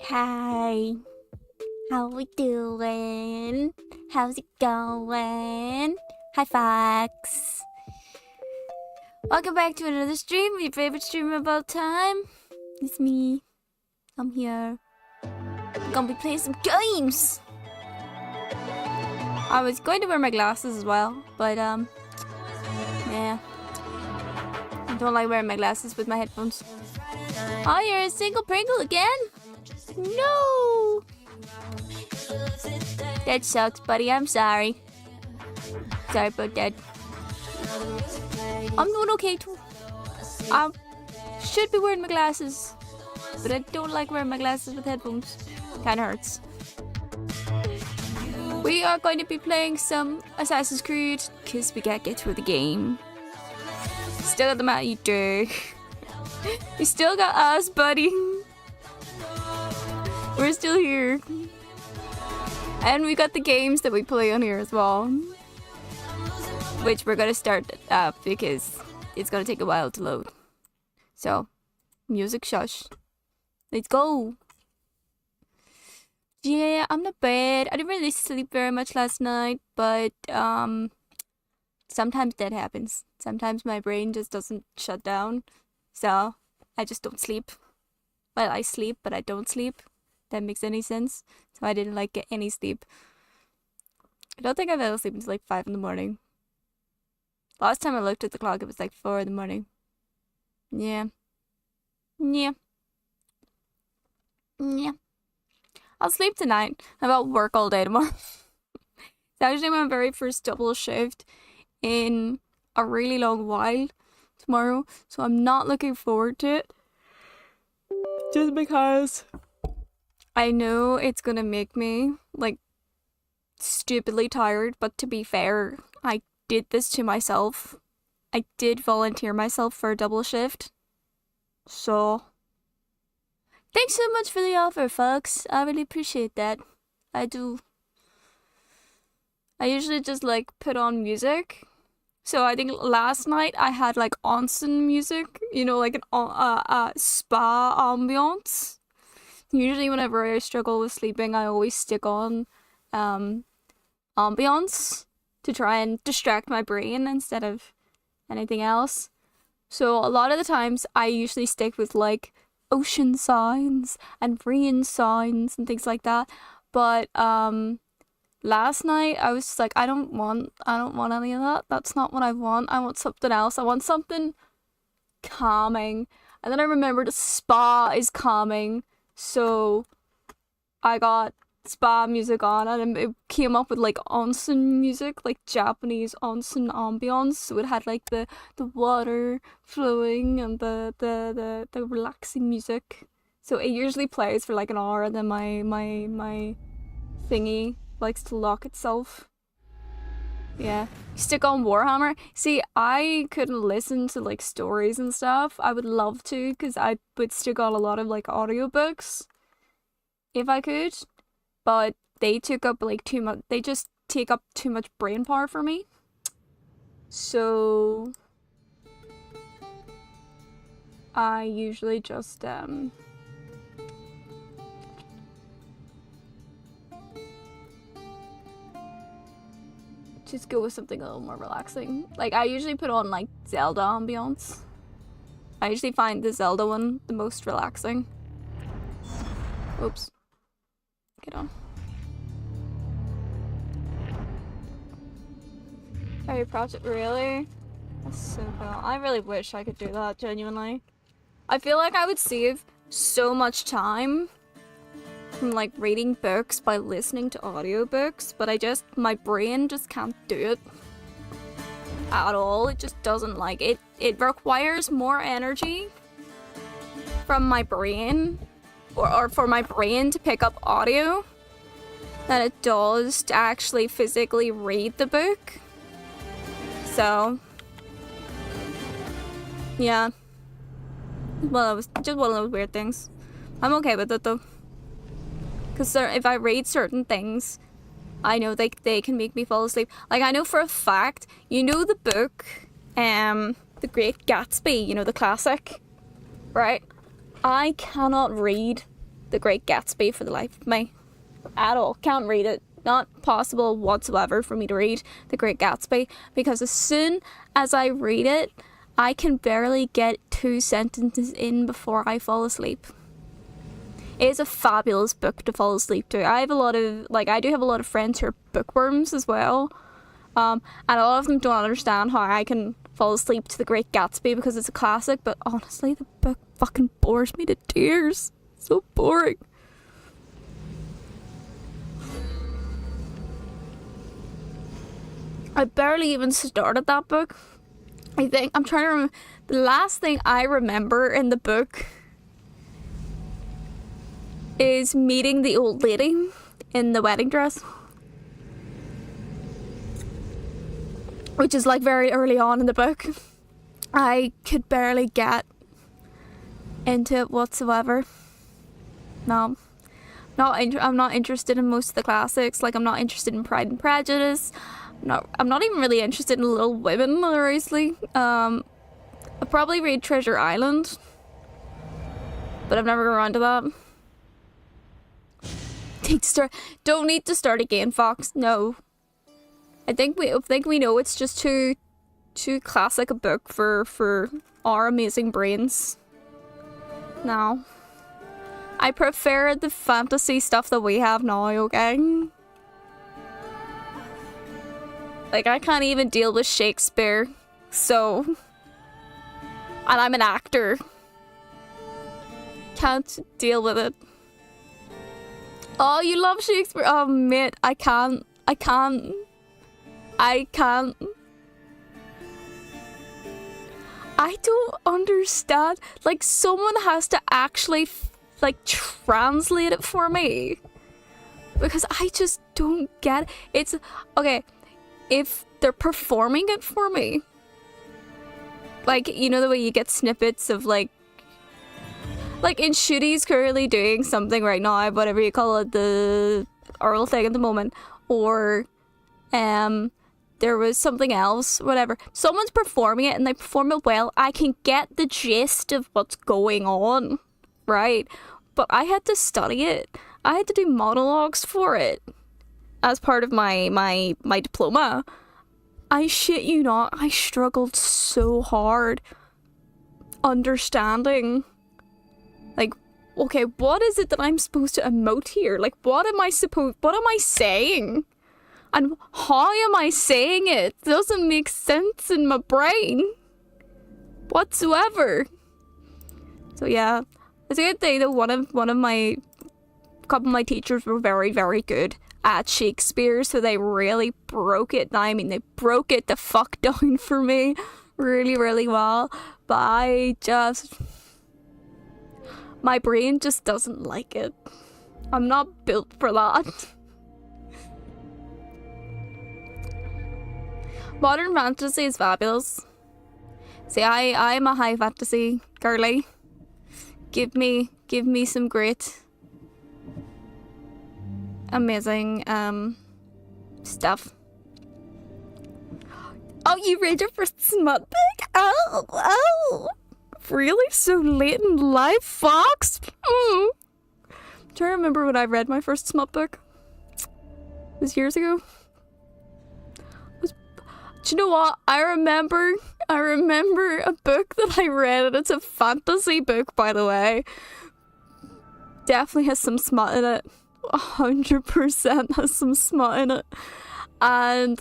Hi, how we doing? How's it going? Hi, Fox. Welcome back to another stream, your favorite stream about time. It's me. I'm here. I'm gonna be playing some games. I was going to wear my glasses as well, but yeah. I don't like wearing my glasses with my headphones. Oh, you're a single Pringle again? No! That sucks, buddy. I'm sorry. Sorry about that. I'm doing okay too. I should be wearing my glasses, but I don't like wearing my glasses with headphones. Kinda hurts. We are going to be playing some Assassin's Creed because we gotta get through the game. Still got the Matt Eater. We still got us, buddy. We're still here. And we got the games that we play on here as well. Which we're gonna start up because it's gonna take a while to load. So, music shush. Let's go. Yeah, I'm not bad. I didn't really sleep very much last night, but sometimes that happens. Sometimes my brain just doesn't shut down. So, I just don't sleep. Well, I sleep, but I don't sleep. That makes any sense. So I didn't get any sleep. I don't think I've ever slept until 5 in the morning. Last time I looked at the clock, it was 4 in the morning. Yeah. Yeah. Yeah. I'll sleep tonight. I've got work all day tomorrow. It's actually my very first double shift in a really long while tomorrow. So I'm not looking forward to it. Just because I know it's gonna make me stupidly tired, but to be fair, I did this to myself. I did volunteer myself for a double shift. So thanks so much for the offer, folks. I really appreciate that. I do. I usually just put on music. So I think last night I had onsen music, an spa ambiance. Usually whenever I struggle with sleeping, I always stick on ambiance to try and distract my brain instead of anything else. So a lot of the times I usually stick with ocean sounds and rain sounds and things like that. But last night I was just I don't want any of that. That's not what I want. I want something else. I want something calming. And then I remembered a spa is calming. So I got spa music on and it came up with onsen music, Japanese onsen ambiance. So it had the water flowing and the relaxing music. So it usually plays for an hour and then my thingy likes to lock itself. Yeah. Stick on Warhammer. See, I couldn't listen to stories and stuff. I would love to because I would stick on a lot of audiobooks if I could. But they took up too much. They just take up too much brain power for me. So I usually just go with something a little more relaxing. I usually put on Zelda ambiance. I usually find the Zelda one the most relaxing. Oops. Get on. Harry Project, really? That's so cool. I really wish I could do that, genuinely. I feel like I would save so much time from reading books by listening to audiobooks, but my brain just can't do it at all. It just doesn't it. It requires more energy from my brain or for my brain to pick up audio than it does to actually physically read the book. So yeah. Well, it was just one of those weird things. I'm okay with it though. Because if I read certain things, I know they can make me fall asleep. I know for a fact, the book, The Great Gatsby, the classic, right? I cannot read The Great Gatsby for the life of me. At all. Can't read it. Not possible whatsoever for me to read The Great Gatsby, because as soon as I read it, I can barely get 2 sentences in before I fall asleep. It is a fabulous book to fall asleep to. I do have a lot of friends who are bookworms as well. And a lot of them don't understand how I can fall asleep to The Great Gatsby because it's a classic, but honestly, the book fucking bores me to tears. So boring. I barely even started that book. I'm trying to remember. The last thing I remember in the book is meeting the old lady in the wedding dress. Which is like very early on in the book. I could barely get into it whatsoever. No. I'm not interested in most of the classics. Like, I'm not interested in Pride and Prejudice. I'm not even really interested in Little Women, honestly. I'll probably read Treasure Island, but I've never gone around to that. Don't need to start again, Fox. No. I think we know it's just too classic a book for our amazing brains. No. I prefer the fantasy stuff that we have now, okay? Like, I can't even deal with Shakespeare, so... And I'm an actor. Can't deal with it. Oh, you love Shakespeare? Oh, mate, I can't. I don't understand. Like, someone has to actually, like, translate it for me. Because I just don't get it. It's... Okay. If they're performing it for me, like, you know the way you get snippets of like in Shooty's currently doing something right now, whatever you call it, the oral thing at the moment, or there was something else, whatever. Someone's performing it and they perform it well. I can get the gist of what's going on, right? But I had to study it. I had to do monologues for it. As part of my diploma. I shit you not, I struggled so hard understanding, like, okay, what is it that I'm supposed to emote here? Like, what am I saying? And how am I saying it? It doesn't make sense in my brain whatsoever. So yeah, it's a good thing that one of my couple of my teachers were very, very good at Shakespeare, so they really broke it down. I mean, they broke it the fuck down for me really, really well. But my brain just doesn't like it. I'm not built for that. Modern fantasy is fabulous. See, I'm a high fantasy girly. Give me some great amazing stuff. Oh, you read your first smut book? Oh, really? So late in life, Fox? I'm trying to remember when I read my first smut book. It was years ago. Do you know what? I remember a book that I read, and it's a fantasy book, by the way. Definitely has some smut in it. 100% has some smut in it. And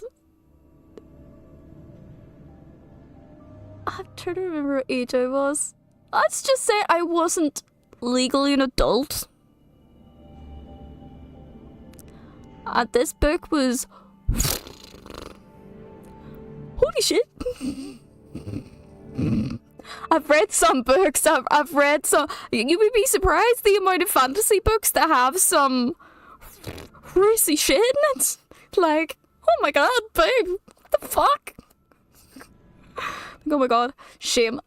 I'm trying to remember what age I was. Let's just say I wasn't legally an adult. This book was... Holy shit. I've read some books, I've read some... You would be surprised the amount of fantasy books that have some crazy shit in it. Like, oh my god, babe, what the fuck? Oh my god,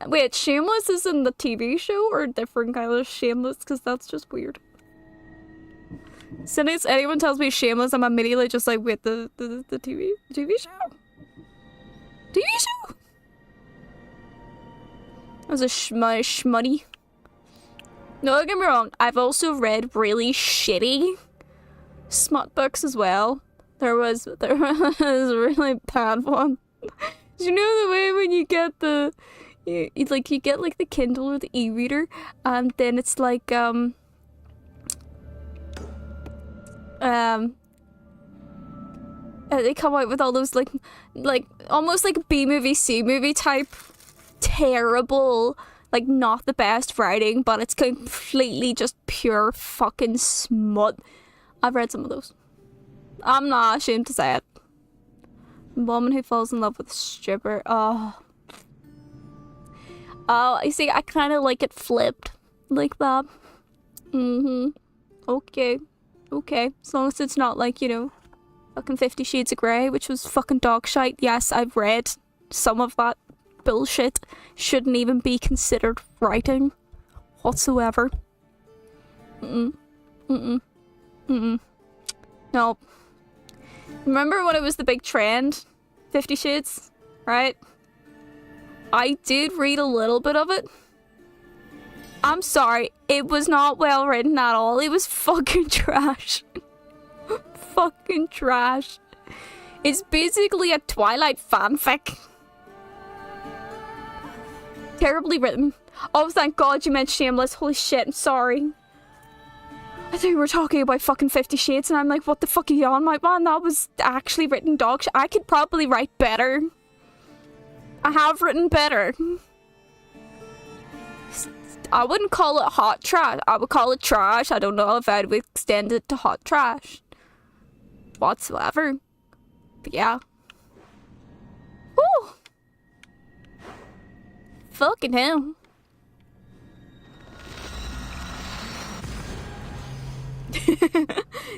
Wait, Shameless is in the TV show or a different kind of Shameless? Because that's just weird. As soon as anyone tells me Shameless, I'm immediately just like, wait, the TV show? TV show? That was my shmutty. No, don't get me wrong, I've also read really shitty smut books as well. There was a really bad one. Do you know the way when you get you get like the Kindle or the e-reader, and then it's like they come out with all those like almost like B-movie, C-movie type terrible, like not the best writing, but it's completely just pure fucking smut. I've read some of those. I'm not ashamed to say it. Woman who falls in love with a stripper. Oh, you see, I kind of like it flipped like that. Okay. As long as it's not like, you know, fucking 50 Shades of Grey, which was fucking dog shite. Yes, I've read some of that bullshit. Shouldn't even be considered writing whatsoever. No. Remember when it was the big trend? 50 Shades, right? I did read a little bit of it. I'm sorry, it was not well written at all. It was fucking trash. Fucking trash. It's basically a Twilight fanfic. Terribly written. Oh, thank God you meant Shameless. Holy shit, I'm sorry. I thought we were talking about fucking 50 Shades, and I'm like, what the fuck are you on, my man? That was actually written dog shit. I could probably write better. I have written better. I wouldn't call it hot trash. I would call it trash. I don't know if I'd extend it to hot trash whatsoever. But yeah. Woo! Fucking hell.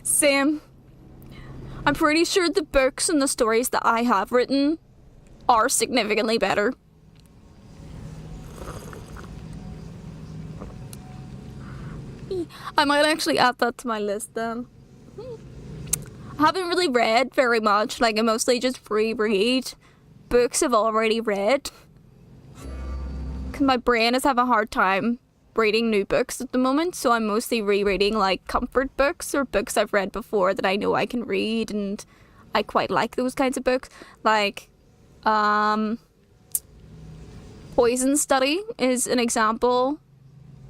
Sam, I'm pretty sure the books and the stories that I have written are significantly better. I might actually add that to my list then. I haven't really read very much, like I mostly just reread books I've already read. Cause my brain is having a hard time reading new books at the moment, so I'm mostly rereading like comfort books or books I've read before that I know I can read, and I quite like those kinds of books. Like Poison Study is an example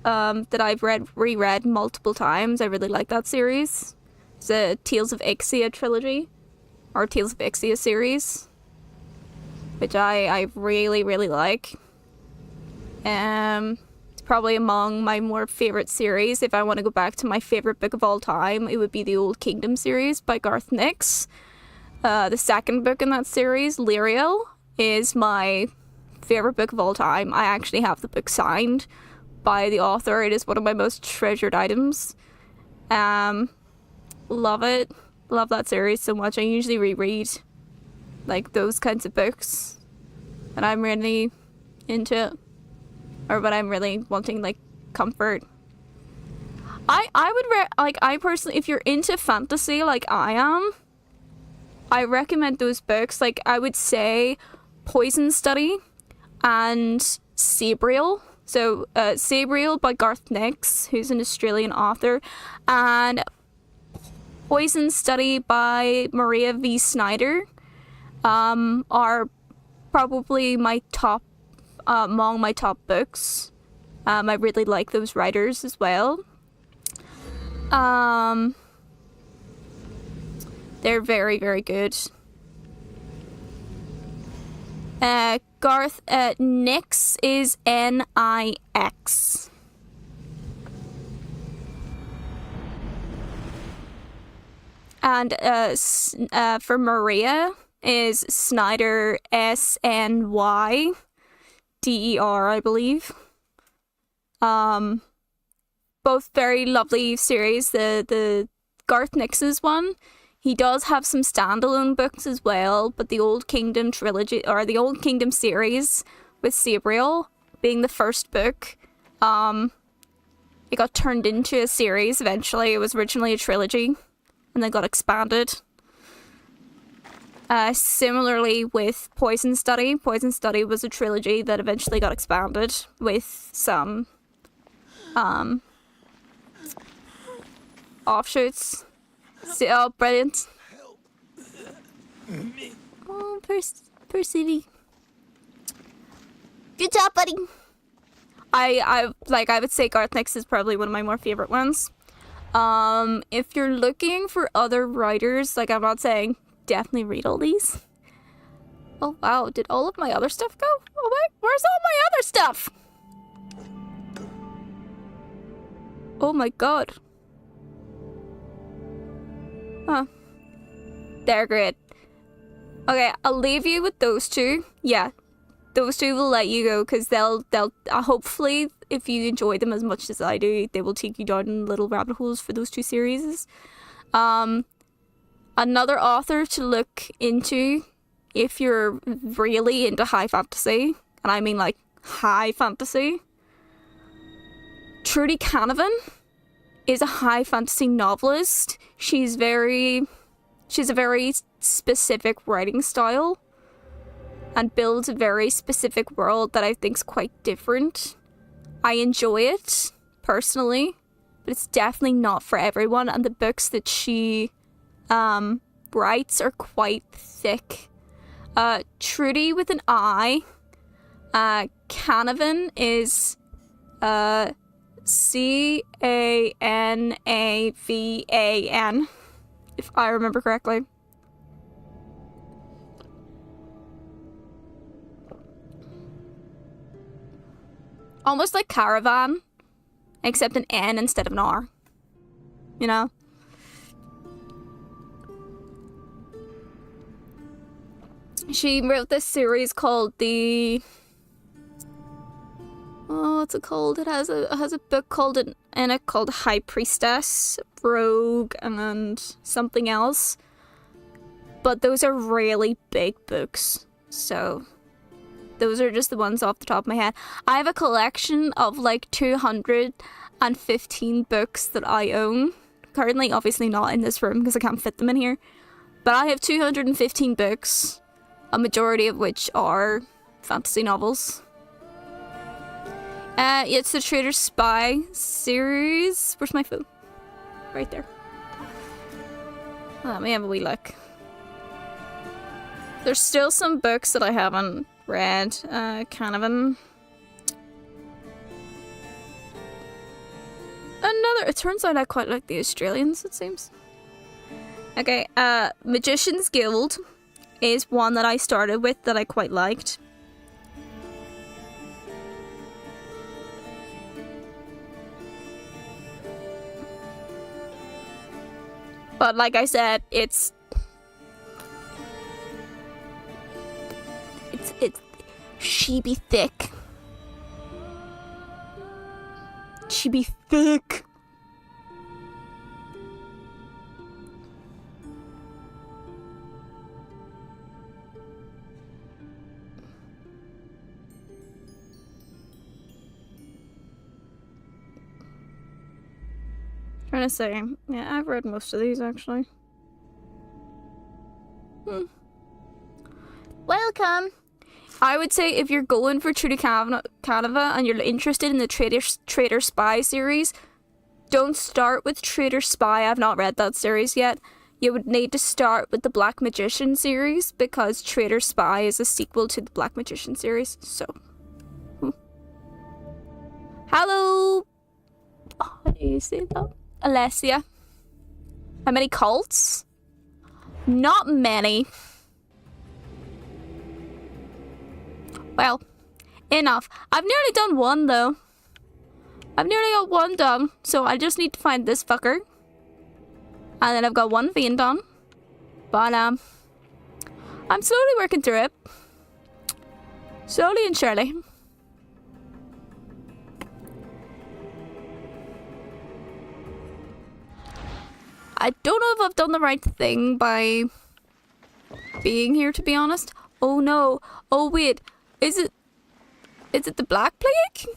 that I've reread multiple times. I really like that series. It's a Tales of Ixia trilogy, or Tales of Ixia series, which I really, really like. It's probably among my more favorite series. If I want to go back to my favorite book of all time, it would be the Old Kingdom series by Garth Nix. The second book in that series, Lyriel, is my favorite book of all time. I actually have the book signed by the author. It is one of my most treasured items. Love it. Love that series so much. I usually reread like those kinds of books and I'm really into it, or when I'm really wanting like comfort. I would I personally, if you're into fantasy like I am, I recommend those books. Like I would say Poison Study and Sabriel. So Sabriel by Garth Nix, who's an Australian author, and Poison Study by Maria V. Snyder are probably my top among my top books. I really like those writers as well. They're very, very good. Garth Nix is Nix. And for Maria is Snyder, Snyder, I believe. Both very lovely series. The Garth Nix's one, he does have some standalone books as well, but the Old Kingdom trilogy, or the Old Kingdom series with Sabriel being the first book, it got turned into a series eventually. It was originally a trilogy and then got expanded. Similarly with Poison Study. Poison Study was a trilogy that eventually got expanded with some offshoots. Oh, brilliant. Oh, poor City. Good job, buddy. I would say Garth Nix is probably one of my more favorite ones. If you're looking for other writers, like I'm not saying definitely read all these. Oh wow, did all of my other stuff go? Oh wait, where's all my other stuff? Oh my god. Huh. They're great. Okay, I'll leave you with those two. Yeah, those two will let you go because they'll hopefully, if you enjoy them as much as I do, they will take you down little rabbit holes for those two series. Another author to look into if you're really into high fantasy, and I mean like high fantasy. Trudy Canavan is a high fantasy novelist. She's a very specific writing style and builds a very specific world that I think's quite different. I enjoy it personally, but it's definitely not for everyone, and the books that she writes are quite thick. Trudy with an I. Canavan is Canavan, if I remember correctly. Almost like caravan, except an N instead of an R. You know? She wrote this series called the... Oh, what's it called? It has a book called in it called High Priestess, Rogue, and something else. But those are really big books, so those are just the ones off the top of my head. I have a collection of like 215 books that I own. Currently, obviously not in this room because I can't fit them in here. But I have 215 books, a majority of which are fantasy novels. It's the Traitor Spy series. Where's my phone? Right there. Let me have a wee look. There's still some books that I haven't read. Canavan. It turns out I quite like the Australians, it seems. Okay, Magician's Guild is one that I started with that I quite liked. But like I said, she be thick. She be thick. Trying to say, yeah, I've read most of these actually. Welcome. I would say if you're going for Trudy Canava and you're interested in the Traitor Spy series, don't start with Traitor Spy. I've not read that series yet. You would need to start with the Black Magician series because Traitor Spy is a sequel to the Black Magician series. So, hello. Oh, how do you say that? Alessia. How many cults? Not many. Well, enough. I've nearly done one though. I've nearly got one done, so I just need to find this fucker. And then I've got one vein done. But I'm slowly working through it. Slowly and surely. I don't know if I've done the right thing by being here, to be honest. Oh no. Oh wait. Is it the Black Plague?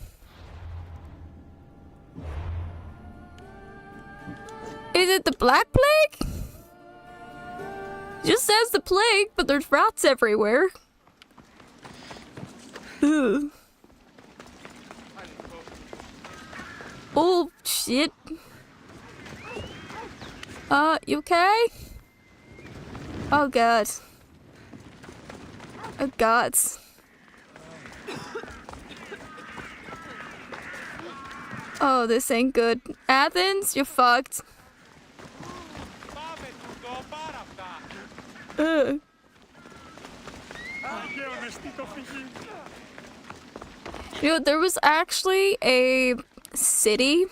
Is it the Black Plague? It just says the plague, but there's rats everywhere. Ugh. Oh shit. You okay? Oh god. Oh god. Oh, this ain't good. Athens, you're fucked. Ugh. You know, there was actually a city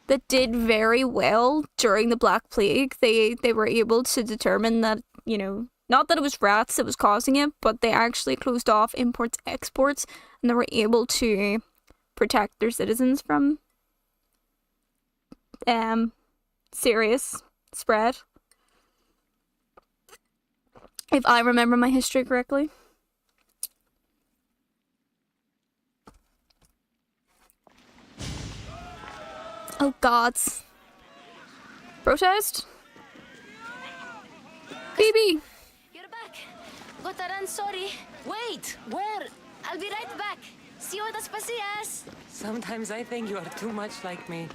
that did very well during the Black Plague. They were able to determine that, you know, not that it was rats that was causing it, but they actually closed off imports, exports, and they were able to protect their citizens from serious spread. If I remember my history correctly. Oh gods. Protest? Phoebe! You're back. Gotaran, sorry. Wait, where? I'll be right back. See you at the Spasias. Sometimes I think you are too much like me.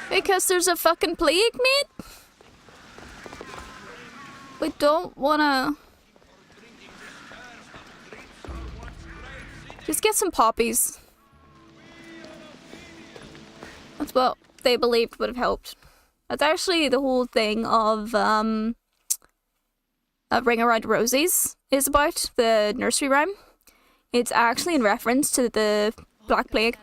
Because there's a fucking plague, mate? We don't wanna... Just get some poppies. That's what they believed would have helped. That's actually the whole thing of Ring Around Rosies is about, the nursery rhyme. It's actually in reference to the Black Plague.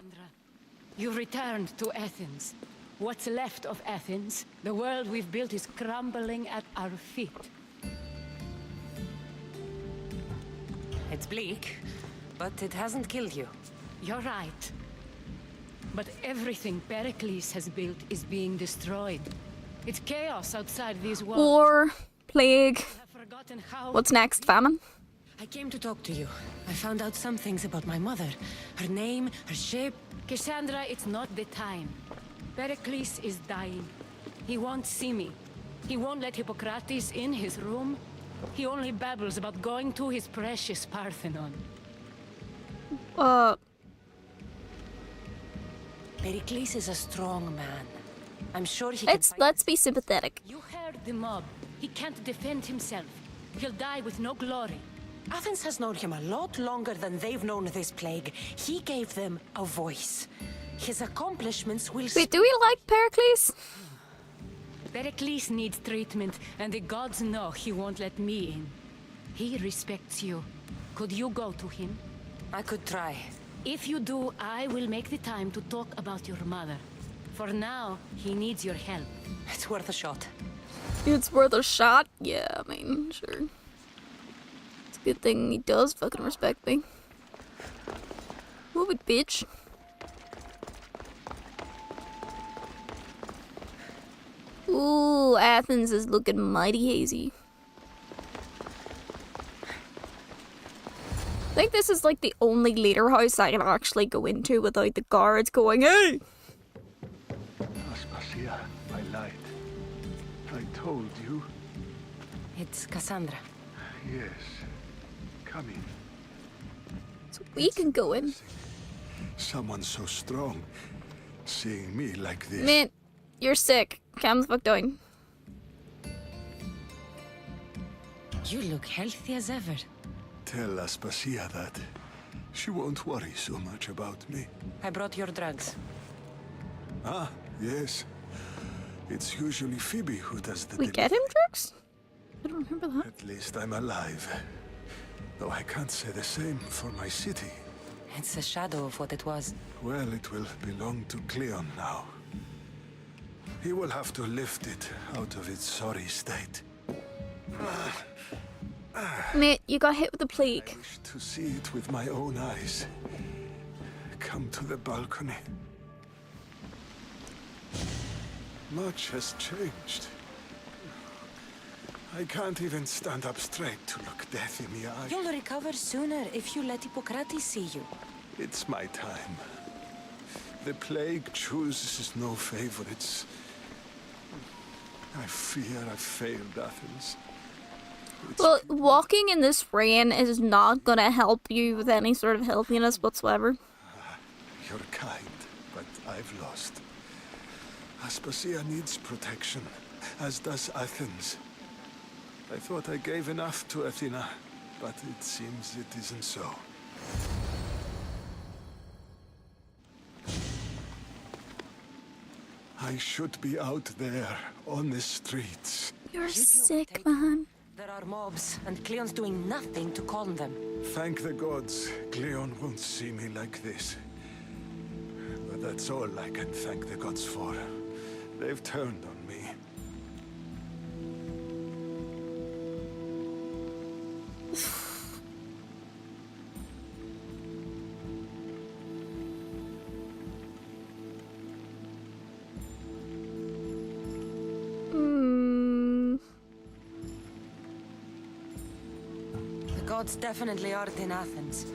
You returned to Athens. What's left of Athens? The world we've built is crumbling at our feet. It's bleak, but it hasn't killed you. You're right. But everything Pericles has built is being destroyed. It's chaos outside these walls. War, plague. I've forgotten how. What's next? Famine? I came to talk to you. I found out some things about my mother. Her name, her shape. Cassandra, it's not the time. Pericles is dying. He won't see me. He won't let Hippocrates in his room. He only babbles about going to his precious Parthenon. Pericles is a strong man. I'm sure he can fight. Let's be sympathetic. You heard the mob. He can't defend himself. He'll die with no glory. Athens has known him a lot longer than they've known this plague. He gave them a voice. His accomplishments will... Wait, do we like Pericles? Pericles needs treatment, and the gods know he won't let me in. He respects you. Could you go to him? I could try. If you do, I will make the time to talk about your mother. For now, he needs your help. It's worth a shot. It's worth a shot? Yeah, I mean, sure. It's a good thing he does fucking respect me. Move it, bitch. Ooh, Athens is looking mighty hazy. I think this is like the only leader house I can actually go into without the guards going, hey! Aspasia, my light. I told you. It's Cassandra. Yes. Come in. So we can go in. Someone so strong. Seeing me like this. Man, you're sick. Calm the fuck down. You look healthy as ever. Tell Aspasia that. She won't worry so much about me. I brought your drugs. Ah, yes. It's usually Phoebe who does the... We get him drugs? I don't remember that. At least I'm alive. Though I can't say the same for my city. It's a shadow of what it was. Well, it will belong to Cleon now. He will have to lift it out of its sorry state. Mate, you got hit with a I plague. wish to see it with my own eyes. Come to the balcony. Much has changed. I can't even stand up straight to look death in the eye. You'll recover sooner if you let Hippocrates see you. It's my time. The plague chooses no favorites. I fear I've failed Athens. Well, walking in this rain is not gonna help you with any sort of healthiness whatsoever. You're kind, but I've lost. Aspasia needs protection, as does Athens. I thought I gave enough to Athena, but it seems it isn't so. I should be out there, on the streets. You're You feel sick, taken. man. There are mobs, and Cleon's doing nothing to calm them. Thank the gods, Cleon won't see me like this. But that's all I can thank the gods for. They've turned on me. The gods definitely aren't in Athens.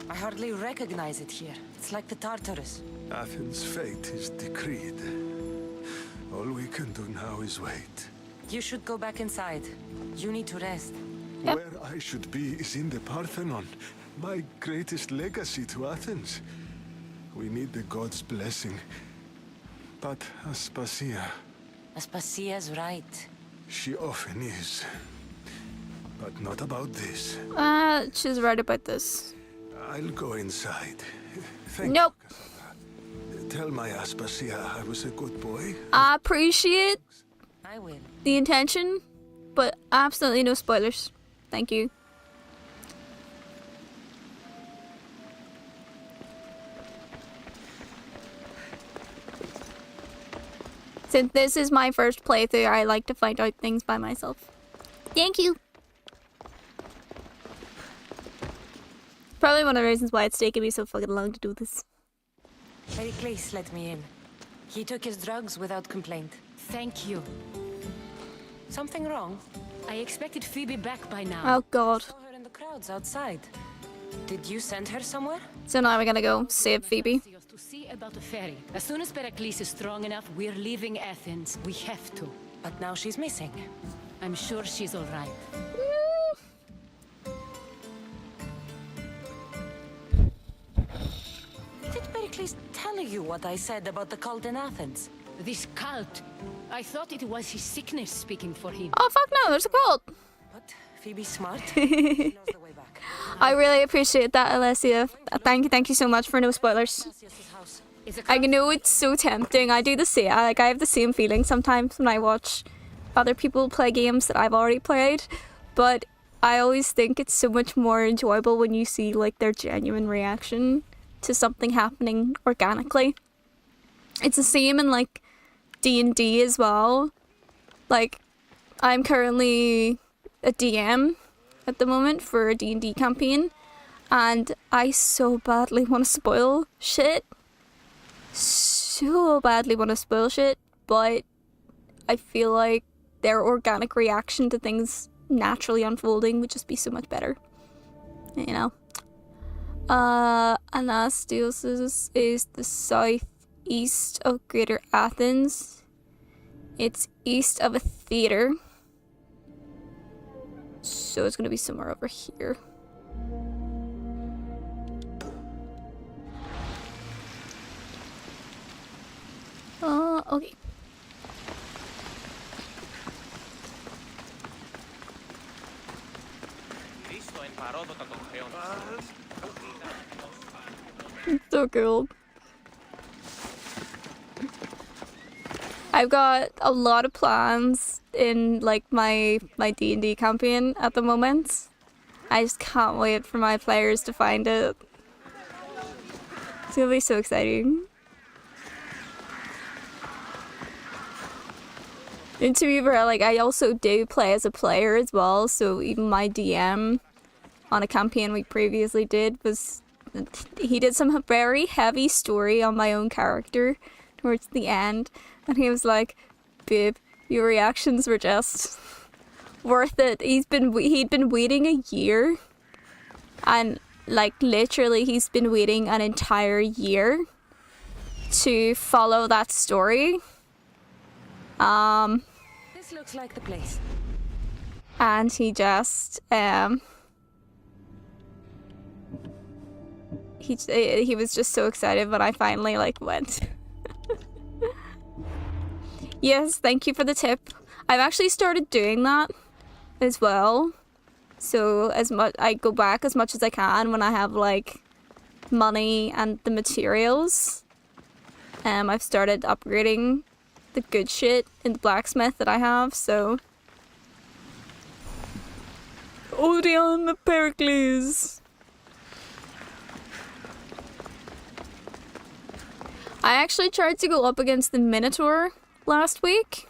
I hardly recognize it here. It's like the Tartarus. Athens' fate is decreed. All we can do now is wait. You should go back inside. You need to rest. Yep. Where I should be is in the Parthenon, my greatest legacy to Athens. We need the gods' blessing. But Aspasia, Aspasia's right. she often is. But not about this. She's right about this. I'll go inside. Thank Nope. you, Cassandra. Tell my Aspasia I was a good boy. I appreciate I will. the intention, but absolutely no spoilers. Thank you. Since this is my first playthrough, I like to find out things by myself. Thank you. Probably one of the reasons why it's taken me so fucking long to do this. Pericles let me in. He took his drugs without complaint. Thank you. Something wrong? I expected Phoebe back by now. Oh god. Saw her in the crowds outside. Did you send her somewhere? So now we're gonna go save Phoebe. To see about the ferry. As soon as Pericles is strong enough, we're leaving Athens. We have to. But now she's missing. I'm sure she's all right. Did Pericles tell you what I said about the cult in Athens? This cult. I thought it was his sickness speaking for him. Oh fuck no, there's a cult. What? Phoebe's smart? She knows the way back. I really appreciate that, Alessia. Thank you so much for no spoilers. Cassius's house. It's a I know it's so tempting. I do the same. I have the same feeling sometimes when I watch other people play games that I've already played, but I always think it's so much more enjoyable when you see like their genuine reaction to something happening organically. It's the same in like D&D as well. Like I'm currently a DM at the moment for a D&D campaign, and I so badly want to spoil shit. So badly want to spoil shit, but I feel like their organic reaction to things naturally unfolding would just be so much better. You know? Anastos is the southeast of Greater Athens. It's east of a theater. So it's gonna be somewhere over here. Okay. So cool. I've got a lot of plans in like my D&D campaign at the moment. I just can't wait for my players to find it. It's gonna be so exciting. And to be fair, like I also do play as a player as well, so even my DM on a campaign we previously did was he did some very heavy story on my own character towards the end, and he was like, "Babe, your reactions were just worth it." He'd been waiting a year, and like literally he's been waiting an entire year to follow that story. This looks like the place. And he just he was just so excited when I finally like went. Yes, thank you for the tip. I've actually started doing that as well. So as much I go back as much as I can when I have like money and the materials. I've started upgrading the good shit in the blacksmith that I have, so Odeon Pericles. I actually tried to go up against the Minotaur last week.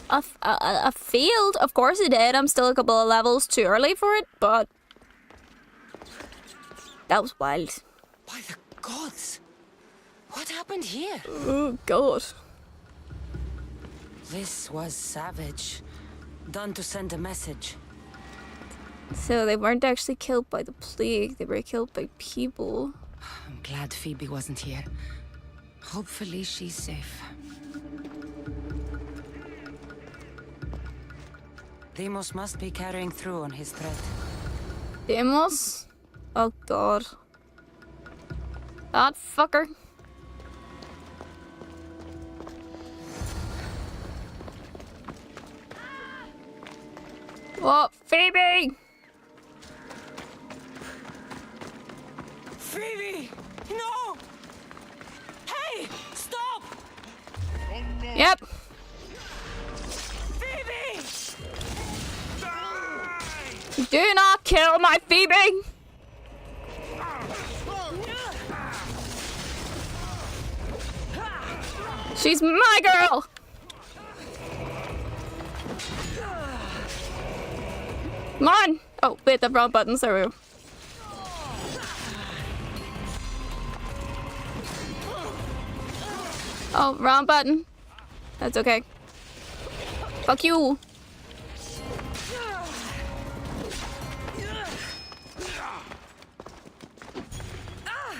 I failed, of course I did. I'm still a couple of levels too early for it, but that was wild. By the gods! What happened here? Oh god. This was savage. Done to send a message. So they weren't actually killed by the plague, they were killed by people. I'm glad Phoebe wasn't here. Hopefully she's safe. Deimos must be carrying through on his threat. Deimos? Oh god. That fucker. What? Phoebe! Phoebe! No! Hey! Stop! Yep. Phoebe! Do not kill my Phoebe! She's my girl! Come on! Oh, wait, the wrong button, sorry. Oh, wrong button. That's okay. Fuck you.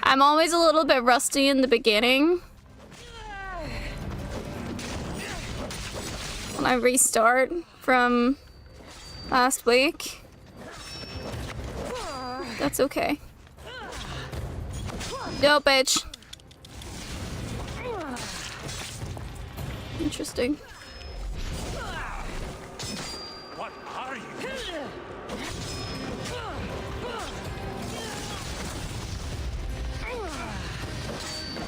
I'm always a little bit rusty in the beginning. When I restart from last week. That's okay. No, bitch. Interesting. What are you?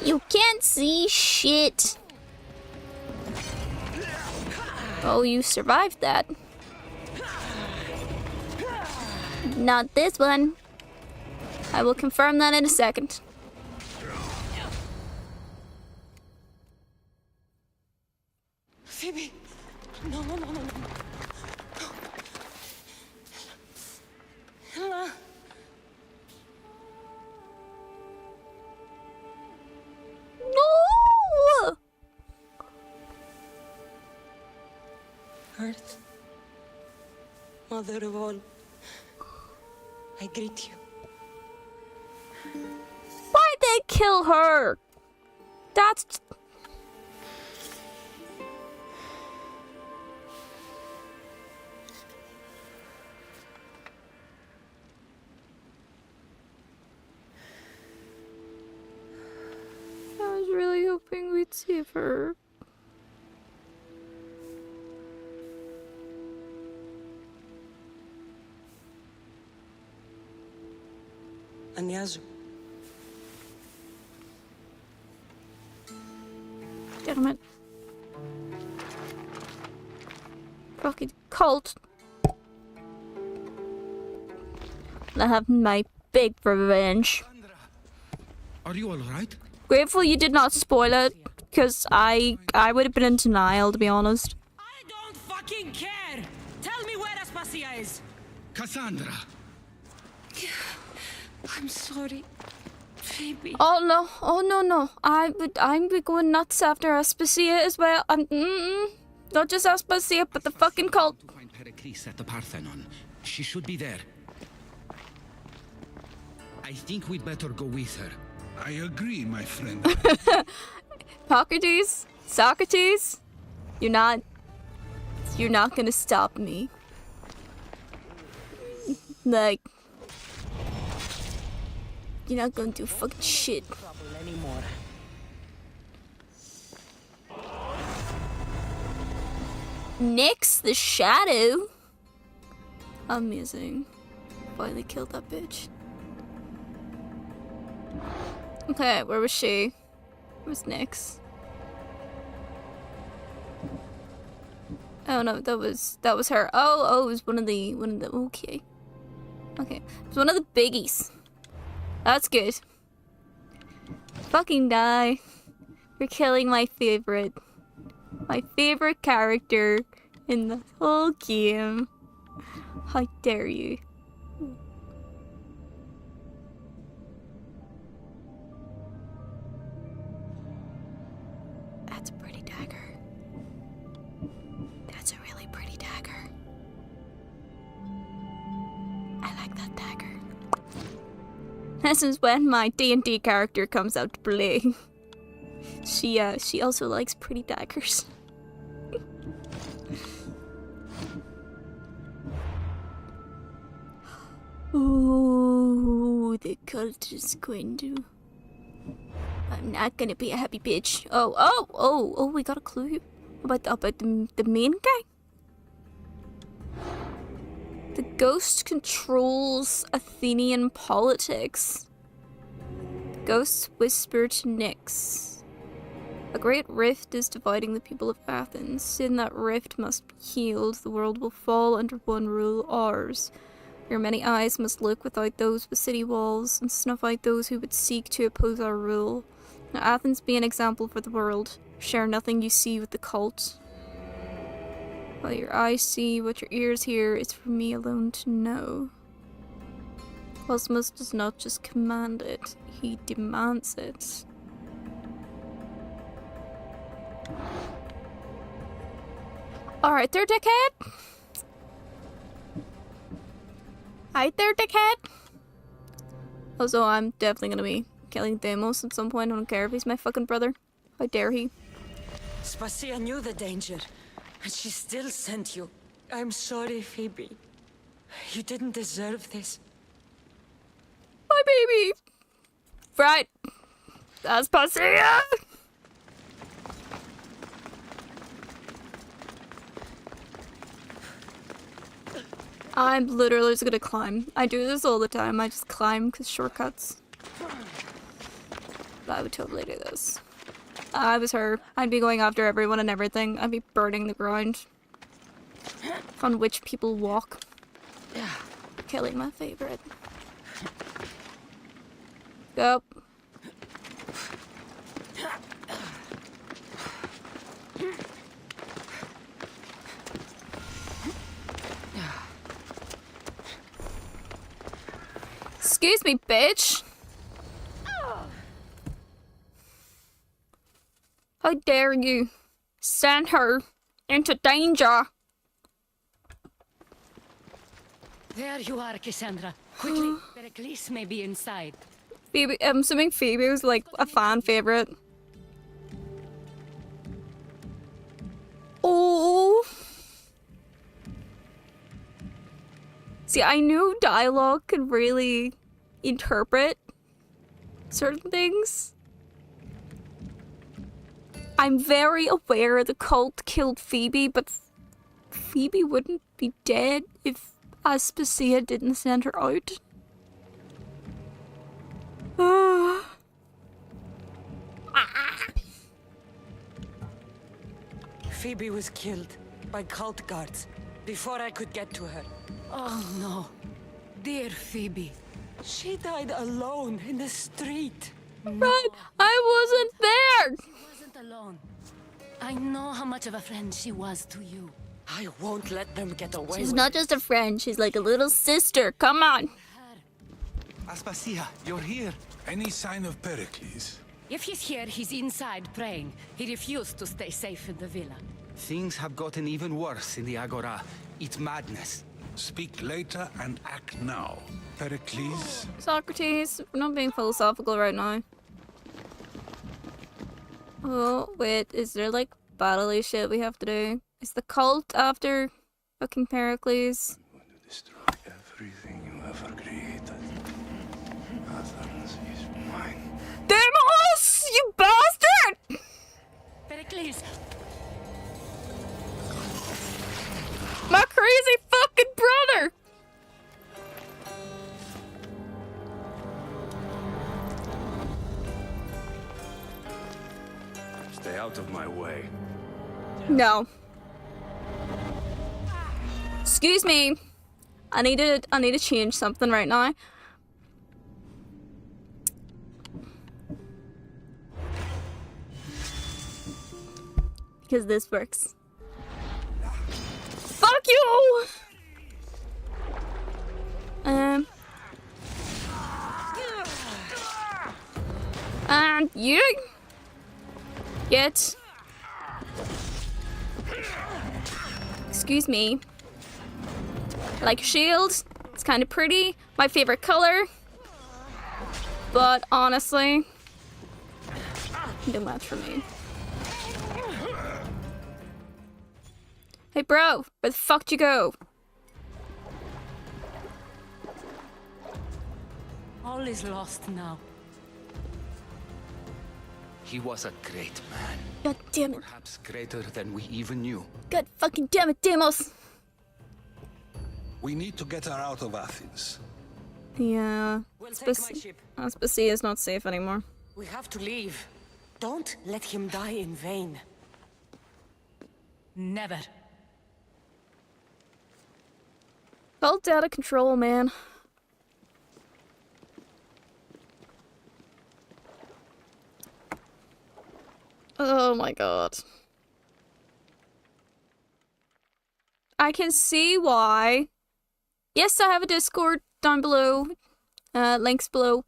You can't see shit. Oh, you survived that. Not this one. I will confirm that in a second. Phoebe! No, no, no, no, no. Ella. No! Earth, Mother of all, I greet you. Why'd they kill her? That's... I was really hoping we'd save her. Anyazu. Damn it. Fucking cult. I have my big revenge. Are you all right? Grateful you did not spoil it, because I would have been in denial, to be honest. I don't fucking care! Tell me where Aspasia is! Cassandra! I'm sorry, Phoebe. Oh no, oh no. I'm be going nuts after Aspasia as well. Not just Aspasia, but the fucking cult. To find Pericles at the Parthenon. She should be there. I think we'd better go with her. I agree, my friend. Socrates, you're not you're not gonna stop me. Like, you're not gonna do fucking shit. Trouble anymore. Nyx the Shadow. Amazing. Finally killed that bitch. Okay, where was she? Where was Nyx? Oh no, that was her. Oh, it was one of the okay. Okay. It was one of the biggies. That's good. Fucking die. You're killing my favorite character in the whole game. How dare you? That's a pretty dagger. That's a really pretty dagger. I like that dagger. This is when my D&D character comes out to play. She also likes pretty daggers. Ooh, the cult is going to... I'm not gonna be a happy bitch. Oh, we got a clue about the main guy. The ghost controls Athenian politics. The ghosts whisper to Nyx. A great rift is dividing the people of Athens. Soon that rift must be healed. The world will fall under one rule, ours. Your many eyes must look without those with city walls, and snuff out those who would seek to oppose our rule. Now Athens be an example for the world. Share nothing you see with the cult. What your eyes see, what your ears hear, it's for me alone to know. Cosmos does not just command it, he demands it. Alright there, dickhead! Hi there, dickhead! Also, I'm definitely gonna be killing Deimos at some point. I don't care if he's my fucking brother. How dare he? Spacia knew the danger, and she still sent you. I'm sorry, Phoebe. You didn't deserve this. My baby! Right. That's Spacia! I'm literally just gonna climb. I do this all the time. I just climb because shortcuts. But I would totally do this. I was her. I'd be going after everyone and everything. I'd be burning the ground on which people walk. Killing my favorite. Go. Excuse me, bitch. How dare you send her into danger? There you are, Cassandra. Quickly, Pericles may be inside. Phoebe, I'm assuming Phoebe was like a fan favorite. Oh. See, I knew dialogue could really interpret certain things. I'm very aware the cult killed Phoebe, but Phoebe wouldn't be dead if Aspasia didn't send her out. Phoebe was killed by cult guards before I could get to her. Oh no. Dear Phoebe. She died alone in the street. Right, I wasn't there! She wasn't alone. I know how much of a friend she was to you. I won't let them get away She's with not just a friend, she's like a little sister. Come on! Aspasia, you're here. Any sign of Pericles? If he's here, he's inside praying. He refused to stay safe in the villa. Things have gotten even worse in the Agora. It's madness. Speak later and act now. Pericles? Socrates, we're not being philosophical right now. Oh, wait, is there like battle shit we have to do? Is the cult after fucking Pericles? I'm going to destroy everything you ever created. Athens is mine. Deimos! You bastard! Pericles! My crazy fucking brother! Stay out of my way. No. Excuse me. I need to change something right now. Because this works. Fuck you! And you get. Excuse me. Like a shield. It's kind of pretty. My favorite color. But honestly, no match for me. Hey bro, where the fuck did you go? All is lost now. He was a great man. God damn it. Perhaps greater than we even knew. God fucking damn it, Deimos. We need to get her out of Athens. Yeah. We'll take my ship. Aspasia is not safe anymore. We have to leave. Don't let him die in vain. Never. Felt out of control, man. Oh my god. I can see why. Yes, I have a Discord down below. Links below.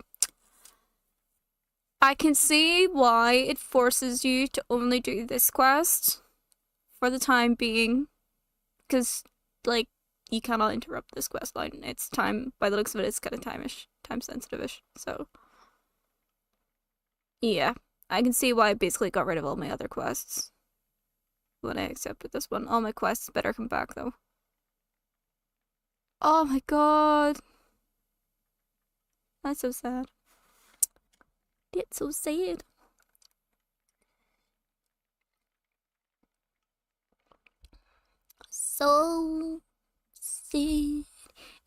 I can see why it forces you to only do this quest for the time being. Because, like, you cannot interrupt this quest line. It's time, by the looks of it, it's kind of time sensitive-ish. So, yeah. I can see why I basically got rid of all my other quests when I accepted this one. All my quests better come back, though. Oh my god. That's so sad. It's so sad. So sad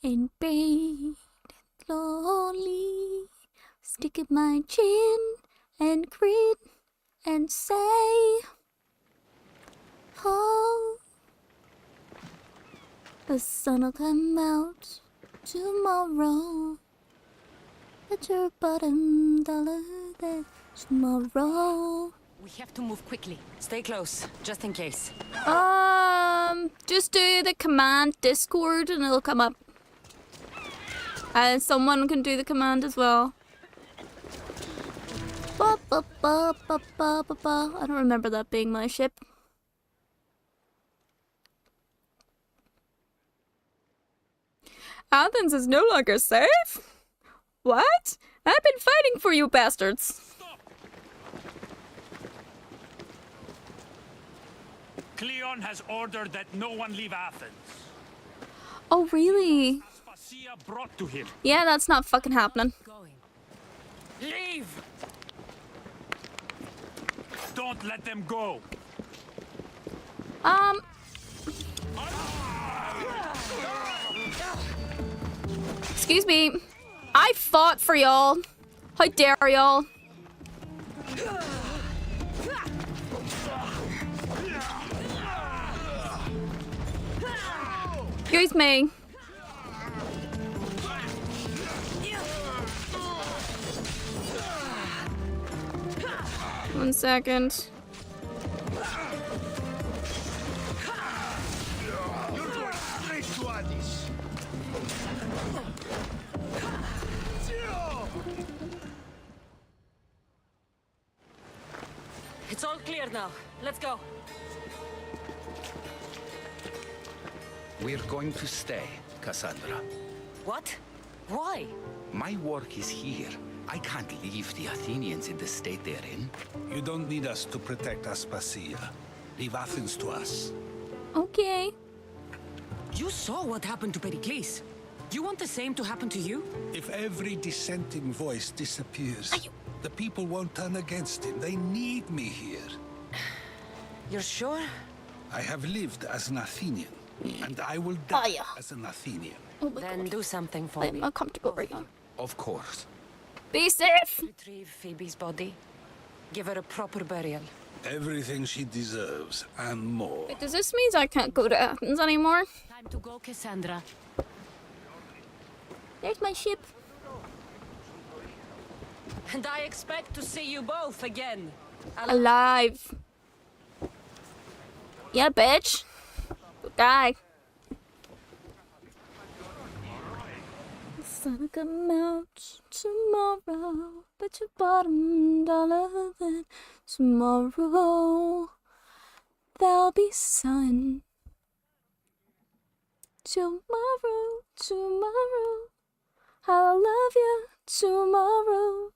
and bad, lonely. Stick at my chin and grin and say, oh, the sun'll come out tomorrow. Bet your bottom dollar that tomorrow. We have to move quickly. Stay close, just in case. Just do the command Discord and it'll come up. And someone can do the command as well. Ba, ba, ba, ba, ba, ba, ba. I don't remember that being my ship. Athens is no longer safe? What? I've been fighting for you bastards. Cleon has ordered that no one leave Athens. Oh, really? Aspasia brought to him. Yeah, that's not fucking happening. Going. Leave! Don't let them go. Excuse me. I fought for y'all. How dare y'all? Excuse me. One second. You're going straight to Odyssey. It's all clear now. Let's go. We're going to stay, Cassandra. What? Why? My work is here. I can't leave the Athenians in the state they're in. You don't need us to protect Aspasia. Leave Athens to us. Okay. You saw what happened to Pericles. You want the same to happen to you? If every dissenting voice disappears, the people won't turn against him. They need me here. You're sure? I have lived as an Athenian, and I will die as an Athenian. Oh my Then god. do something for I'm me. uncomfortable right now. Of course. Be safe! Retrieve Phoebe's body. Give her a proper burial. Everything she deserves, and more. Wait, does this mean I can't go to Athens anymore? Time to go, Cassandra. There's my ship. And I expect to see you both again. Alive. Yeah, bitch. Go die. The sun will come out tomorrow, but your bottom dollar then tomorrow there'll be sun. Tomorrow, I'll love you tomorrow.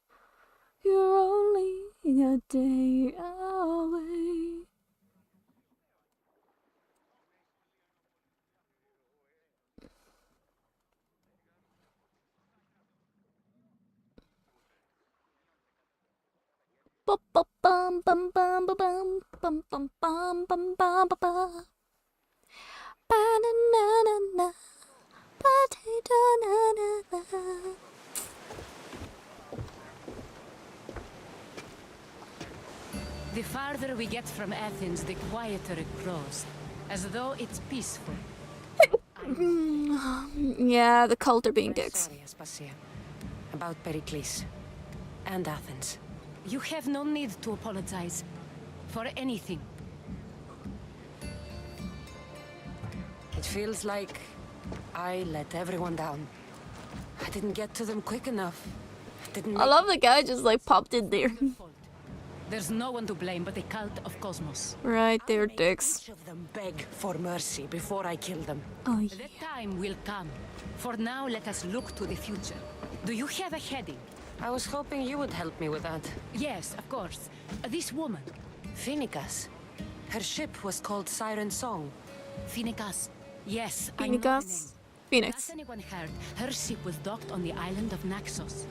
You're only a day away. Bum bum bum bum bum bum bum bum bum bum bum bum bum. Ba-na-na-na-na, ba-dee-da-na-na-na. The farther we get from Athens, the quieter it grows. As though it's peaceful. Yeah, the cult are being dicks. Sorry, Aspasia. About Pericles. And Athens. You have no need to apologize. For anything. It feels like I let everyone down. I didn't get to them quick enough. Didn't I make love the guy just like popped in there. Your fault. There's no one to blame but the cult of Cosmos. Right, they're Make dicks. each of them beg for mercy before I kill them. Oh yeah. That time will come. For now, let us look to the future. Do you have a heading? I was hoping you would help me with that. Yes, of course. This woman, Phoenicas. Her ship was called Siren Song. Phoenicas. Yes, I know the name. Phoenix. Phoenix. As anyone heard, her ship was docked on the island of Naxos.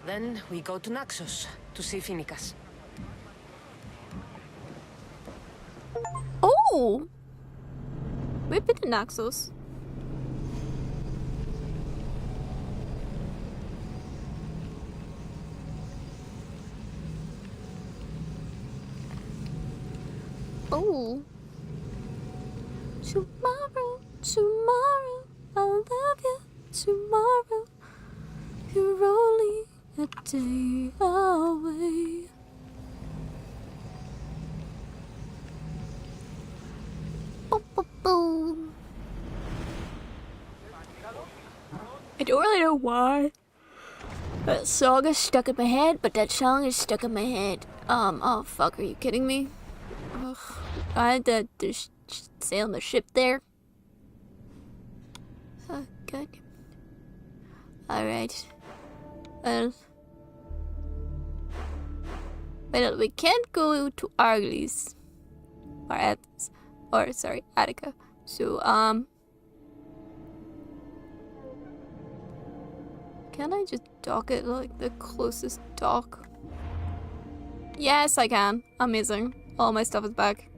Then we go to Naxos to see Phoenicas. Oh! We've been to Naxos. Oh. Tomorrow, I'll love you tomorrow. You're only a day away. Boom. I don't really know why that song is stuck in my head, but that song is stuck in my head. Oh fuck, are you kidding me? Ugh. I had to sail on the ship there. Oh, God. Alright. Well, we can't go to Arglis. Or Athens. Or, sorry, Attica. So, can I just dock it like the closest dock? Yes, I can. Amazing. All my stuff is back.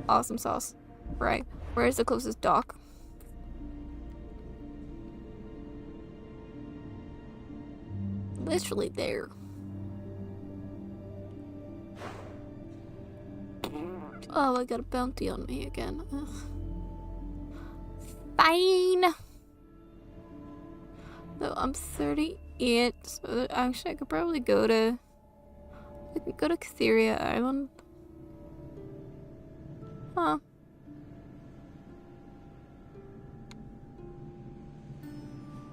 Awesome sauce. Right. Where's the closest dock? Literally there. Oh, I got a bounty on me again. Ugh. Fine. No, I'm 38. So actually, I could probably go to. I could go to Catheria Island. Huh.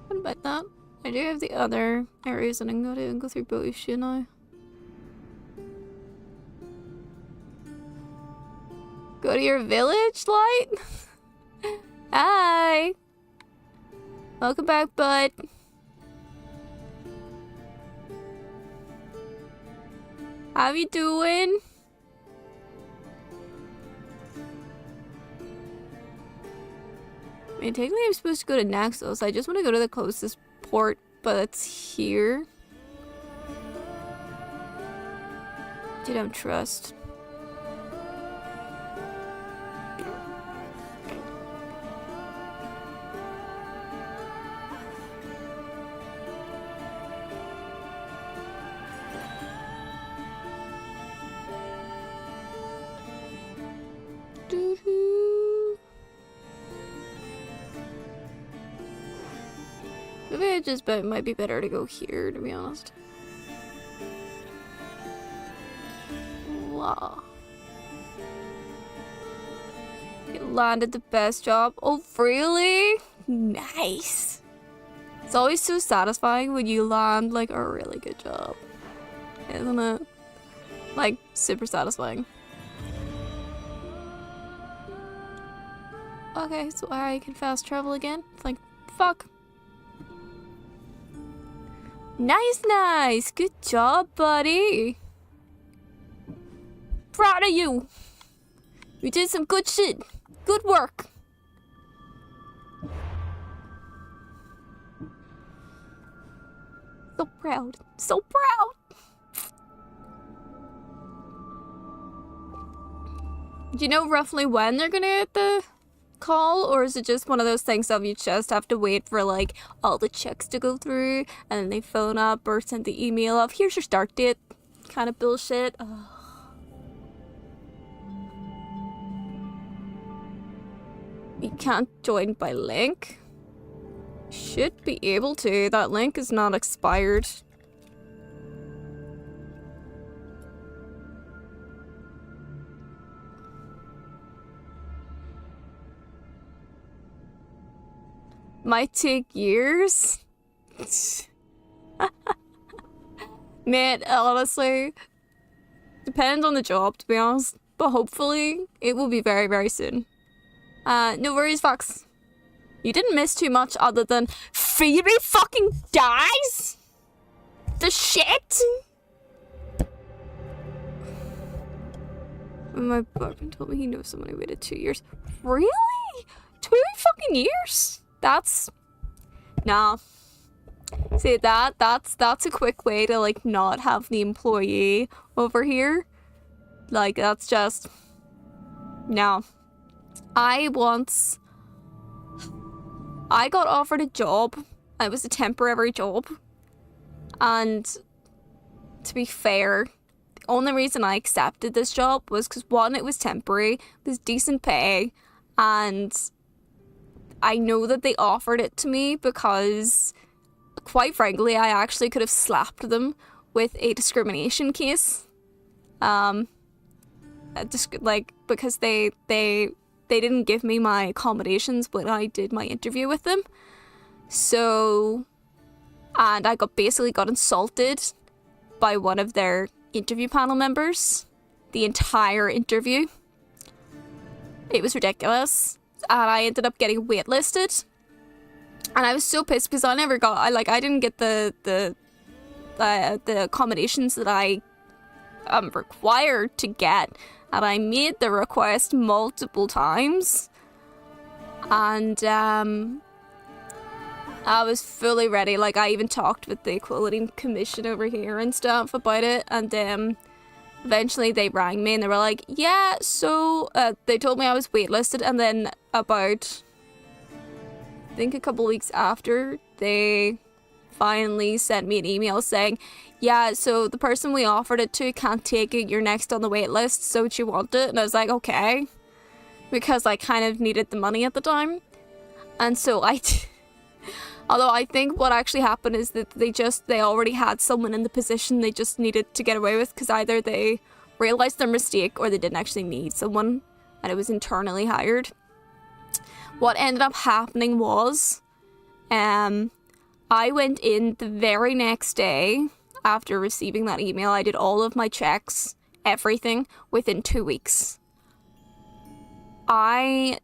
What about that? I do have the other areas and I can go through both, shouldn't I? Go to your village, Light? Hi! Welcome back, bud. How you doing? mean, technically I'm supposed to go to Naxos. I just want to go to the closest port, but it's here. I don't trust. Maybe it just might be better to go here, to be honest. Wow. You landed the best job. Oh, really? Nice. It's always so satisfying when you land, like, a really good job. Isn't it? Like, super satisfying. Okay, so I can fast travel again? It's like, fuck. Nice, nice. Good job, buddy. Proud of you. You did some good shit. Good work. So proud. So proud. Do you know roughly when they're gonna get the call, or is it just one of those things of you just have to wait for like all the checks to go through and then they phone up or send the email of here's your start date kind of bullshit? Ugh. You can't join by link. Should be able to. That link is not expired. Might take years. Man, honestly, depends on the job, to be honest. But hopefully, it will be very, very soon. No worries, Fox. You didn't miss too much other than Phoebe fucking dies? The shit? My boyfriend told me he knows someone who waited 2 years. Really? 2 fucking years? That's... Nah. See, that's a quick way to, like, not have the employee over here. Like, that's just... No. I got offered a job. It was a temporary job. And to be fair, the only reason I accepted this job was because, one, it was temporary, it was decent pay, and I know that they offered it to me because, quite frankly, I actually could have slapped them with a discrimination case. Because they didn't give me my accommodations when I did my interview with them. So, and I basically got insulted by one of their interview panel members. The entire interview. It was ridiculous. And I ended up getting waitlisted. And I was so pissed because I didn't get the accommodations that I am required to get. And I made the request multiple times. And I was fully ready. Like, I even talked with the Equality Commission over here and stuff about it. And eventually they rang me and they were like, yeah, so they told me I was waitlisted. And then about, I think a couple weeks after, they finally sent me an email saying, yeah, so the person we offered it to can't take it. You're next on the wait list. So do you want it? And I was like, okay. Because I kind of needed the money at the time. And so although I think what actually happened is that they already had someone in the position they just needed to get away with, because either they realized their mistake or they didn't actually need someone and it was internally hired. What ended up happening was I went in the very next day after receiving that email. I did all of my checks, everything, within 2 weeks. Let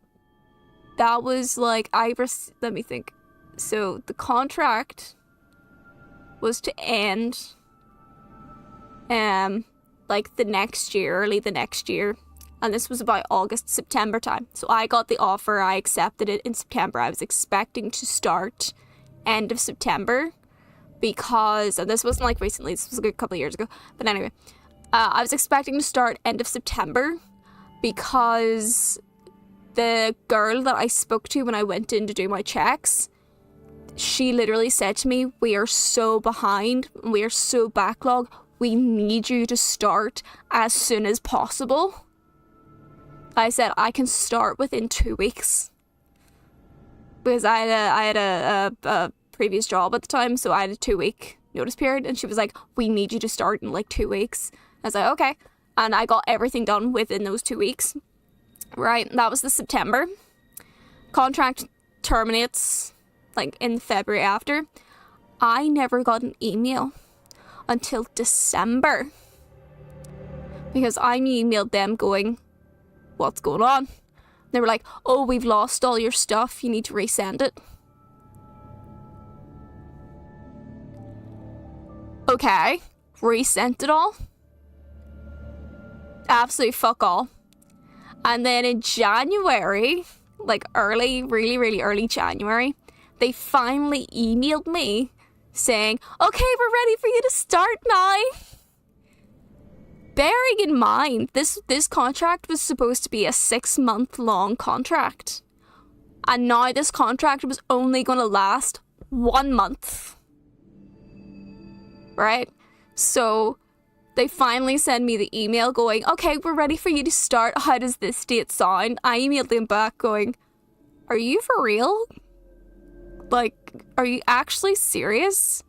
me think. So the contract was to end like the next year, early the next year. And this was about August, September time. So I got the offer, I accepted it in September. I was expecting to start end of September because, and this wasn't like recently, this was a good couple of years ago. But anyway, I was expecting to start end of September because the girl that I spoke to when I went in to do my checks, she literally said to me, we are so behind, we are so backlog, we need you to start as soon as possible. I said, I can start within 2 weeks. Because I had a previous job at the time, so I had a 2-week notice period, and she was like, we need you to start in like 2 weeks. I was like, okay. And I got everything done within those 2 weeks. Right, that was the September. Contract terminates like in February after. I never got an email until December. Because I emailed them going, what's going on? They were like, oh, we've lost all your stuff, you need to resend it. Okay, resent it all. Absolutely fuck all. And then in January, like really early January, they finally emailed me saying, okay, we're ready for you to start now. Bearing in mind, this contract was supposed to be a 6-month-long contract. And now this contract was only going to last 1 month. Right? So they finally send me the email going, okay, we're ready for you to start. How does this date sound? I emailed them back going, are you for real? Like, are you actually serious?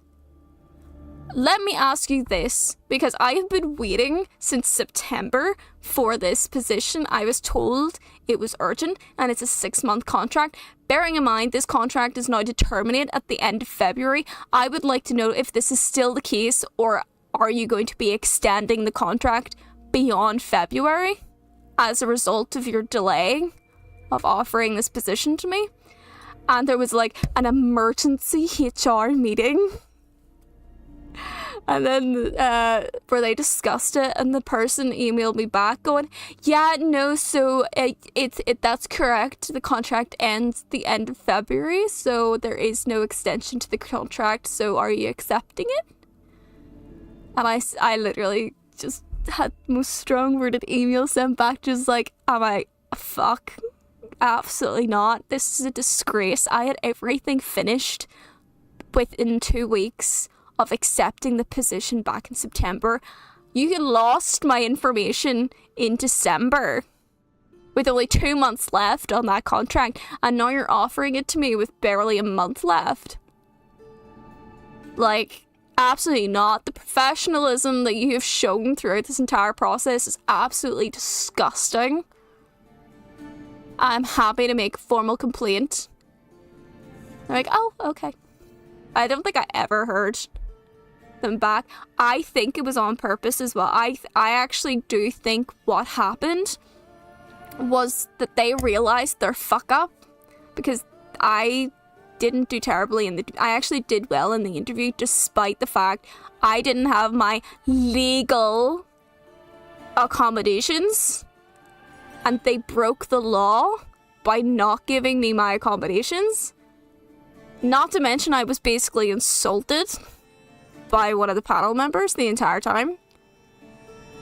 Let me ask you this, because I have been waiting since September for this position. I was told it was urgent and it's a 6-month contract. Bearing in mind this contract is now to terminate at the end of February, I would like to know if this is still the case, or are you going to be extending the contract beyond February as a result of your delay of offering this position to me? And there was like an emergency HR meeting. And then where they discussed it, and the person emailed me back going, yeah, no, so that's correct. The contract ends the end of February, so there is no extension to the contract. So are you accepting it? And I literally just had the most strong-worded email sent back, just like, am I, fuck, absolutely not. This is a disgrace. I had everything finished within 2 weeks of accepting the position back in September. You had lost my information in December with only 2 months left on that contract, and now you're offering it to me with barely a month left. Like, absolutely not. The professionalism that you have shown throughout this entire process is absolutely disgusting. I'm happy to make a formal complaint. They're like, oh, okay. I don't think I ever heard them back. I think it was on purpose as well. I actually do think what happened was that they realized their fuck up, because I didn't do terribly I actually did well in the interview, despite the fact I didn't have my legal accommodations, and they broke the law by not giving me my accommodations. Not to mention I was basically insulted by one of the panel members the entire time. And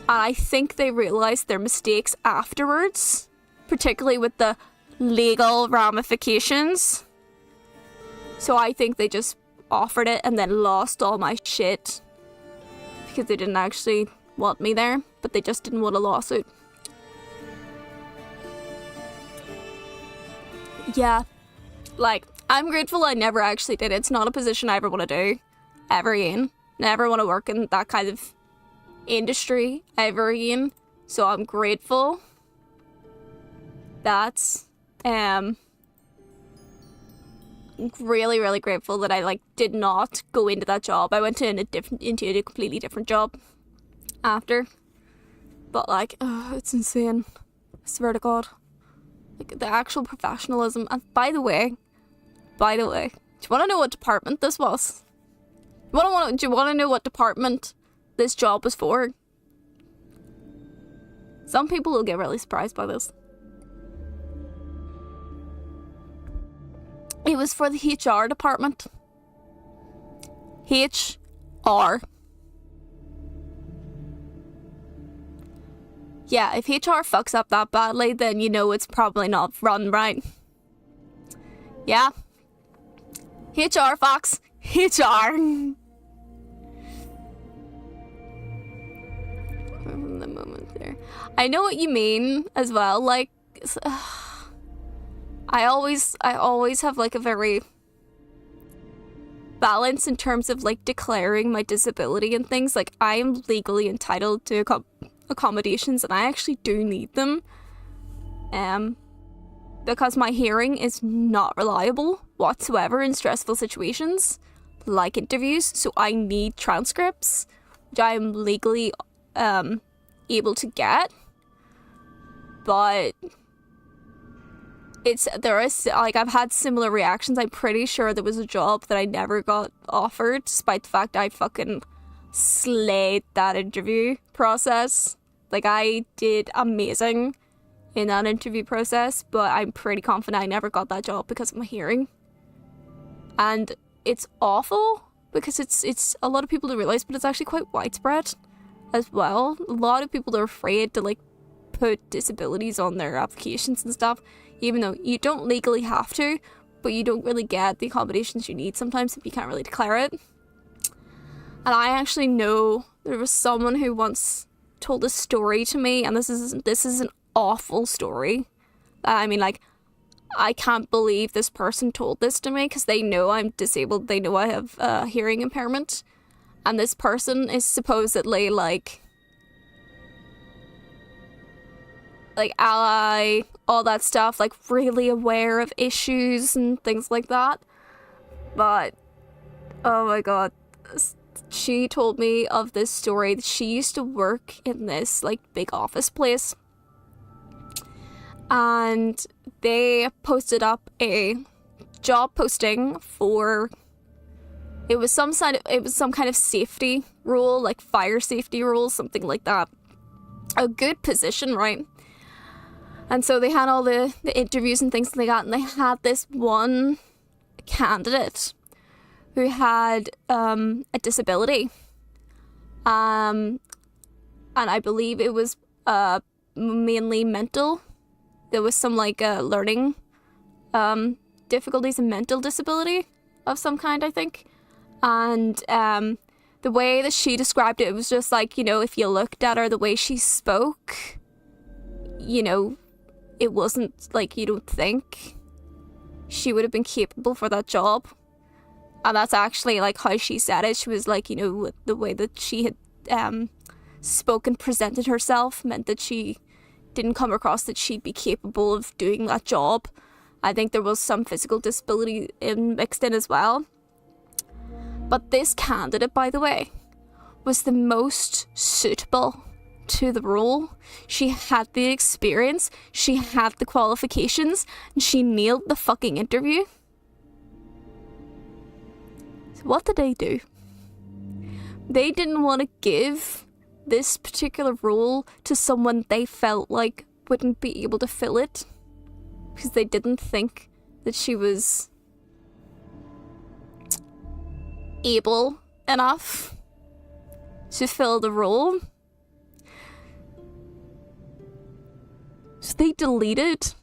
I think they realised their mistakes afterwards, particularly with the legal ramifications. So I think they just offered it and then lost all my shit because they didn't actually want me there, but they just didn't want a lawsuit. Yeah, like, I'm grateful I never actually did it. It's not a position I ever want to do ever again. Never want to work in that kind of industry ever again. So I'm grateful that really grateful that I did not go into that job. I went into a completely different job after. But it's insane. I swear to God. Like, the actual professionalism. And by the way, do you want to know what department this was? Do you want to know what department this job was for? Some people will get really surprised by this. It was for the HR department. HR. Yeah, if HR fucks up that badly, then you know it's probably not run right. Yeah. HR, Fox. HR. The moment there. I know what you mean as well. Like, I always have like a very balance in terms of like declaring my disability and things. Like, I am legally entitled to accommodations, and I actually do need them. Because my hearing is not reliable whatsoever in stressful situations, like interviews. So I need transcripts, which I am legally able to get. But I've had similar reactions. I'm pretty sure there was a job that I never got offered, despite the fact I fucking slayed that interview process. Like, I did amazing in that interview process, but I'm pretty confident I never got that job because of my hearing. And it's awful because it's a lot of people don't realize, but it's actually quite widespread as well. A lot of people are afraid to like put disabilities on their applications and stuff, even though you don't legally have to, but you don't really get the accommodations you need sometimes if you can't really declare it. And I actually know there was someone who once told a story to me, and this is an awful story. I mean, like, I can't believe this person told this to me because they know I'm disabled. They know I have a hearing impairment, and this person is supposedly like ally, all that stuff, like really aware of issues and things like that. But oh my god, she told me of this story that she used to work in this like big office place, and they posted up a job posting for it was some kind of safety rule, like fire safety rules, something like that. A good position, right? And so they had all the interviews and things like that, and they had this one candidate who had a disability. And I believe it was mainly mental. There was some like learning difficulties and mental disability of some kind, I think. And the way that she described it, it was just like, you know, if you looked at her, the way she spoke, you know, it wasn't like you don't think she would have been capable for that job. And that's actually like how she said it. She was like, you know, the way that she had spoken, presented herself meant that she didn't come across that she'd be capable of doing that job. I think there was some physical disability mixed in as well. But this candidate, by the way, was the most suitable to the role. She had the experience, she had the qualifications, and she nailed the fucking interview. So what did they do? They didn't want to give this particular role to someone they felt like wouldn't be able to fill it, because they didn't think that she was able enough to fill the role. So they deleted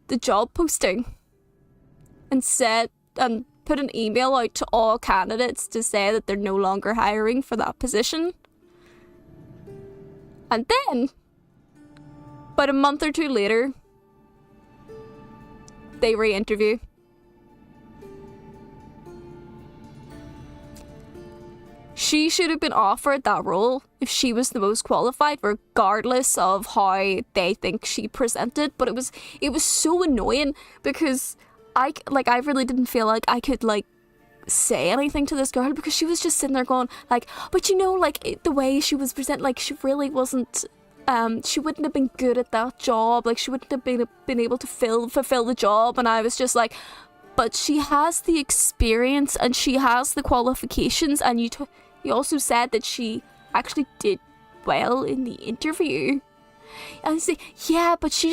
the job posting and put an email out to all candidates to say that they're no longer hiring for that position. And then, about a month or two later, they re-interview. She should have been offered that role if she was the most qualified, regardless of how they think she presented. But it was so annoying because I really didn't feel like I could like say anything to this girl, because she was just sitting there going like, but you know, like the way she was presented, like she really wasn't. She wouldn't have been good at that job. Like she wouldn't have been able to fulfill the job. And I was just like, but she has the experience and she has the qualifications. And you also said that she actually did well in the interview. And I say, yeah, but she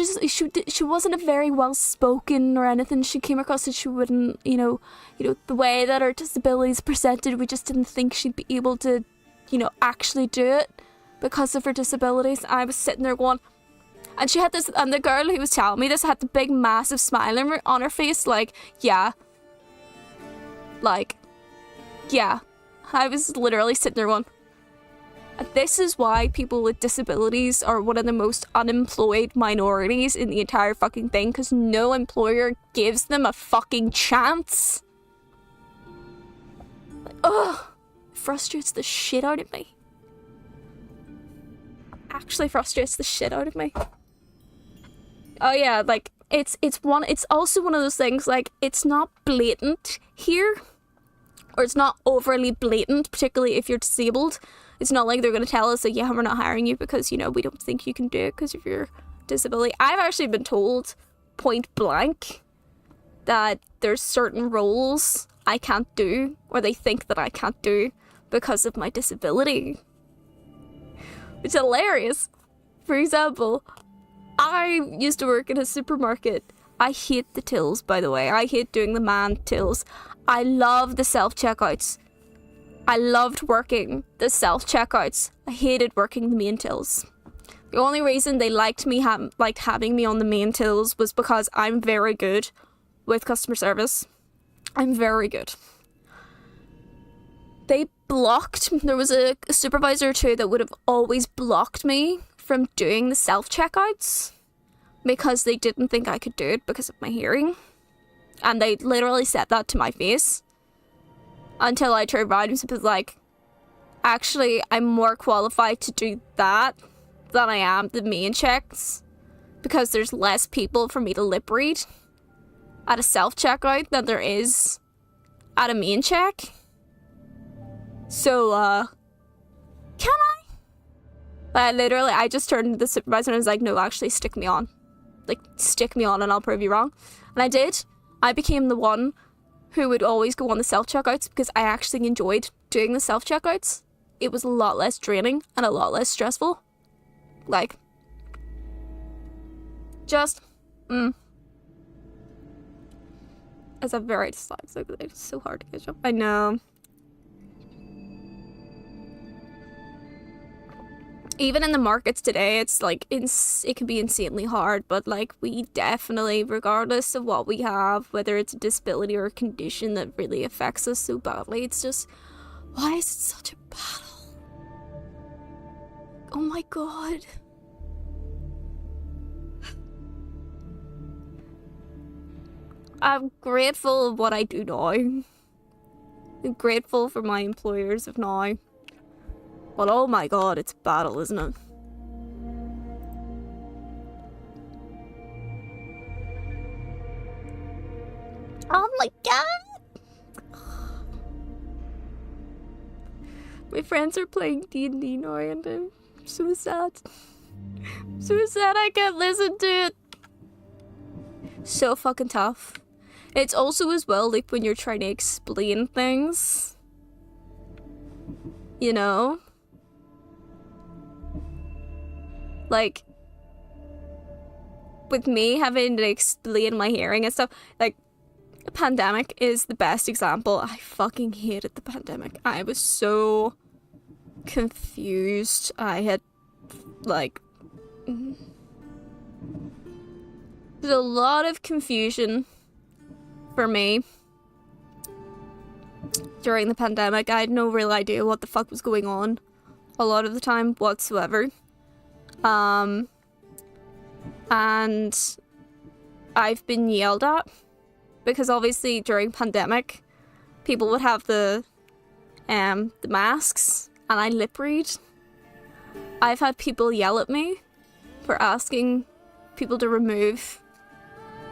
wasn't a very well spoken or anything. She came across that she wouldn't, the way that her disabilities presented, we just didn't think she'd be able to, actually do it because of her disabilities. And I was sitting there going, and she had this, and the girl who was telling me this had the big massive smile on her face, like, yeah. I was literally sitting there going, this is why people with disabilities are one of the most unemployed minorities in the entire fucking thing, because no employer gives them a fucking chance. Ugh, it frustrates the shit out of me. Actually frustrates the shit out of me. Oh yeah, like, it's also one of those things, like, it's not blatant here, or it's not overly blatant, particularly if you're disabled. It's not like they're going to tell us, like, yeah, we're not hiring you because, we don't think you can do it because of your disability. I've actually been told point blank that there's certain roles I can't do, or they think that I can't do because of my disability. Which is hilarious. For example, I used to work in a supermarket. I hate the tills, by the way. I hate doing the man tills. I love the self-checkouts. I loved working the self-checkouts. I hated working the main tills. The only reason they liked having me on the main tills was because I'm very good with customer service. I'm very good. There was a supervisor or two that would have always blocked me from doing the self-checkouts because they didn't think I could do it because of my hearing. And they literally said that to my face. Until I turned around and was like, actually, I'm more qualified to do that than I am the main checks, because there's less people for me to lip read at a self-checkout than there is at a main check. So, can I? But I just turned to the supervisor and I was like, no, actually, stick me on. Like, stick me on and I'll prove you wrong. And I did. I became the one who would always go on the self-checkouts because I actually enjoyed doing the self-checkouts. It was a lot less draining and a lot less stressful. Like, just, It's a very dyslexic. It's so hard to catch up. I know. Even in the markets today, it's like, it can be insanely hard, but like, we definitely, regardless of what we have, whether it's a disability or a condition that really affects us so badly, it's just, why is it such a battle? Oh my god. I'm grateful of what I do now. I'm grateful for my employers of now. But oh my god, it's a battle, isn't it? Oh my god! My friends are playing D&D now and I'm so sad. So sad I can't listen to it. So fucking tough. It's also as well, like, when you're trying to explain things. You know? Like, with me having to explain my hearing and stuff, like, the pandemic is the best example. I fucking hated the pandemic. I was so confused. I had, like, there's a lot of confusion for me during the pandemic. I had no real idea what the fuck was going on a lot of the time whatsoever. And I've been yelled at because obviously during pandemic people would have the masks and I lip read. I've had people yell at me for asking people to remove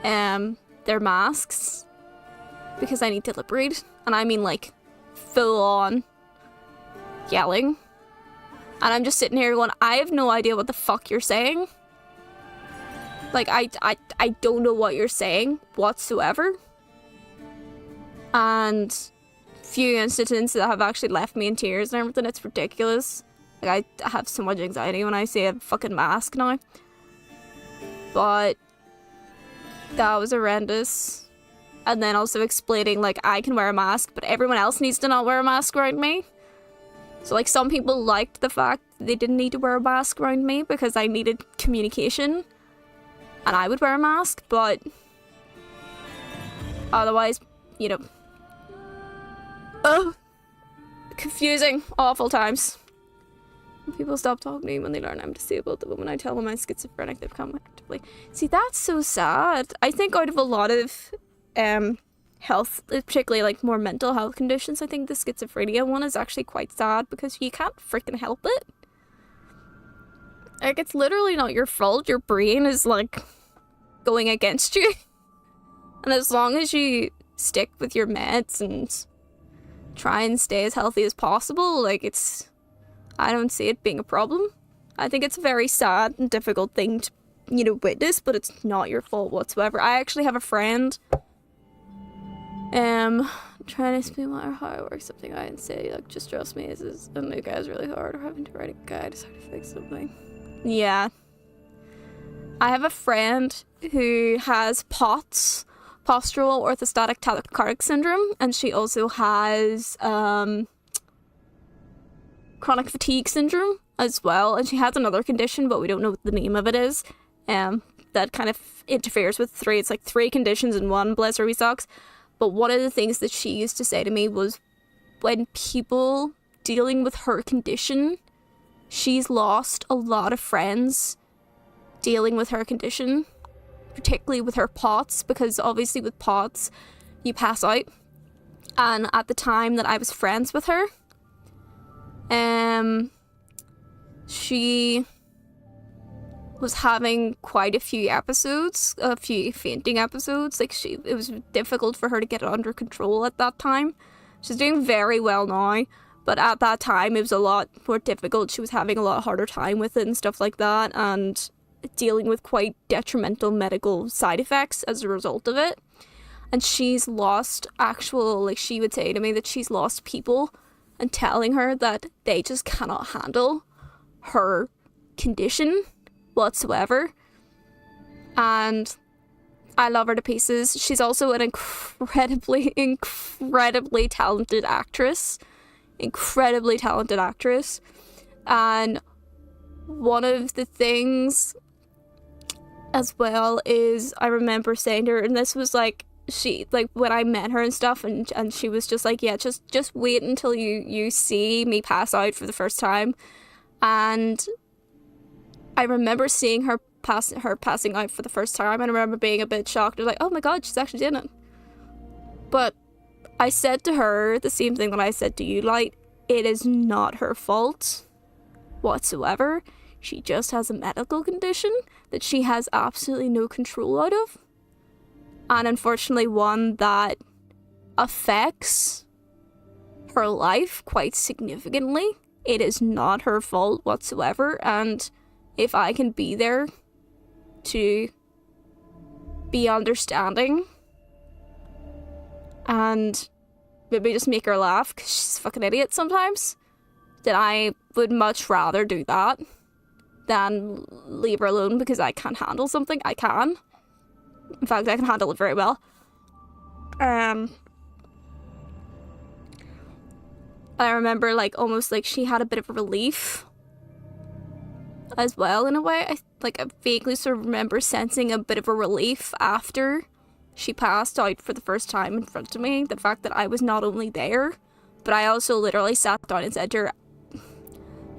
their masks because I need to lip read, and I mean like full on yelling. And I'm just sitting here going, I have no idea what the fuck you're saying. Like, I don't know what you're saying whatsoever. And few incidents that have actually left me in tears and everything. It's ridiculous. Like, I have so much anxiety when I see a fucking mask now. But that was horrendous. And then also explaining, like, I can wear a mask, but everyone else needs to not wear a mask around me. So, like, some people liked the fact they didn't need to wear a mask around me because I needed communication. And I would wear a mask, but otherwise, you know. Confusing, awful times. People stop talking to me when they learn I'm disabled, but when I tell them I'm schizophrenic, they become actively. See, that's so sad. I think out of a lot of health, particularly like more mental health conditions, I think the schizophrenia one is actually quite sad because you can't freaking help it. Like, it's literally not your fault. Your brain is like going against you. And as long as you stick with your meds and try and stay as healthy as possible, like, I don't see it being a problem. I think it's a very sad and difficult thing to, you know, witness, but it's not your fault whatsoever. I actually have a friend, trying to explain how it works, something I didn't say, like, just trust me, this is a new guy's really hard, or having to write a guide is how to fix something. Yeah. I have a friend who has POTS, postural orthostatic tachycardic syndrome, and she also has chronic fatigue syndrome as well, and she has another condition, but we don't know what the name of it is, that kind of interferes with three. It's like 3 conditions in one, bless her wee socks. But one of the things that she used to say to me was, when people dealing with her condition, she's lost a lot of friends dealing with her condition, particularly with her POTS, because obviously with POTS, you pass out. And at the time that I was friends with her, she was having quite a few fainting episodes. Like, it was difficult for her to get it under control at that time. She's doing very well now, but at that time it was a lot more difficult. She was having a lot harder time with it and stuff like that, and dealing with quite detrimental medical side effects as a result of it. And she's lost she would say to me that she's lost people and telling her that they just cannot handle her condition whatsoever. And I love her to pieces. She's also an incredibly talented actress. And one of the things as well is, I remember saying to her, and this was like, when I met her and stuff, and she was just like, yeah, just wait until you see me pass out for the first time. And I remember seeing her passing out for the first time, and I remember being a bit shocked. I was like, oh my god, she's actually doing it. But I said to her the same thing that I said to you, like, it is not her fault whatsoever. She just has a medical condition that she has absolutely no control out of. And unfortunately one that affects her life quite significantly. It is not her fault whatsoever, and if I can be there to be understanding and maybe just make her laugh, because she's a fucking idiot sometimes, then I would much rather do that than leave her alone because I can't handle something. I can. In fact, I can handle it very well. I remember, like, almost like she had a bit of a relief as well, in a way. I vaguely sort of remember sensing a bit of a relief after she passed out for the first time in front of me. The fact that I was not only there, but I also literally sat down and said to her,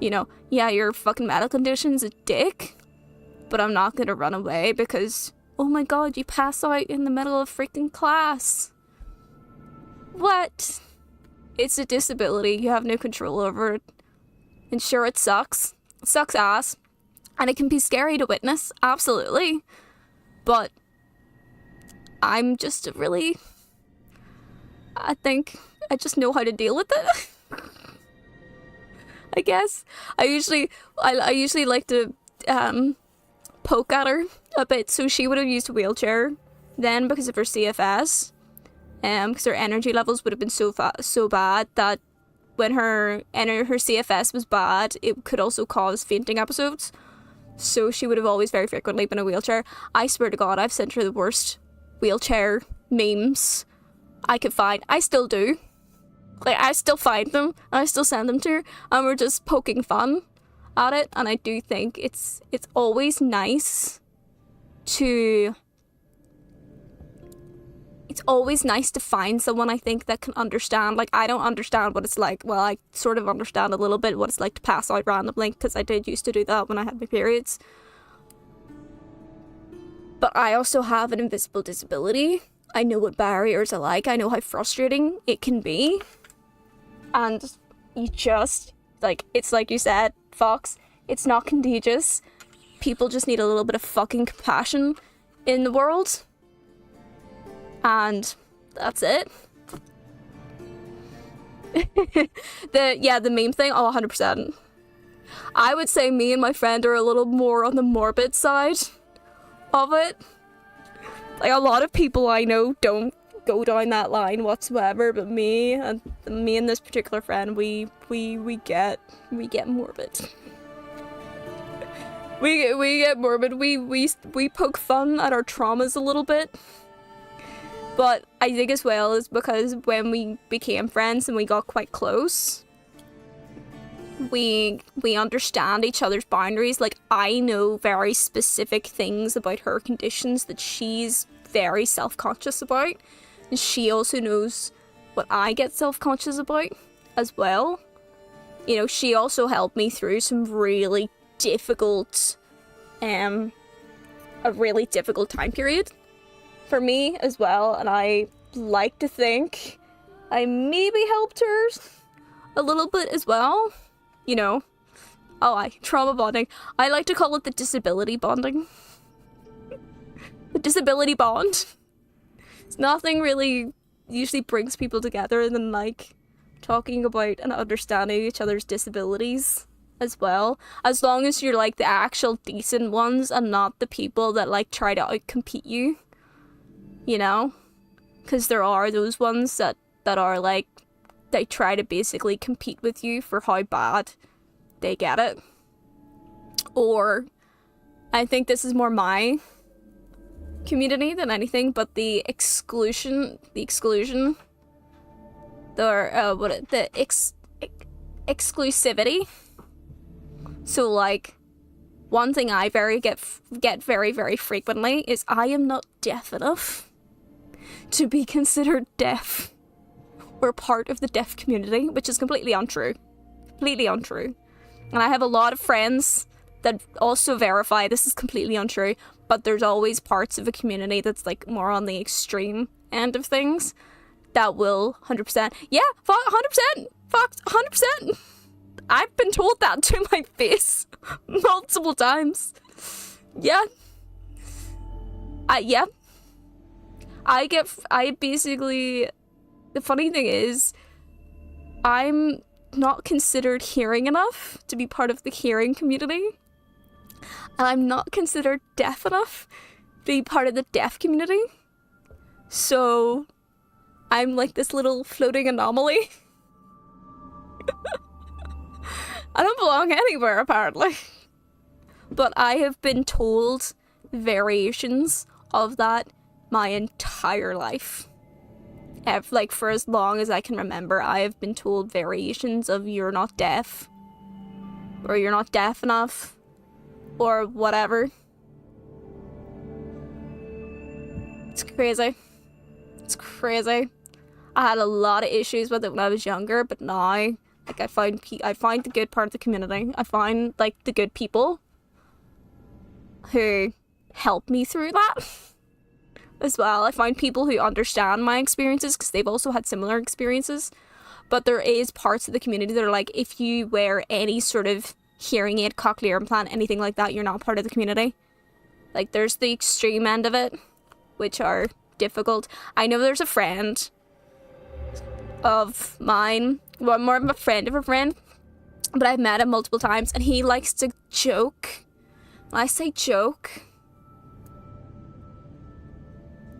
you know, yeah, your fucking medical condition's a dick, but I'm not gonna run away because, oh my god, you pass out in the middle of freaking class. What? It's a disability. You have no control over it. And sure, it sucks. It sucks ass. And it can be scary to witness, absolutely. But I'm just I think I just know how to deal with it. I guess. I usually like to poke at her a bit. So she would have used a wheelchair then because of her CFS. Because her energy levels would have been so bad that when her CFS was bad, it could also cause fainting episodes. So she would have always very frequently been in a wheelchair. I swear to God, I've sent her the worst wheelchair memes I could find. I still do. Like, I still find them, and I still send them to her, and we're just poking fun at it. And I do think it's always nice to... It's always nice to find someone, I think, that can understand. Like, I don't understand what it's like. Well, I sort of understand a little bit what it's like to pass out randomly, because I did used to do that when I had my periods. But I also have an invisible disability. I know what barriers are like. I know how frustrating it can be. And you just, like, it's like you said, Fox, it's not contagious. People just need a little bit of fucking compassion in the world. And that's it. The meme thing, 100%. I would say me and my friend are a little more on the morbid side of it. Like, a lot of people I know don't go down that line whatsoever, but me and this particular friend, we get morbid. we get morbid. We poke fun at our traumas a little bit. But I think as well is because when we became friends and we got quite close, we understand each other's boundaries. Like, I know very specific things about her conditions that she's very self-conscious about. And she also knows what I get self-conscious about as well. You know, she also helped me through some really difficult, a really difficult time period for me as well. And I like to think I maybe helped her a little bit as well. You know, trauma bonding. I like to call it the disability bonding. The disability bond. It's nothing really usually brings people together than, like, talking about and understanding each other's disabilities as well. As long as you're, like, the actual decent ones and not the people that, like, try to outcompete you. You know? Because there are those ones that are, like, they try to basically compete with you for how bad they get it. Or, I think this is more my community than anything, but the exclusivity. So, like, one thing I get very, very frequently is I am not deaf enough to be considered deaf or part of the deaf community, which is completely untrue. Completely untrue. And I have a lot of friends that also verify this is completely untrue, but there's always parts of a community that's, like, more on the extreme end of things that will 100%. Yeah, 100%. Fox, 100%. I've been told that to my face multiple times. Yeah. Yeah. I basically, the funny thing is, I'm not considered hearing enough to be part of the hearing community. And I'm not considered deaf enough to be part of the deaf community. So, I'm like this little floating anomaly. I don't belong anywhere, apparently. But I have been told variations of that my entire life. Like, for as long as I can remember, I have been told variations of you're not deaf, or you're not deaf enough, or whatever. It's crazy. It's crazy. I had a lot of issues with it when I was younger, but now, like, I find the good part of the community. I find, like, the good people who help me through that as well. I find people who understand my experiences because they've also had similar experiences. But there is parts of the community that are like, if you wear any sort of hearing aid, cochlear implant, anything like that, you're not part of the community. Like, there's the extreme end of it, which are difficult. I know there's a friend of mine, well, more of a friend of a friend, but I've met him multiple times, and he likes to joke. When I say joke,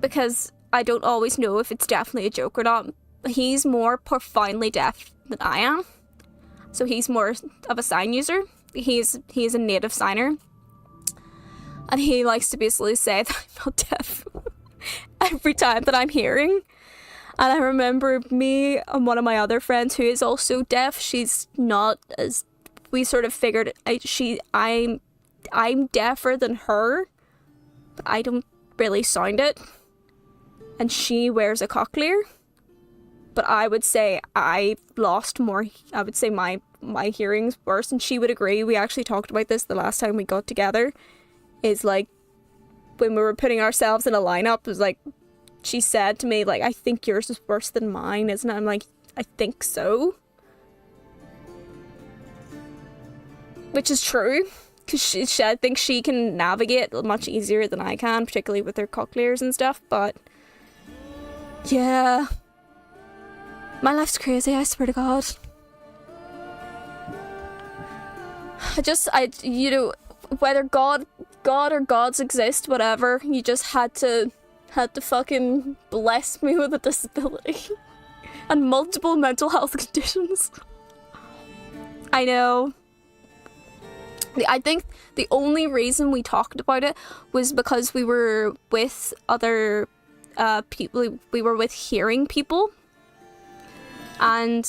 because I don't always know if it's definitely a joke or not. he's more profoundly deaf than I am. So he's more of a sign user. He's a native signer. And he likes to basically say that I'm not deaf every time that I'm hearing. And I remember me and one of my other friends who is also deaf, she's not as, we sort of figured I'm deafer than her, but I don't really sound it. And she wears a cochlear. But I would say I've lost more. I would say my hearing's worse, and she would agree. We actually talked about this the last time we got together. Is like when we were putting ourselves in a lineup, it was like she said to me, like, I think yours is worse than mine, isn't it? I'm like, I think so. Which is true, because I think she can navigate much easier than I can, particularly with her cochlears and stuff, but yeah. My life's crazy, I swear to God. You know, whether God or gods exist, whatever, you just had to fucking bless me with a disability and multiple mental health conditions. I know. I think the only reason we talked about it was because we were with other people. We were with hearing people. And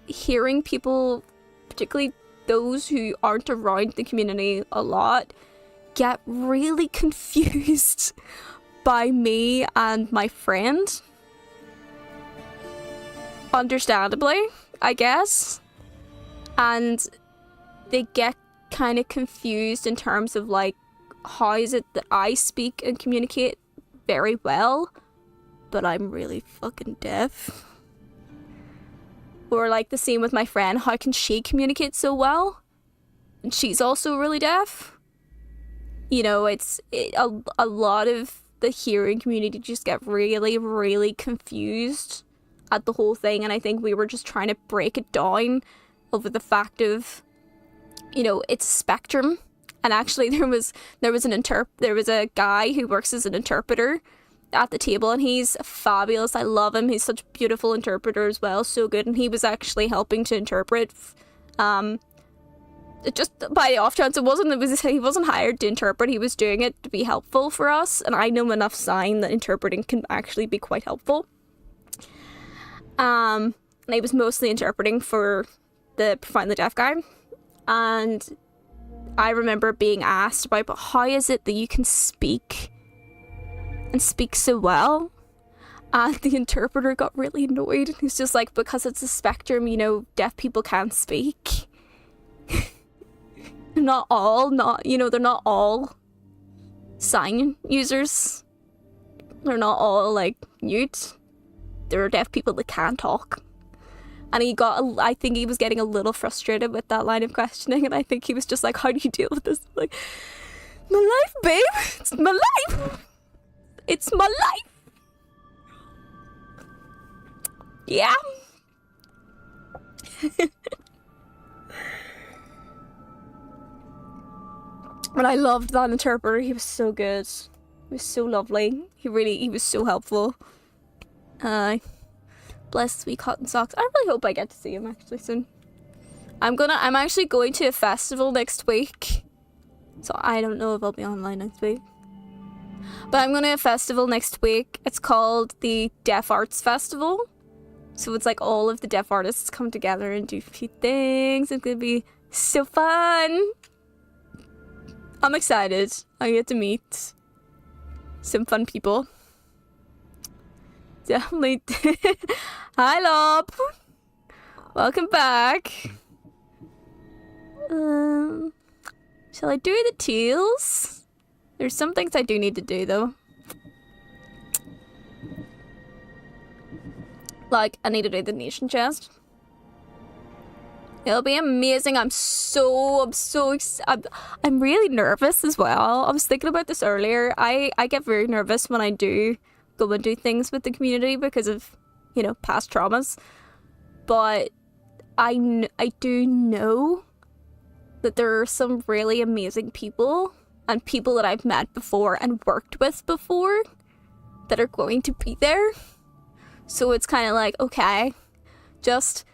hearing people, particularly those who aren't around the community a lot, get really confused by me and my friend. Understandably, I guess. And they get kind of confused in terms of like, how is it that I speak and communicate very well, but I'm really fucking deaf? Or like the same with my friend, how can she communicate so well? And she's also really deaf. You know, a lot of the hearing community just get really, really confused at the whole thing. And I think we were just trying to break it down over the fact of, you know, it's a spectrum. And actually there was a guy who works as an interpreter at the table, and he's fabulous. I love him. He's such a beautiful interpreter as well, so good. And he was actually helping to interpret. Just by the off chance, he wasn't hired to interpret. He was doing it to be helpful for us. And I know enough sign that interpreting can actually be quite helpful. And he was mostly interpreting for the profoundly deaf guy. And I remember being asked about, but how is it that you can speak and speak so well? And the interpreter got really annoyed. He's just like, because it's a spectrum, you know, deaf people can't speak. They're not all sign users. They're not all like mute. There are deaf people that can't talk. And I think he was getting a little frustrated with that line of questioning, and I think he was just like, how do you deal with this? Like, my life, babe. It's my life. It's my life. Yeah. But I loved that interpreter. He was so good. He was so lovely. He was so helpful. Bless sweet cotton socks. I really hope I get to see him actually soon. I'm actually going to a festival next week. So I don't know if I'll be online next week. But I'm going to a festival next week. It's called the Deaf Arts Festival. So it's like all of the deaf artists come together and do a few things. It's going to be so fun. I'm excited. I get to meet some fun people. Definitely. Hi, Lob. Welcome back. Shall I do the tails? There's some things I do need to do, though. Like, I need to do the nation chest. It'll be amazing. I'm really nervous as well. I was thinking about this earlier. I get very nervous when I do go and do things with the community because of, you know, past traumas. But I do know that there are some really amazing people and people that I've met before and worked with before that are going to be there. So it's kind of like, okay, just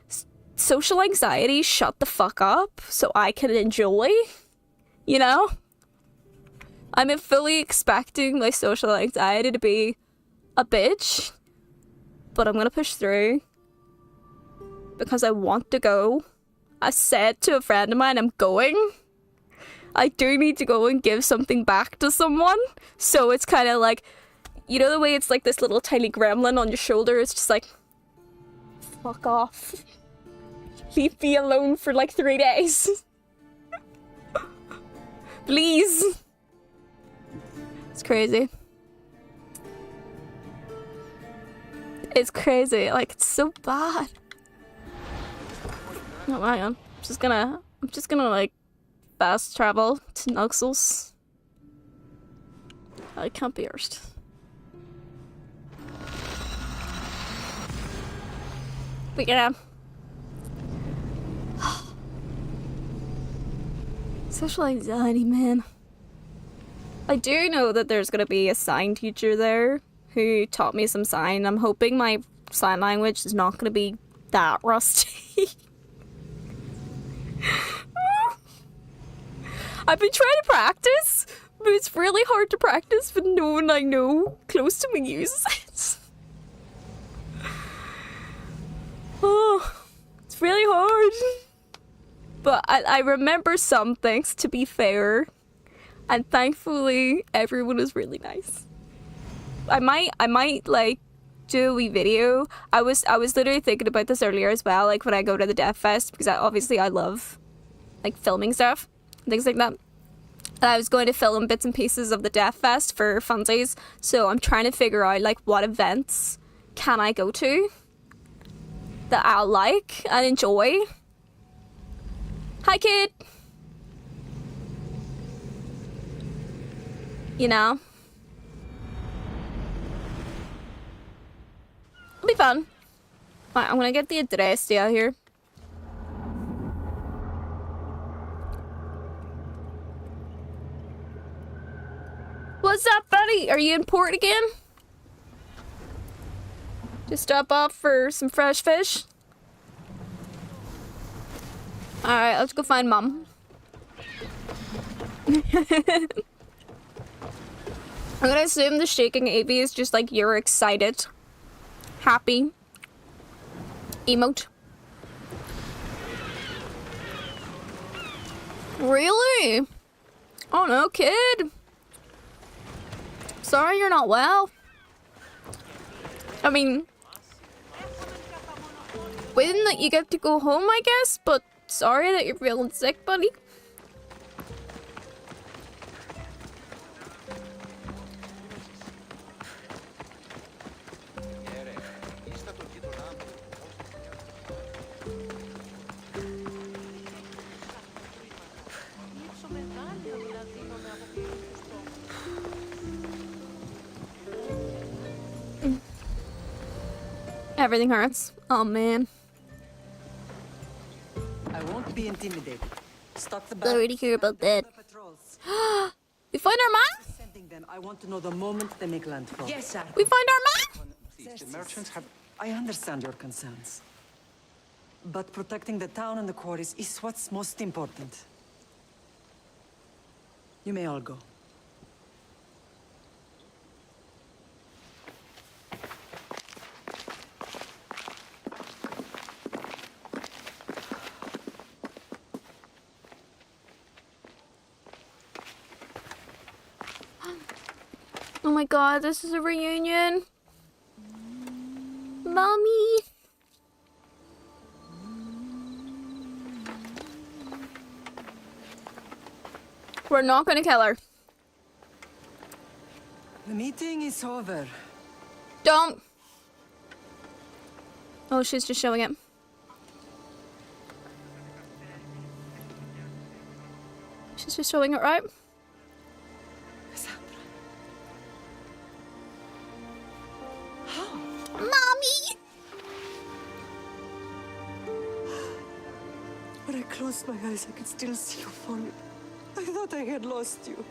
social anxiety, shut the fuck up so I can enjoy, you know? I'm fully expecting my social anxiety to be a bitch, but I'm gonna push through because I want to go. I said to a friend of mine, I'm going. I do need to go and give something back to someone. So it's kind of like, you know the way it's like this little tiny gremlin on your shoulder? It's just like, fuck off. Leave me alone for like 3 days. Please. It's crazy. It's crazy. Like, it's so bad. Oh, hang on. I'm just gonna like fast travel to Nuxels. I can't be arsed. But yeah. Social anxiety, man. I do know that there's gonna be a sign teacher there who taught me some sign. I'm hoping my sign language is not gonna be that rusty. I've been trying to practice, but it's really hard to practice with no one I know close to me uses it. Oh, it's really hard. But I remember some things, to be fair. And thankfully, everyone is really nice. I might like do a wee video. I was literally thinking about this earlier as well, like when I go to the Death Fest, because obviously I love like filming stuff, things like that. And I was going to film bits and pieces of the Death Fest for funsies, so I'm trying to figure out like what events can I go to that I'll like and enjoy. Hi, kid. You know? It'll be fun. Right, I'm gonna get the address out here. What's up, buddy? Are you in port again? Just stop off for some fresh fish? Alright, let's go find Mom. I'm gonna assume the shaking AV is just like you're excited, happy, emote. Really? Oh no, kid. Sorry you're not well. I mean, waiting that you get to go home, I guess, but sorry that you're feeling sick, buddy. Everything hurts. Oh man. I won't be intimidated. Stop the I already hear about that. We find our man? Sending them. I want to know the moment they make landfall. Yes, sir. We find our man? The merchants have. I understand your concerns, but protecting the town and the quarries is what's most important. You may all go. Oh my god, this is a reunion. Mommy. We're not gonna kill her. The meeting is over. Don't. Oh, she's just showing it. She's just showing it, right? Mommy! When I closed my eyes, I could still see you falling. I thought I had lost you.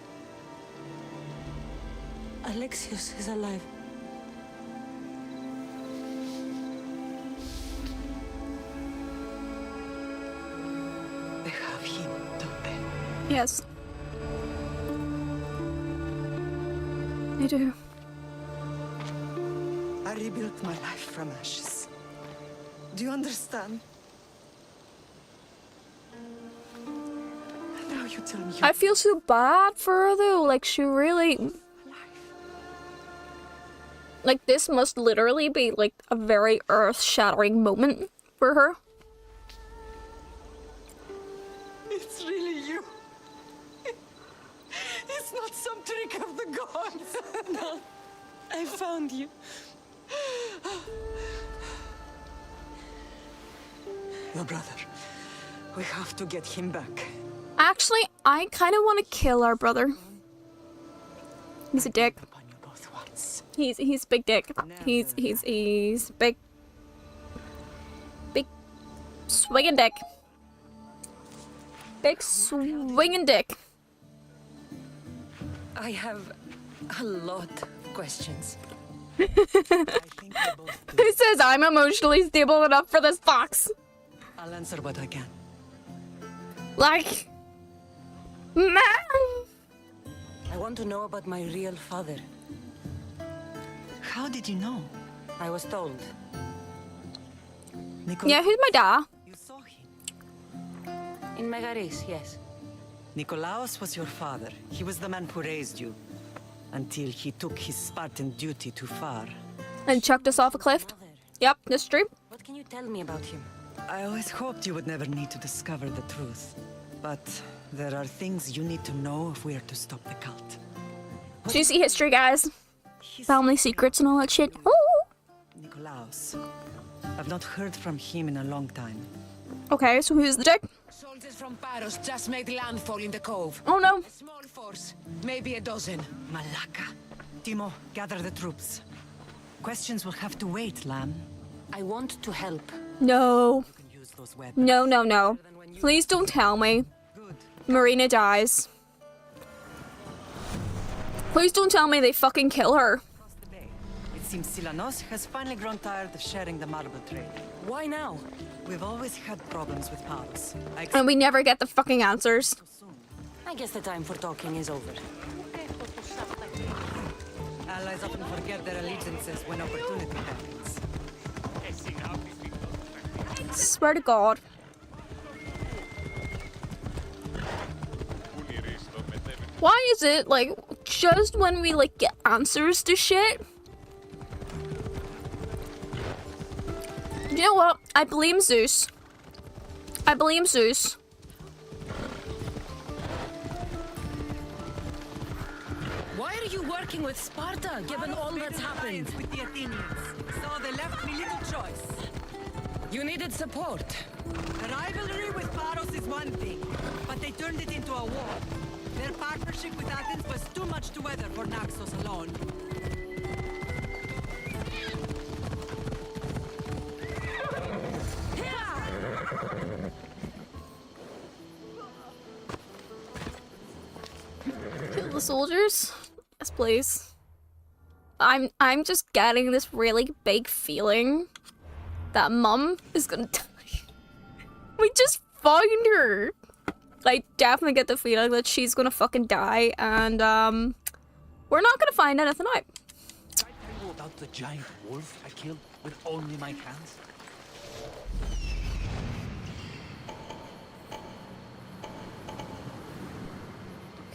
Alexios is alive. Yes. I do. I rebuilt my life from ashes. Do you understand? And now you tell me I feel so bad for her though. Like, she really. Like, this must literally be like a very earth-shattering moment for her. It's really you. It's not some trick of the gods. No, I found you. Your brother. We have to get him back. Actually, I kind of want to kill our brother. He's a dick. Upon you both once. He's a big dick. He's big swinging dick. Big swinging dick. I have a lot of questions. I think we both do. Who says I'm emotionally stable enough for this box? I'll answer what I can. Like, man. I want to know about my real father. How did you know? I was told. Nicola, Yeah, who's my dad? you saw him. In Megaris, yes. Nikolaos was your father. He was the man who raised you. Until he took his Spartan duty too far. And chucked us off a cliff. Father, Yep, that's true. what can you tell me about him? I always hoped you would never need to discover the truth. But there are things you need to know if we are to stop the cult. Juicy history, guys. He's Family secrets and all that shit. Ooh. Nikolaos. I've not heard from him in a long time. Okay, so who's the dick? Soldiers from Paros just made landfall in the cove. Oh no. A small force, maybe a dozen. Malaka. Timo, gather the troops. Questions will have to wait, Lamb. I want to help. No. You can use those weapons. No, no, no. Please don't tell me Good. Marina dies. Please don't tell me they fucking kill her. Across the bay. It seems Silanos has finally grown tired of sharing the marble trade. Why now? We've always had problems with Paros. I expect And we never get the fucking answers. soon. I guess the time for talking is over. Allies often forget their allegiances when opportunity happens. Swear to God. Why is it like just when we like get answers to shit? You know what? I blame Zeus. I blame Zeus. Why are you working with Sparta, given all that's happened? With the Athenians, so they left me little choice. You needed support. A rivalry with Paros is one thing, but they turned it into a war. Their partnership with Athens was too much to weather for Naxos alone. Kill the soldiers? Yes, please. I'm just getting this really big feeling that Mum is gonna die. We just found her. I definitely get the feeling that she's gonna fucking die, and we're not gonna find anything out. Did I tell you about the giant wolf I killed with only my hands?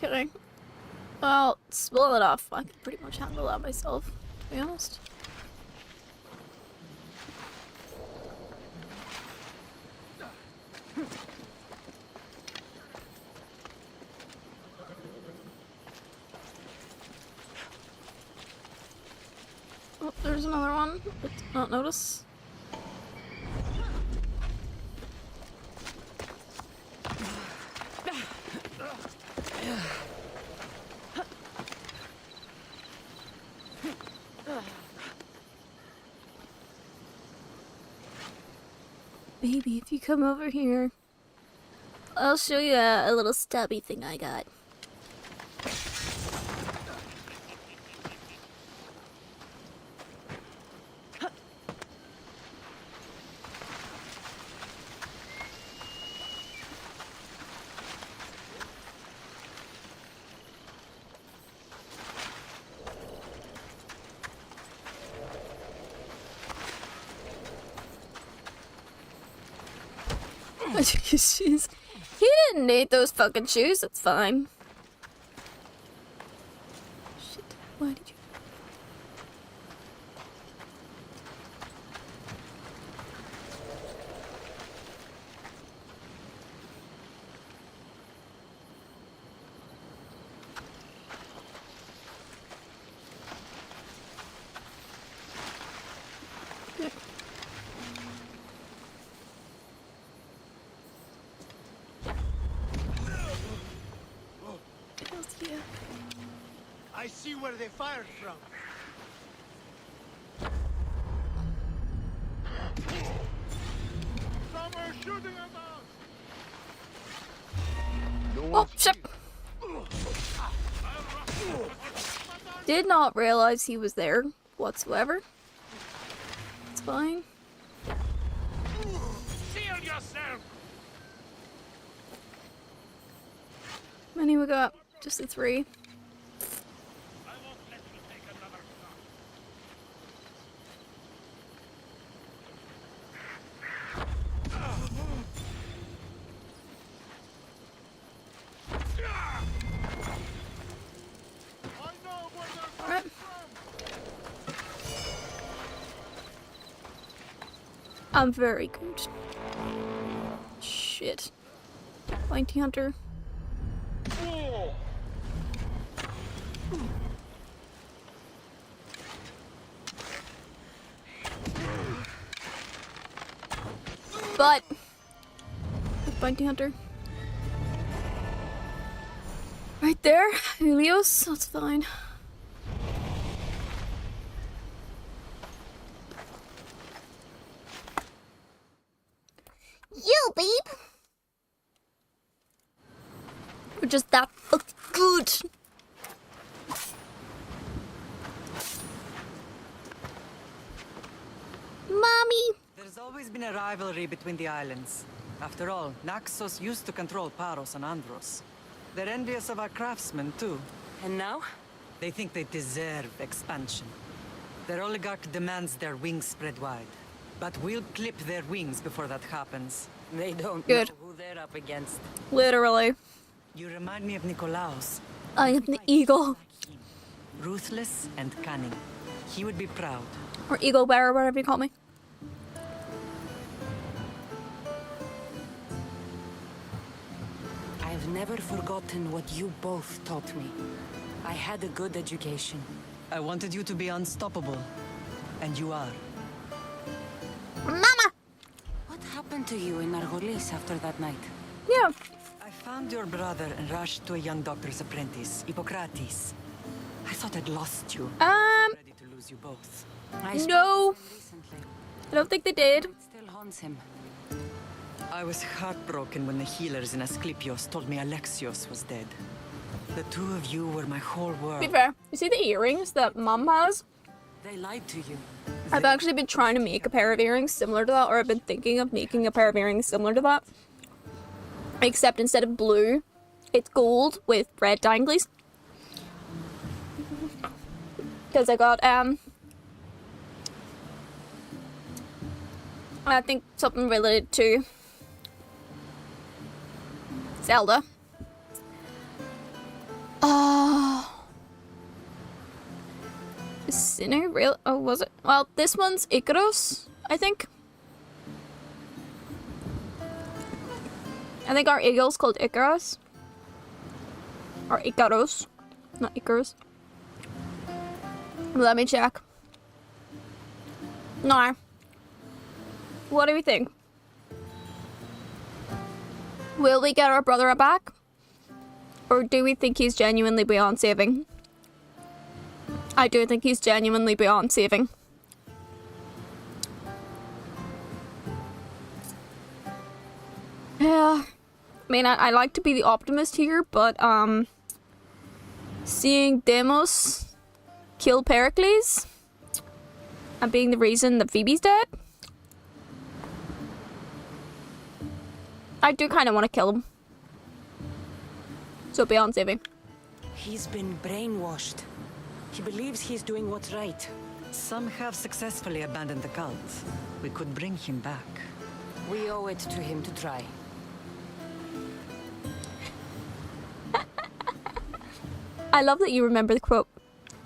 Okay. Well, spoil it off. I can pretty much handle that myself, to be honest. Oh, there's another one. I did not notice. Baby, if you come over here, I'll show you a little stabby thing I got. His shoes. He didn't need those fucking shoes. It's fine. Shit. Why did you? I see where they fired from. Some are shooting at us. Oh, shit. Did not realize he was there whatsoever. It's fine. Seal yourself! How many we got? Just the 3. I won't let you take another shot. I know where they're Alright. I'm very good. Shit. Bounty hunter. But bounty hunter. Right there, Helios, that's fine. You, babe. We're just that fucking good. Mommy. There's always been a rivalry between the islands. After all, Naxos used to control Paros and Andros. They're envious of our craftsmen, too. And now? They think they deserve expansion. Their oligarch demands their wings spread wide. But we'll clip their wings before that happens. They don't Good. know who they're up against. Literally. You remind me of Nikolaos. I am the eagle. Ruthless and cunning. He would be proud. Or eagle bearer, whatever you call me. I've never forgotten what you both taught me. I had a good education. I wanted you to be unstoppable. And you are. Mama! What happened to you in Argolis after that night? Yeah. I found your brother and rushed to a young doctor's apprentice, Hippocrates. I thought I'd lost you. Ready to lose you both. I spoke No. to him recently. I don't think they did. It still haunts him. I was heartbroken when the healers in Asclepios told me Alexios was dead. The two of you were my whole To be world. fair, you see the earrings that Mom has? They lied to you. I've actually been trying to make a pair of earrings similar to that, or I've been thinking of making a pair of earrings similar to that. Except instead of blue, it's gold with red danglies. Because I got, I think something related to Zelda. Oh. Is Sinner real? Oh, was it? Well, this one's Icaros, I think. I think our eagle's called Icarus. Or Icaros. Not Icarus. Let me check. No. What do we think? Will we get our brother back? Or do we think he's genuinely beyond saving? I do think he's genuinely beyond saving. Yeah. I mean, I like to be the optimist here, but, seeing Deimos kill Pericles and being the reason that Phoebe's dead, I do kind of want to kill him. So beyond saving. He's been brainwashed. He believes he's doing what's right. Some have successfully abandoned the cult. We could bring him back. We owe it to him to try. I love that you remember the quote.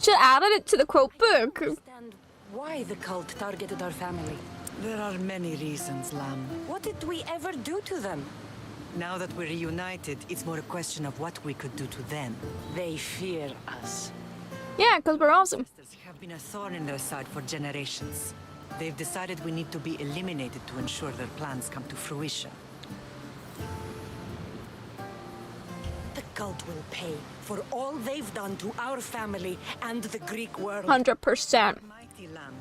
Should add it to the quote book. Understand why the cult targeted our family? There are many reasons, Lamb. What did we ever do to them? Now that we're reunited, it's more a question of what we could do to them. They fear us. Yeah, because we're awesome. Sisters have been a thorn in their side for generations. They've decided we need to be eliminated to ensure their plans come to fruition. The cult will pay for all they've done to our family and the Greek world. 100%. Mighty Lamb,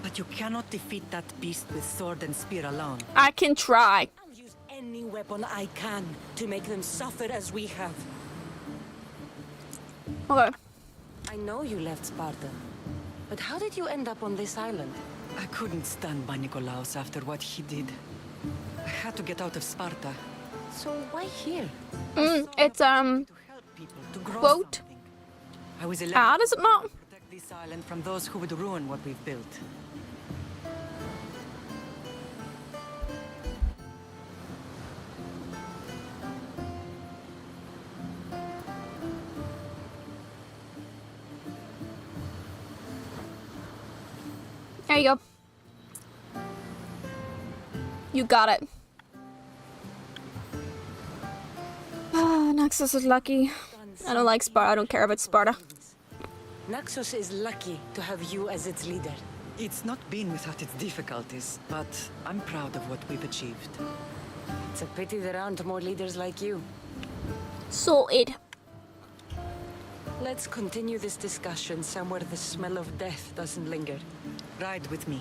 but you cannot defeat that beast with sword and spear alone. I can try. I'll use any weapon I can to make them suffer as we have. Okay. I know you left Sparta, but how did you end up on this island? I couldn't stand by Nikolaos after what he did. I had to get out of Sparta. So why here? It's, To help people, to grow quote. something. I was elected Ad, is it not? to protect this island from those who would ruin what we've built. There you go. You got it. Ah, Naxos is lucky. I don't like Sparta. I don't care about Sparta. Naxos is lucky to have you as its leader. It's not been without its difficulties, but I'm proud of what we've achieved. It's a pity there aren't more leaders like you. Sorted. Let's continue this discussion somewhere the smell of death doesn't linger. Ride with me.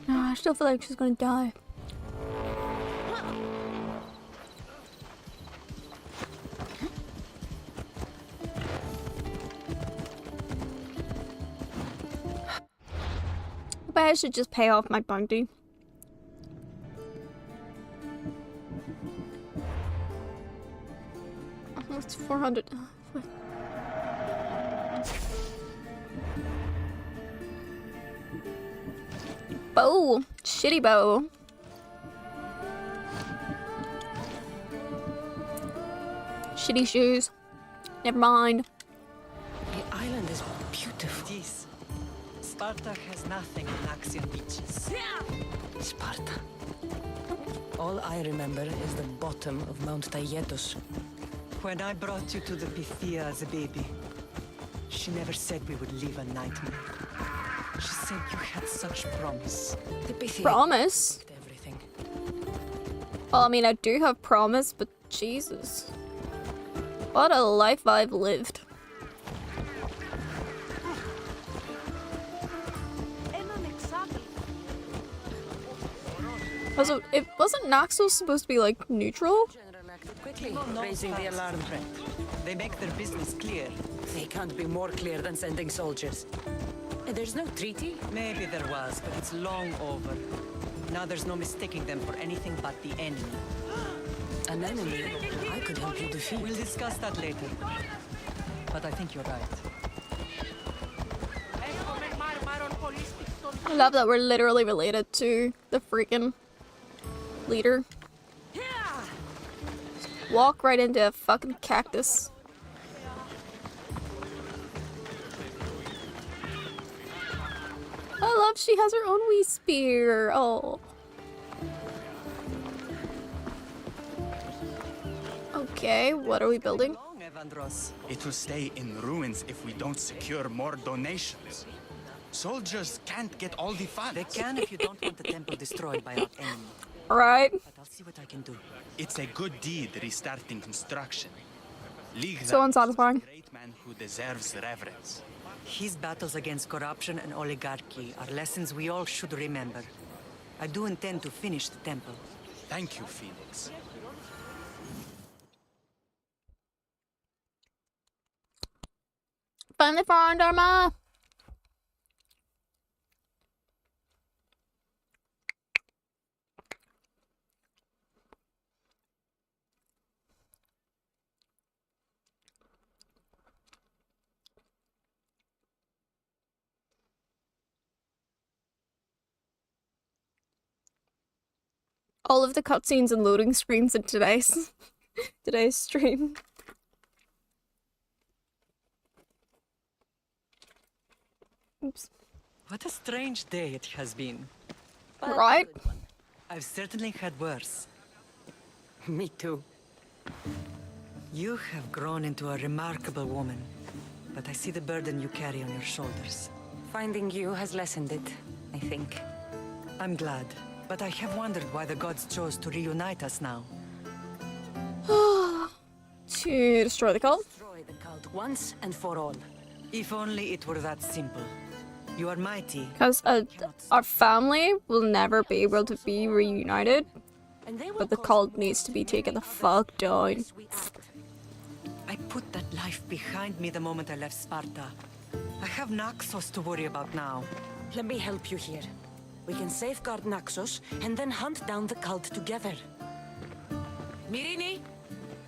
No, I still feel like she's gonna die. But I should just pay off my bounty. Oh, it's 400. Bow. Shitty bow. Shitty shoes. Never mind. The island is beautiful. It is. Sparta has nothing on Axian beaches. Sparta. All I remember is the bottom of Mount Taygetos. When I brought you to the Pythia as a baby, she never said we would live a nightmare. She said you had such promise. The Pythia Promise? looked everything. Well, I mean, I do have promise, but Jesus. What a life I've lived. Also, it wasn't Naxos supposed to be like neutral? General acted quickly, raising the alarm. They make their business clear. They can't be more clear than sending soldiers. And there's no treaty? Maybe there was, but it's long over. Now there's no mistaking them for anything but the enemy. An enemy I could help you defeat. We'll discuss that later. But I think you're right. I love that we're literally related to the freaking leader. Walk right into a fucking cactus. I love she has her own wee spear. Oh. Okay, what are we building? Long, Evandros. It will stay in ruins if we don't secure more donations. Soldiers can't get all the funds. They can if you don't want the temple destroyed by our enemy. Alright. But I'll see what I can do. It's a good deed restarting construction. League So unsatisfying. a great man who deserves reverence. His battles against corruption and oligarchy are lessons we all should remember. I do intend to finish the temple. Thank you, Phoenix. Finally found Dharma! All of the cutscenes and loading screens in today's today's stream. Oops. What a strange day it has been. Right? I've certainly had worse. Me too. You have grown into a remarkable woman, but I see the burden you carry on your shoulders. Finding you has lessened it, I think. I'm glad, but I have wondered why the gods chose to reunite us now. To destroy the cult? Destroy the cult once and for all. If only it were that simple. You are mighty. Because our family will never be able to be reunited, And they will but the cause cult war needs to be and taken the make fuck others down. as we act. I put that life behind me the moment I left Sparta. I have Naxos to worry about now. Let me help you here. We can safeguard Naxos and then hunt down the cult together. Mirini,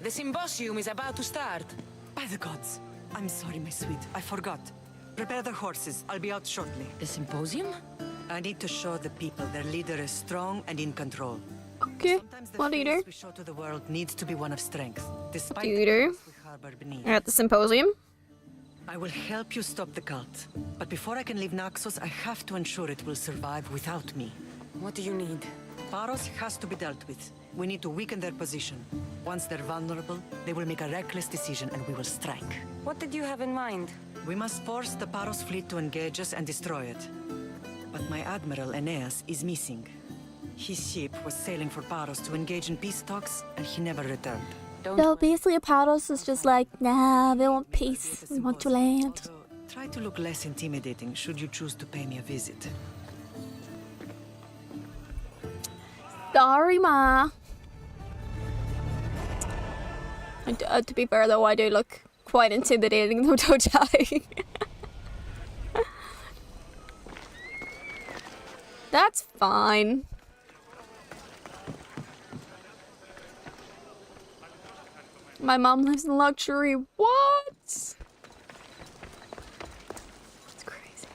the symposium is about to start. By the gods. I'm sorry, my sweet. I forgot. Prepare the horses. I'll be out shortly. The symposium? I need to show the people their leader is strong and in control. Okay, Sometimes the what do you do? face we show to the world needs to be one of strength, despite do you the do? things we harbor beneath. You're at the symposium. I will help you stop the cult. But before I can leave Naxos, I have to ensure it will survive without me. What do you need? Paros has to be dealt with. We need to weaken their position. Once they're vulnerable, they will make a reckless decision and we will strike. What did you have in mind? We must force the Paros fleet to engage us and destroy it. But my admiral, Aeneas, is missing. His ship was sailing for Paros to engage in peace talks, and he never returned. So basically, Paros is just like, nah, we want peace. We want to land. Although, try to look less intimidating should you choose to pay me a visit. Sorry, ma. To be fair, though, I do look quite intimidating, though, don't I? That's fine. My mom lives in luxury. What? It's crazy.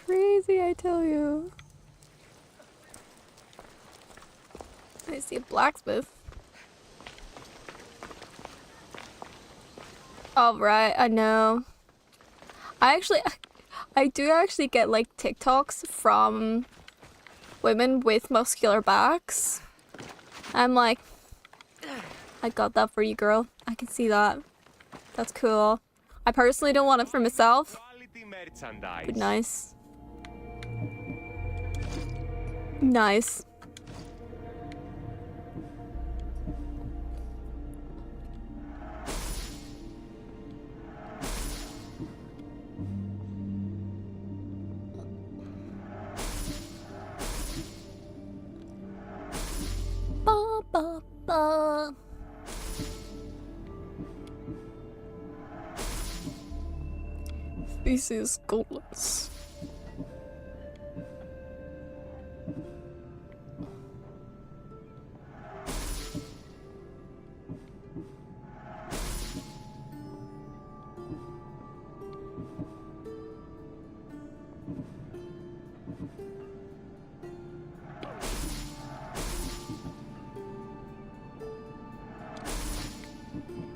Crazy, I tell you. I see a blacksmith. Oh, right, I know. I do actually get like TikToks from women with muscular backs. I'm like, I got that for you, girl. I can see that. That's cool. I personally don't want it for myself. But nice. Nice. Ba, ba, ba. Species goalless.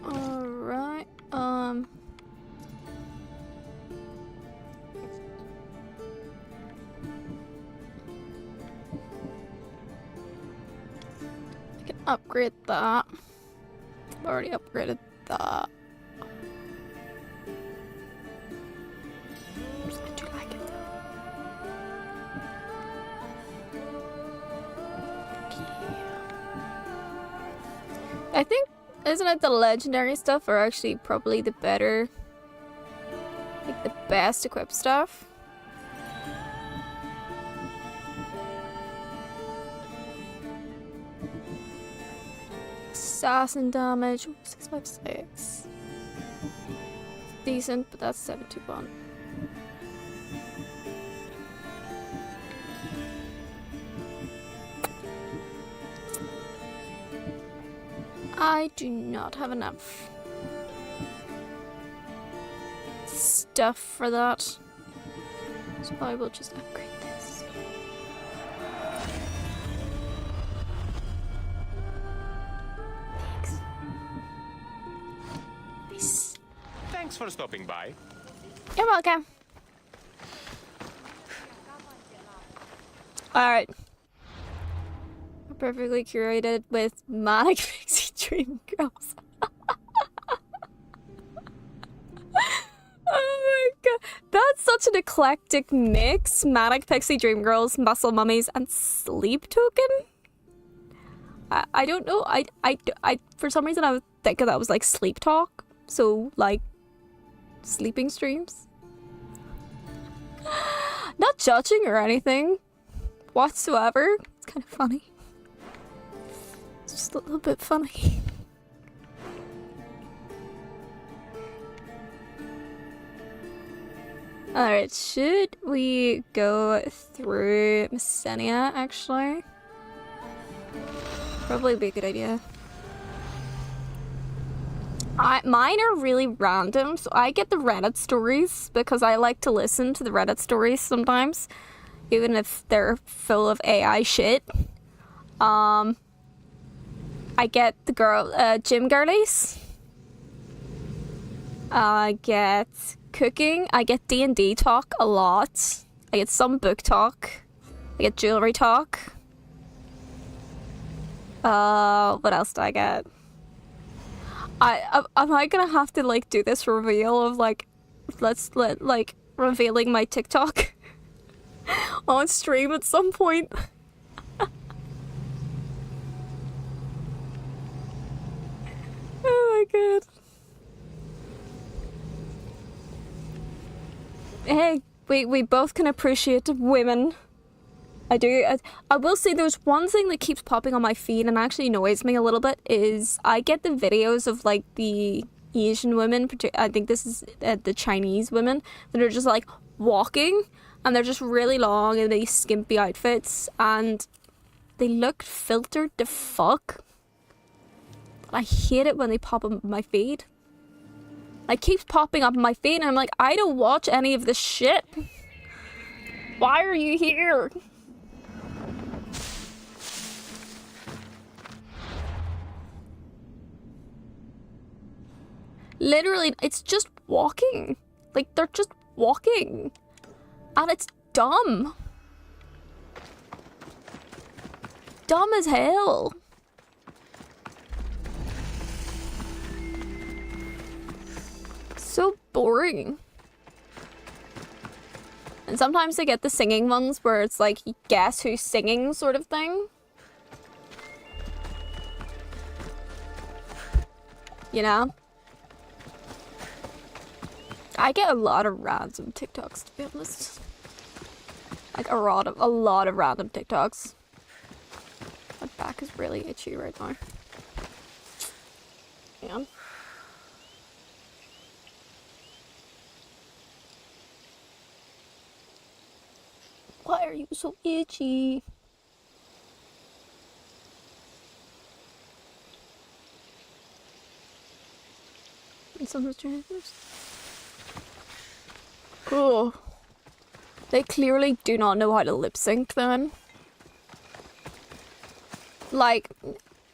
Alright, I can upgrade that. I've already upgraded that. I do like it. I think, isn't it the legendary stuff are actually probably the better, like the best equipped stuff? Assassin damage, 656. Decent, but that's 721. I do not have enough stuff for that, so I will just upgrade this. for stopping by. You're welcome. Alright. Perfectly curated with manic pixie dream girls. Oh my god. That's such an eclectic mix. Manic pixie dream girls, muscle mummies, and sleep token? I don't know. I for some reason I was thinking that was like sleep talk. So like sleeping streams. Not judging or anything whatsoever. It's kind of funny. It's just a little bit funny. Alright, should we go through Messenia actually? Probably be a good idea. Mine are really random, so I get the Reddit stories because I like to listen to the Reddit stories sometimes, even if they're full of AI shit. I get the gym girlies. I get cooking. I get D&D talk a lot. I get some book talk. I get jewelry talk. What else do I get? Am I gonna have to like do this reveal of like, revealing my TikTok on stream at some point? Oh my god. Hey, we both can appreciate women. I do. I will say there's one thing that keeps popping on my feed and actually annoys me a little bit is I get the videos of like the Asian women, I think this is the Chinese women, that are just like walking and they're just really long in these skimpy outfits and they look filtered to fuck. I hate it when they pop up my feed. It keeps popping up in my feed and I'm like, I don't watch any of this shit. Why are you here? Literally, it's just walking. Like, they're just walking. And it's dumb. Dumb as hell. So boring. And sometimes they get the singing ones where it's like, guess who's singing sort of thing. You know? I get a lot of random TikToks, to be honest. Like a lot of random TikToks. My back is really itchy right now. Yeah. Why are you so itchy? And someone's trying to oh. They clearly do not know how to lip sync then. Like,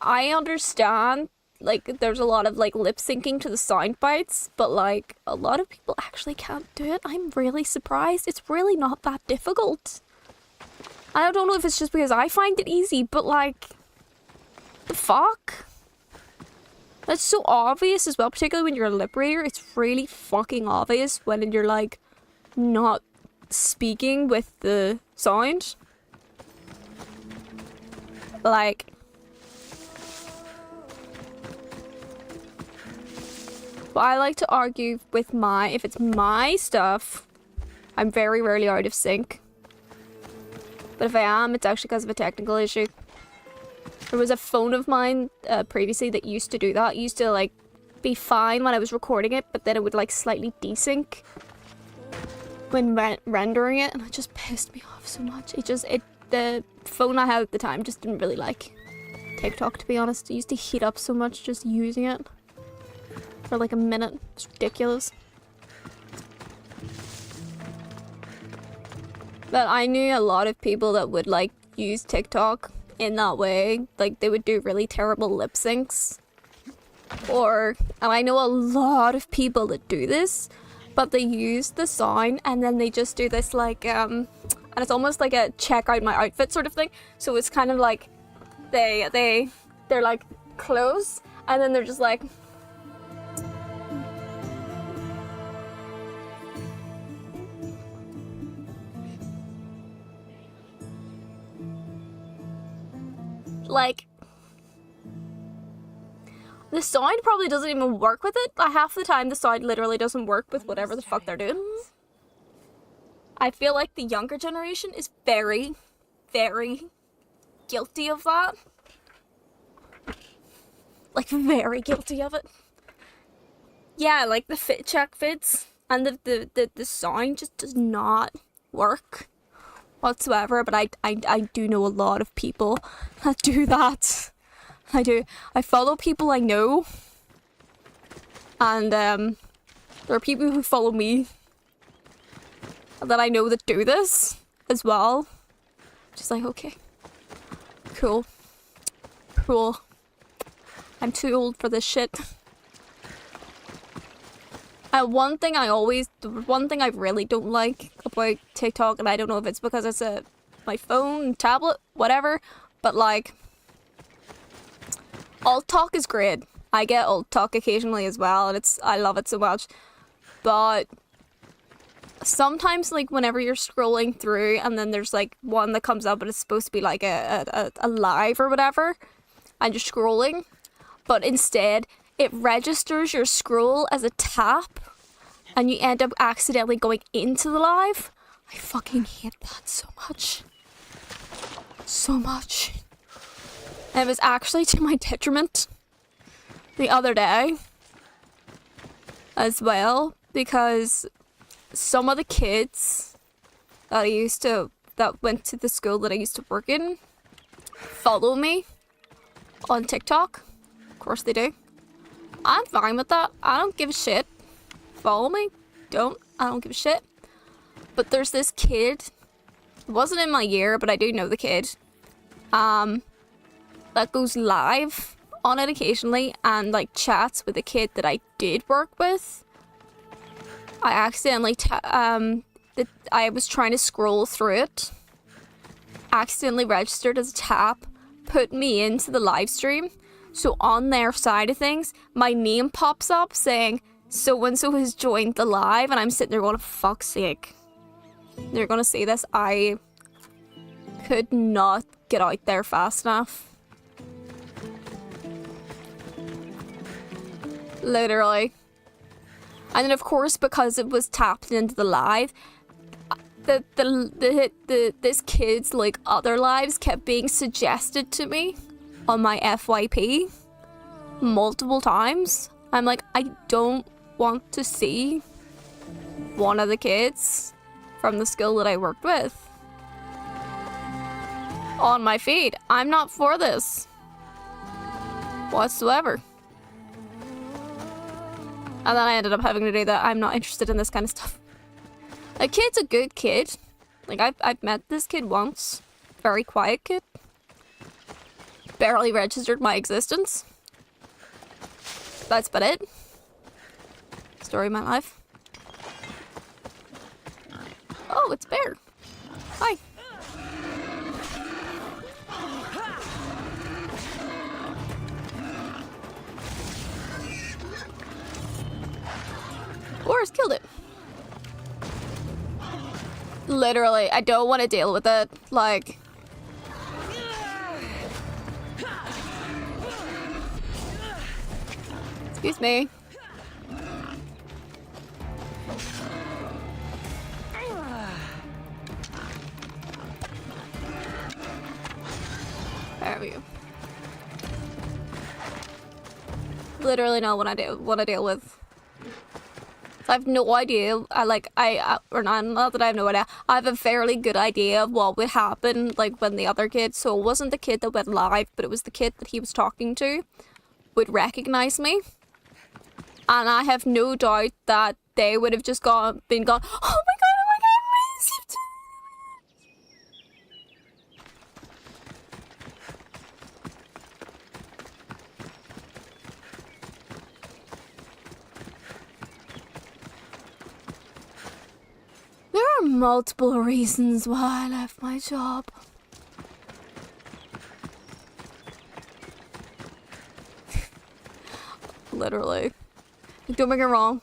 I understand, like, there's a lot of, like, lip syncing to the sound bites, but, like, a lot of people actually can't do it. I'm really surprised. It's really not that difficult. I don't know if it's just because I find it easy, but, like, the fuck? That's so obvious as well, particularly when you're a lip reader. It's really fucking obvious when you're, like, not speaking with the sound. Like, but I like to argue with if it's my stuff, I'm very rarely out of sync. But if I am, it's actually because of a technical issue. There was a phone of mine previously that used to do that. It used to, like, be fine when I was recording it, but then it would, like, slightly desync when rendering it, and it just pissed me off so much. The phone I had at the time just didn't really like TikTok, to be honest. I used to heat up so much just using it for like a minute. It's ridiculous. But I knew a lot of people that would like use TikTok in that way. Like they would do really terrible lip syncs and I know a lot of people that do this, but they use the sound and then they just do this like, and it's almost like a check out my outfit sort of thing. So it's kind of like they're like close and then they're just like, the sound probably doesn't even work with it. Like, half the time the sound literally doesn't work with whatever the fuck they're doing. I feel like the younger generation is very, very guilty of that. Like, very guilty of it. Yeah, like the fit check fits and the sound just does not work whatsoever, but I do know a lot of people that do that. I do. I follow people I know, and there are people who follow me that I know that do this as well. Just like, okay, cool. I'm too old for this shit. One thing I really don't like about TikTok, and I don't know if it's because it's my phone, tablet, whatever, but like, alt talk is great. I get alt talk occasionally as well, and I love it so much. But sometimes, like, whenever you're scrolling through, and then there's like one that comes up, and it's supposed to be like a live or whatever, and you're scrolling, but instead it registers your scroll as a tap, and you end up accidentally going into the live. I fucking hate that so much. So much. And it was actually to my detriment the other day as well, because some of the kids that went to the school that I used to work in follow me on TikTok. Of course they do. I'm fine with that. I don't give a shit. Follow me. I don't give a shit. But there's this kid. It wasn't in my year, but I do know the kid. That goes live on it occasionally and like chats with a kid that I did work with. I accidentally I was trying to scroll through it. Accidentally registered as a tap, put me into the live stream. So on their side of things, my name pops up saying, so-and-so has joined the live, and I'm sitting there going, fuck's sake. They're gonna see this. I could not get out there fast enough. Literally. And then of course, because it was tapped into the live, this kid's like other lives kept being suggested to me on my FYP multiple times. I'm like, I don't want to see one of the kids from the school that I worked with on my feed. I'm not for this whatsoever. And then I ended up having to do that. I'm not interested in this kind of stuff. A kid's a good kid. Like, I've met this kid once. Very quiet kid. Barely registered my existence. That's about it. Story of my life. Oh, it's Bear. Hi. Boris killed it. Literally, I don't want to deal with it. Like, excuse me. There we go. Literally not what I deal with. I have no idea. Or not that I have no idea. I have a fairly good idea of what would happen, like, when the other kid, so it wasn't the kid that went live, but it was the kid that he was talking to, would recognize me. And I have no doubt that they would have just been gone, oh my god, missed. multiple reasons why I left my job. Literally. Don't make it wrong.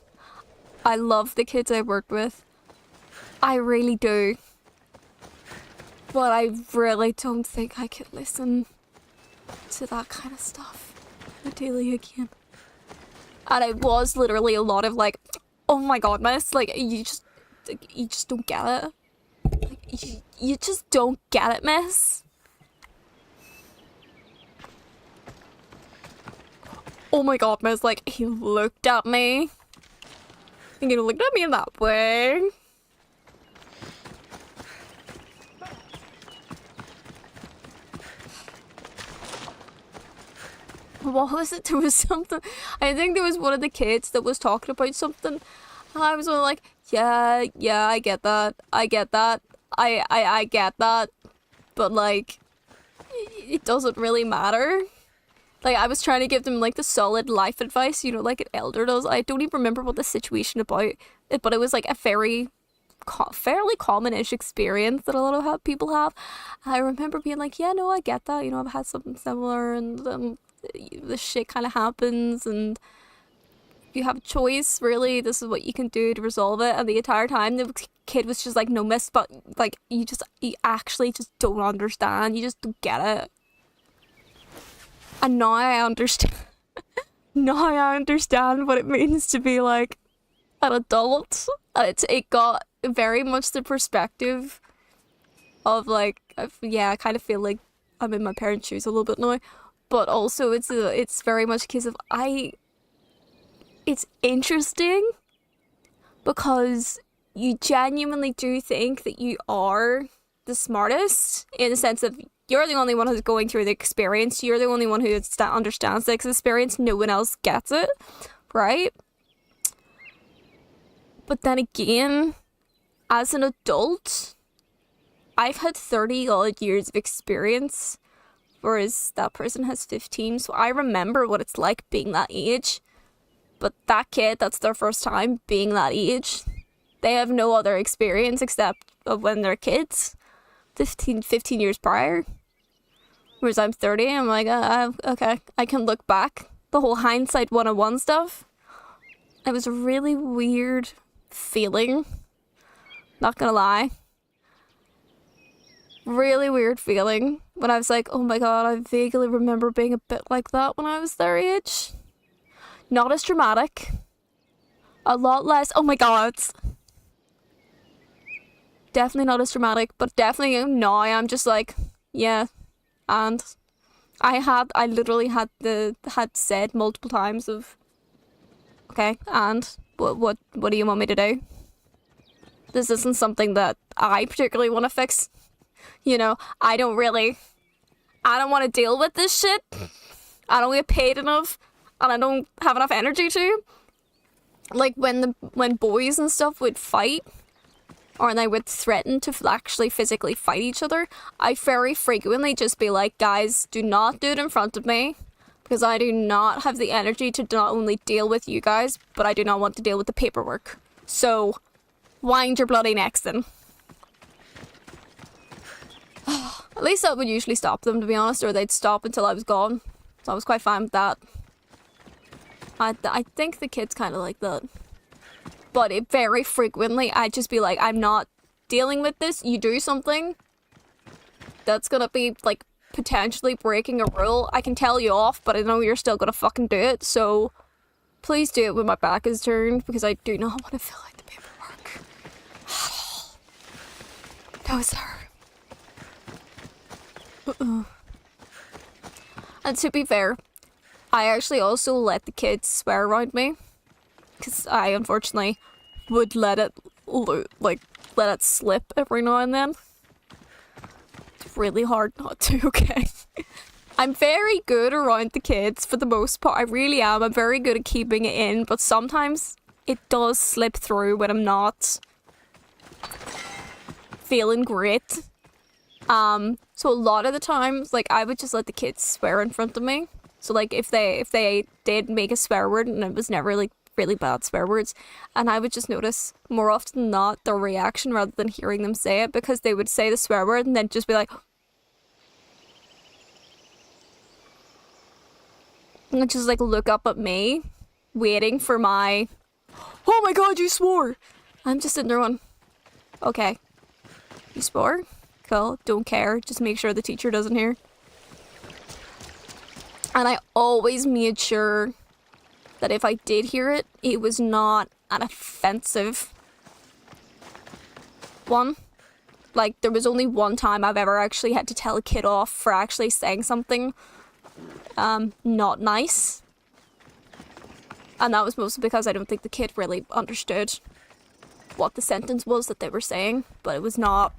I love the kids I worked with. I really do. But I really don't think I could listen to that kind of stuff daily again. And it was literally a lot of like, oh my god, miss, like you just don't get it. Like, you just don't get it, miss. Oh my god, miss, like he looked at me. And he looked at me in that way. What was it? There was something. I think there was one of the kids that was talking about something. And I was all like, yeah, I get that. I get that. I get that. But like, it doesn't really matter. Like, I was trying to give them like the solid life advice, you know, like an elder does. I don't even remember what the situation about it, but it was like a fairly common-ish experience that a lot of people have. I remember being like, yeah, no, I get that. You know, I've had something similar, and this shit kind of happens, and you have a choice, really. This is what you can do to resolve it. And the entire time the kid was just like, no, miss, but like you actually just don't understand. You just don't get it. And now I understand. Now I understand what it means to be like an adult. And it got very much the perspective of like, I kind of feel like I'm in my parents' shoes a little bit now. But also it's very much a case of it's interesting because you genuinely do think that you are the smartest, in the sense of you're the only one who's going through the experience. You're the only one who understands the experience. No one else gets it, right? But then again, as an adult, I've had 30 odd years of experience, whereas that person has 15. So I remember what it's like being that age. But that kid, that's their first time being that age. They have no other experience except of when they're kids. 15 years prior. Whereas I'm 30, I'm like, okay, I can look back. The whole hindsight 101 stuff. It was a really weird feeling. Not gonna lie. Really weird feeling when I was like, oh my god, I vaguely remember being a bit like that when I was their age. Not as dramatic. A lot less, oh my god. Definitely not as dramatic, but definitely now I'm just like, yeah. And I literally had said multiple times of, okay, and what do you want me to do? This isn't something that I particularly want to fix. You know, I don't want to deal with this shit. I don't get paid enough, and I don't have enough energy to. Like when boys and stuff would fight, or they would threaten to actually physically fight each other, I very frequently just be like, guys, do not do it in front of me, because I do not have the energy to not only deal with you guys, but I do not want to deal with the paperwork. So, wind your bloody necks then. At least that would usually stop them, to be honest, or they'd stop until I was gone. So I was quite fine with that. I think the kids kind of like that. But it very frequently, I'd just be like, I'm not dealing with this. You do something that's gonna be, like, potentially breaking a rule. I can tell you off, but I know you're still gonna fucking do it. So please do it when my back is turned, because I do not want to fill out the paperwork at all. No, sir. And to be fair, I actually also let the kids swear around me, because I unfortunately would let it slip every now and then. It's really hard not to, okay? I'm very good around the kids for the most part. I really am. I'm very good at keeping it in, but sometimes it does slip through when I'm not feeling great. So a lot of the times, like, I would just let the kids swear in front of me. So, like, if they did make a swear word and it was never, like, really bad swear words, and I would just notice more often than not their reaction rather than hearing them say it, because they would say the swear word and then just be like, and just like look up at me, waiting for my, oh my god, you swore! I'm just sitting there going, okay, you swore? Cool, don't care, just make sure the teacher doesn't hear. And I always made sure that if I did hear it, it was not an offensive one. Like, there was only one time I've ever actually had to tell a kid off for actually saying something not nice. And that was mostly because I don't think the kid really understood what the sentence was that they were saying. But it was not...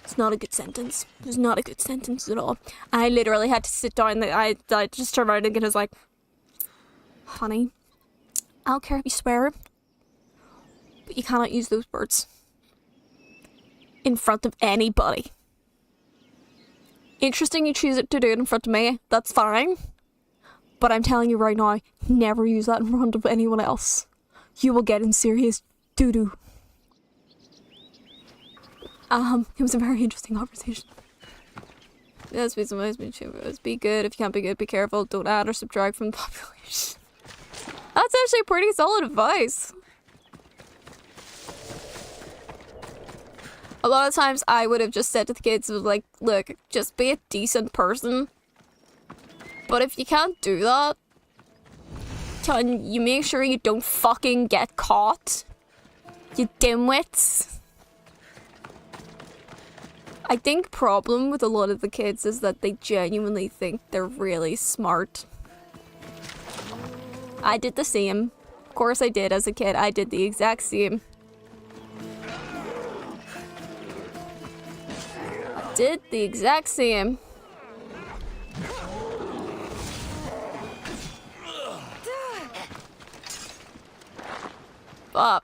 It's not a good sentence. It was not a good sentence at all. I literally had to sit down. I just turned around and was like, honey, I don't care if you swear, but you cannot use those words in front of anybody. Interesting you choose it to do it in front of me. That's fine. But I'm telling you right now, never use that in front of anyone else. You will get in serious doo-doo. It was a very interesting conversation. Yes, be be good. If you can't be good, be careful. Don't add or subtract from the population. That's actually pretty solid advice. A lot of times I would have just said to the kids, like, look, just be a decent person. But if you can't do that, can you make sure you don't fucking get caught? You dimwits. I think problem with a lot of the kids is that they genuinely think they're really smart. I did the same. Of course I did as a kid. I did the exact same. Did the exact same. But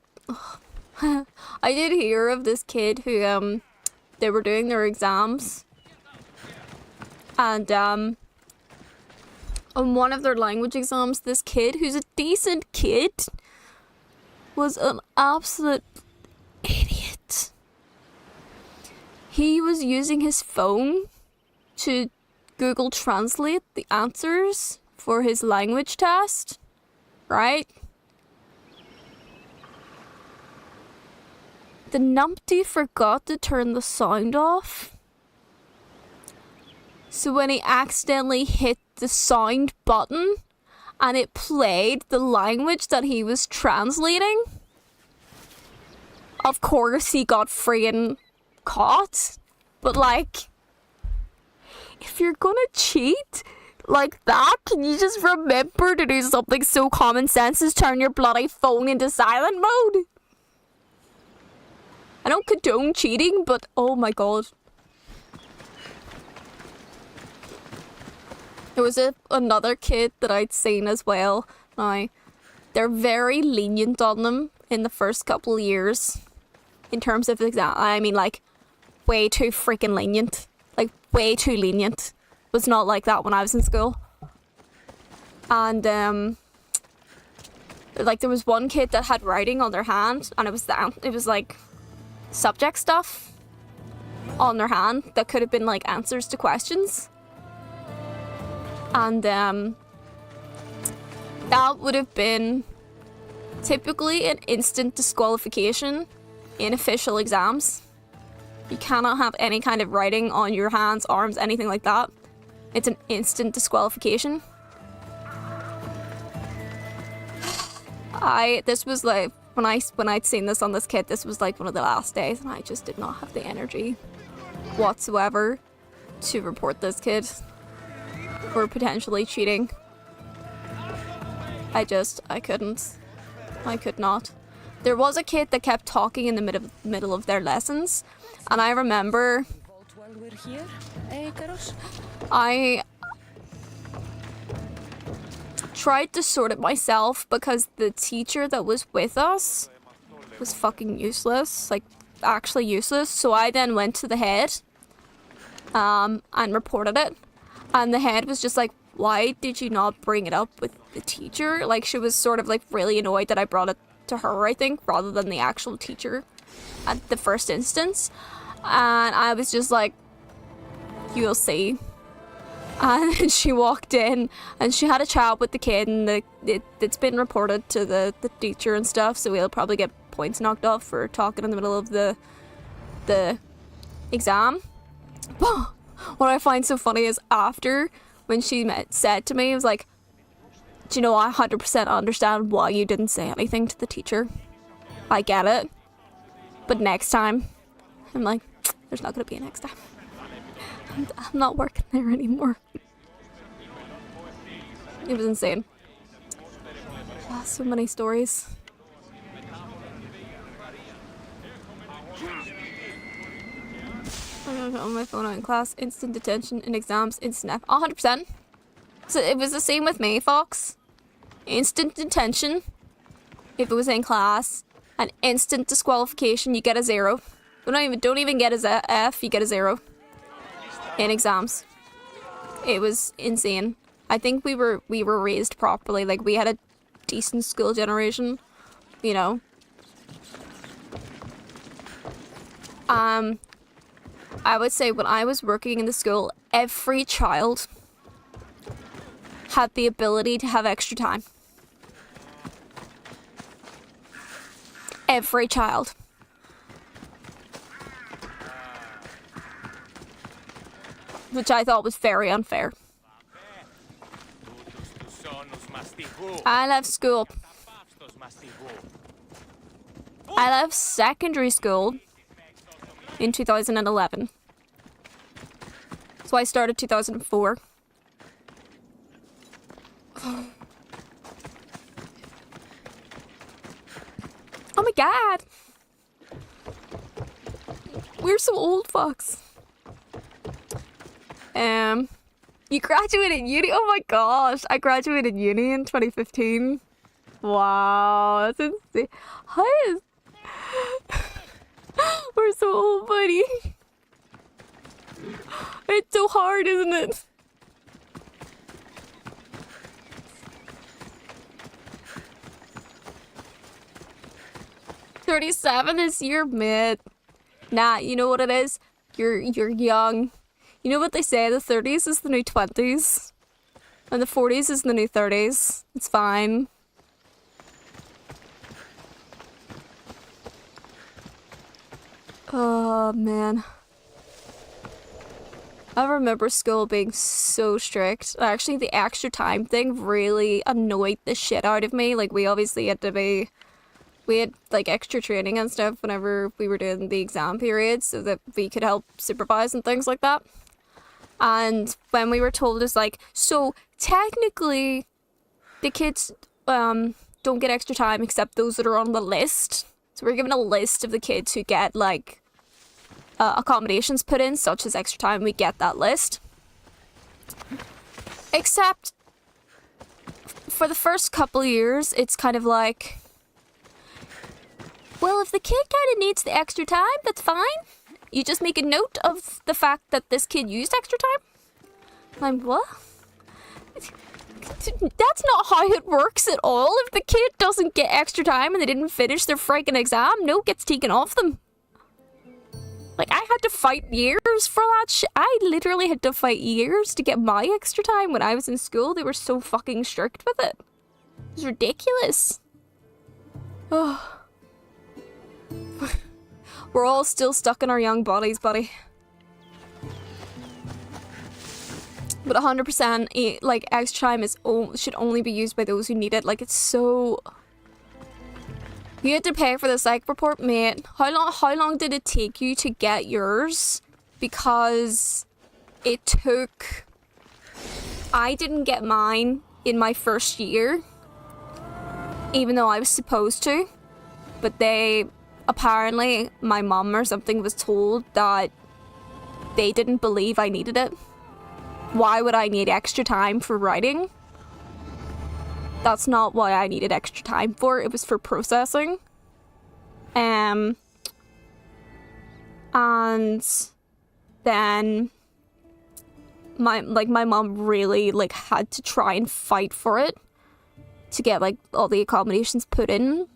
I did hear of this kid who they were doing their exams, and on one of their language exams, this kid, who's a decent kid, was an absolute idiot. He was using his phone to Google Translate the answers for his language test, right? The numpty forgot to turn the sound off. So when he accidentally hit the sound button and it played the language that he was translating, of course he got freaking caught. But like, if you're gonna cheat like that, can you just remember to do something so common sense as turn your bloody phone into silent mode? I don't condone cheating, but oh my god. There was another kid that I'd seen as well. Now, they're very lenient on them in the first couple of years. In terms of exam, I mean, like, way too freaking lenient. Like, way too lenient. It was not like that when I was in school. And, like, there was one kid that had writing on their hand, and it was like subject stuff on their hand that could have been like answers to questions, and that would have been typically an instant disqualification in official exams. You cannot have any kind of writing on your hands, arms, anything like that. It's an instant disqualification. This was like, when I'd seen this on this kid, this was like one of the last days, and I just did not have the energy whatsoever to report this kid for potentially cheating. I could not. There was a kid that kept talking in the middle of their lessons, and I remember I tried to sort it myself because the teacher that was with us was fucking useless, like actually useless. So I then went to the head and reported it, and the head was just like, why did you not bring it up with the teacher? Like, she was sort of like really annoyed that I brought it to her, I think, rather than the actual teacher at the first instance. And I was just like, you'll see. And then she walked in and she had a chat with the kid, and it's been reported to the teacher and stuff, so we'll probably get points knocked off for talking in the middle of the exam. But what I find so funny is after, when she said to me, it was like, do you know, I 100% understand why you didn't say anything to the teacher. I get it. But next time, I'm like, there's not going to be a next time. I'm not working there anymore. It was insane. Oh, so many stories. On my phone out in class, instant detention in exams, instant F. 100%. So it was the same with me, Fox. Instant detention if it was in class, and instant disqualification, you get a 0. Don't even get a F, you get a 0 in exams. It was insane. I think we were raised properly. Like, we had a decent school generation, you know. I would say when I was working in the school, every child had the ability to have extra time. Every child. Which I thought was very unfair. I left school. I left secondary school in 2011. So I started 2004. Oh my god! We're so old, Fox. You graduated uni? Oh my gosh, I graduated uni in 2015. Wow, that's insane. Hi. We're so old, buddy. It's so hard, isn't it? "37 this year, mate." Nah, you know what it is? You're young. You know what they say, the 30s is the new 20s. And the 40s is the new 30s. It's fine. Oh, man. I remember school being so strict. Actually, the extra time thing really annoyed the shit out of me. Like, we obviously had to be... We had, like, extra training and stuff whenever we were doing the exam period so that we could help supervise and things like that. And when we were told, it's like, so technically the kids don't get extra time except those that are on the list. So we're given a list of the kids who get, like, accommodations put in, such as extra time. We get that list. Except for the first couple years, it's kind of like, well, if the kid kind of needs the extra time, that's fine. You just make a note of the fact that this kid used extra time. I'm what? That's not how it works at all. If the kid doesn't get extra time and they didn't finish their freaking exam, no gets taken off them. Like, I had to fight years for that shit. I literally had to fight years to get my extra time when I was in school. They were so fucking strict with it. It was ridiculous. Oh. We're all still stuck in our young bodies, buddy. But 100%, like, extra time should only be used by those who need it. Like, it's so... You had to pay for the psych report, mate. How long did it take you to get yours? Because it took... I didn't get mine in my first year, even though I was supposed to. But they... Apparently, my mum or something was told that they didn't believe I needed it. Why would I need extra time for writing? That's not why I needed extra time for. It was for processing. And then my mom really like had to try and fight for it to get like all the accommodations put in.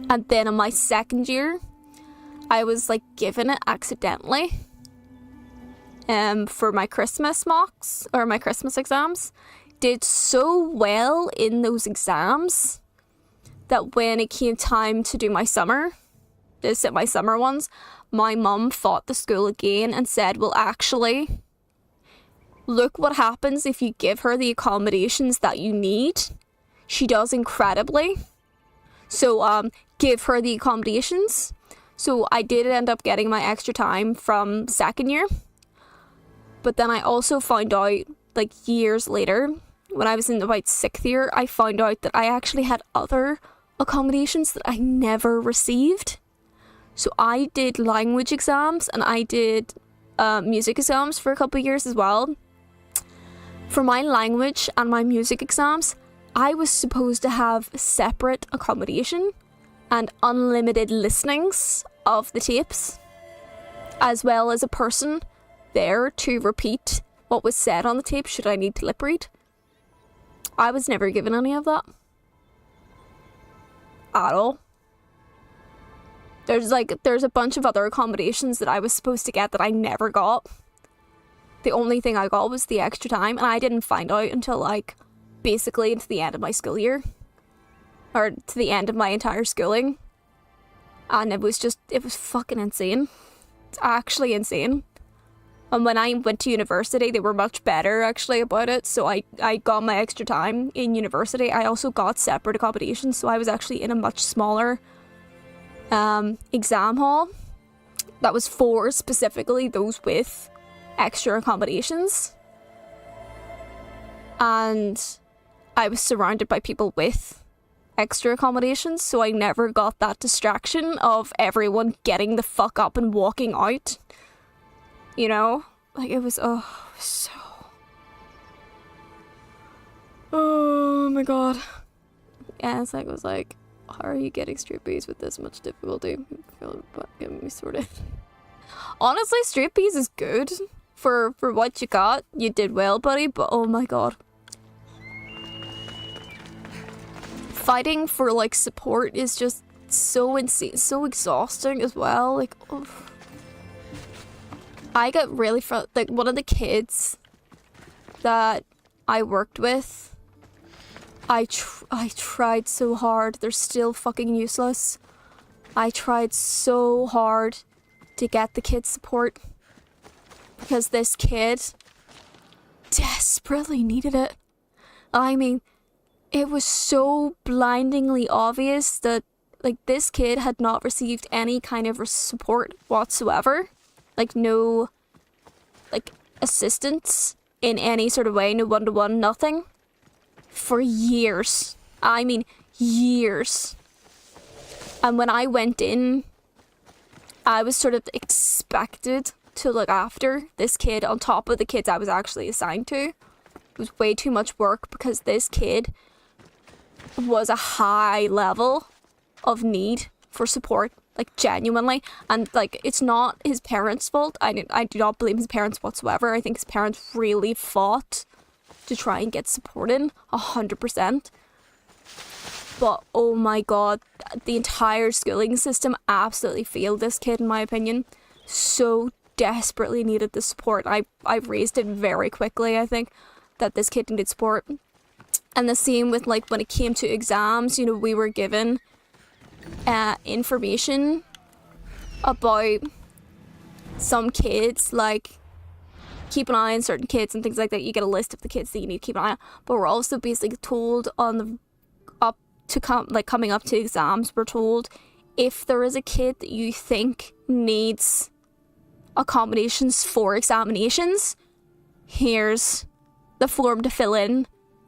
And then in my second year, I was like given it accidentally for my Christmas mocks or my Christmas exams. Did so well in those exams that when it came time to do my summer, to sit my summer ones, my mum fought the school again and said, well, actually, look what happens if you give her the accommodations that you need. She does incredibly. So, give her the accommodations. So I did end up getting my extra time from second year. But then I also found out, like years later, when I was in about sixth year, I found out that I actually had other accommodations that I never received. So I did language exams and I did music exams for a couple of years as well. For my language and my music exams, I was supposed to have separate accommodation and unlimited listenings of the tapes, as well as a person there to repeat what was said on the tape should I need to lip read. I was never given any of that. At all. There's a bunch of other accommodations that I was supposed to get that I never got. The only thing I got was the extra time, and I didn't find out until like basically into the end of my school year. Or to the end of my entire schooling. And it was fucking insane. It's actually insane. And when I went to university, they were much better actually about it. So I got my extra time in university. I also got separate accommodations. So I was actually in a much smaller exam hall that was for specifically those with extra accommodations. And I was surrounded by people with extra accommodations, so I never got that distraction of everyone getting the fuck up and walking out. You know? Like, it was, so... Oh my god. Yeah, it's like, it was like, how are you getting straight B's with this much difficulty? Getting me sorted. Honestly, straight B's is good. For what you got, you did well, buddy, but oh my god. Fighting for like support is just so insane, so exhausting as well. Like, oh. I got really like one of the kids that I worked with. I tried so hard. They're still fucking useless. I tried so hard to get the kid support because this kid desperately needed it. I mean, it was so blindingly obvious that, like, this kid had not received any kind of support whatsoever. Like, no, like, assistance in any sort of way, no one-to-one, nothing. For years. I mean, years. And when I went in, I was sort of expected to look after this kid on top of the kids I was actually assigned to. It was way too much work because this kid was a high level of need for support, like genuinely, and like it's not his parents' fault. I do not blame his parents whatsoever. I think his parents really fought to try and get support in 100%. But oh my god, the entire schooling system absolutely failed this kid in my opinion. So desperately needed the support. I raised it very quickly, I think, that this kid needed support. And the same with, like, when it came to exams, you know, we were given information about some kids, like, keep an eye on certain kids and things like that. You get a list of the kids that you need to keep an eye on. But we're also basically told on the coming up to exams, we're told if there is a kid that you think needs accommodations for examinations, here's the form to fill in.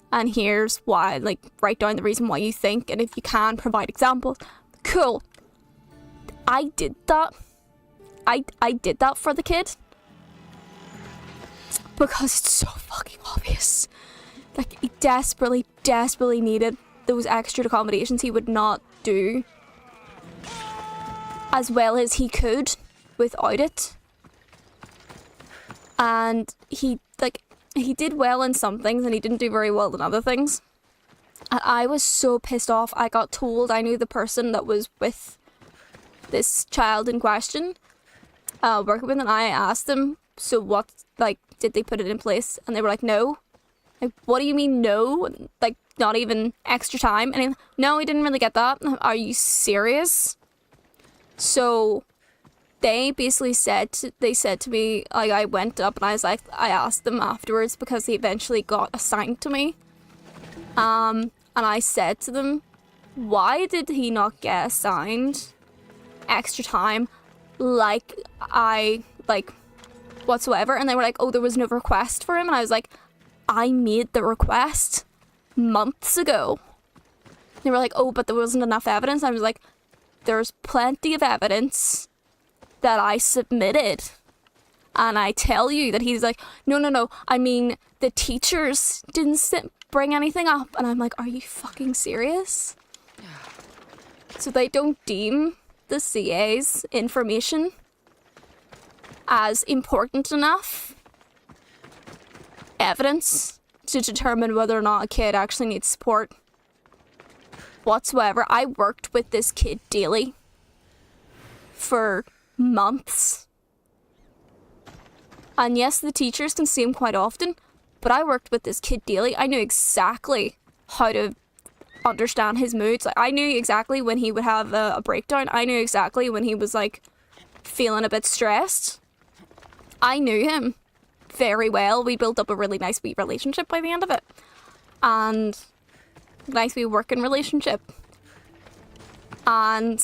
And here's why, like, write down the reason why you think, and if you can, provide examples. Cool. I did that. I did that for the kid. Because it's so fucking obvious. Like, he desperately, desperately needed those extra accommodations. He would not do as well as he could without it. And he did well in some things and he didn't do very well in other things. And I was so pissed off. I got told I knew the person that was with this child in question, working with, and I asked them, so what, like, did they put it in place? And they were like, no. Like, what do you mean no? Like, not even extra time? And no, he didn't really get that. Are you serious? So they basically said to me, like, I went up and I was like, I asked them afterwards because he eventually got assigned to me. And I said to them, why did he not get assigned extra time whatsoever? And they were like, oh, there was no request for him. And I was like, I made the request months ago. They were like, oh, but there wasn't enough evidence. I was like, there's plenty of evidence that I submitted. And I tell you that he's like, no. I mean, the teachers didn't bring anything up. And I'm like, are you fucking serious? So they don't deem the CA's information as important enough evidence to determine whether or not a kid actually needs support whatsoever. I worked with this kid daily for months. And yes, the teachers can see him quite often, but I worked with this kid daily. I knew exactly how to understand his moods. Like, I knew exactly when he would have a breakdown. I knew exactly when he was like feeling a bit stressed. I knew him very well. We built up a really nice wee relationship by the end of it, and nice wee working relationship. And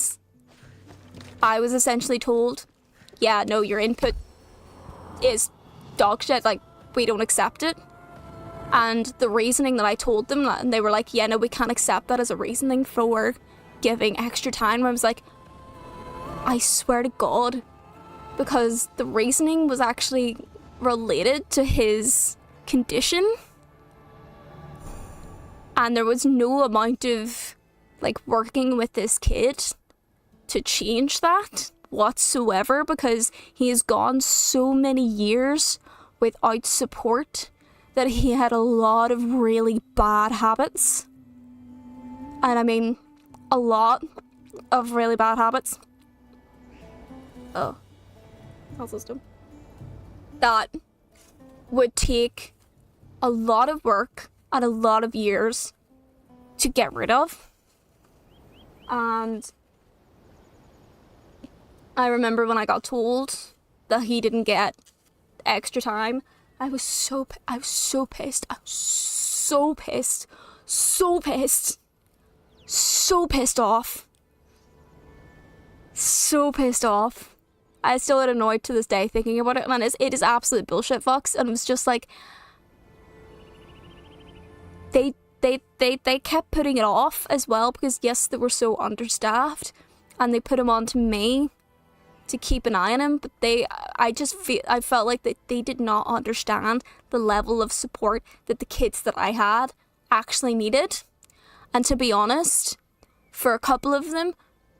I was essentially told, yeah, no, your input is dog shit, like, we don't accept it. And the reasoning that I told them, and they were like, yeah, no, we can't accept that as a reasoning for giving extra time. I was like, I swear to God, because the reasoning was actually related to his condition. And there was no amount of, like, working with this kid to change that whatsoever, because he has gone so many years without support that he had a lot of really bad habits. And I mean, a lot of really bad habits. Oh. Health system. That would take a lot of work and a lot of years to get rid of. And I remember when I got told that he didn't get extra time, I was so pissed. I was so pissed. So pissed off. So pissed off. I still get annoyed to this day thinking about it, and it is absolute bullshit, Fox. And it was just like, they kept putting it off as well, because yes, they were so understaffed, and they put him on to me to keep an eye on him, but I felt like that they did not understand the level of support that the kids that I had actually needed. And to be honest, for a couple of them,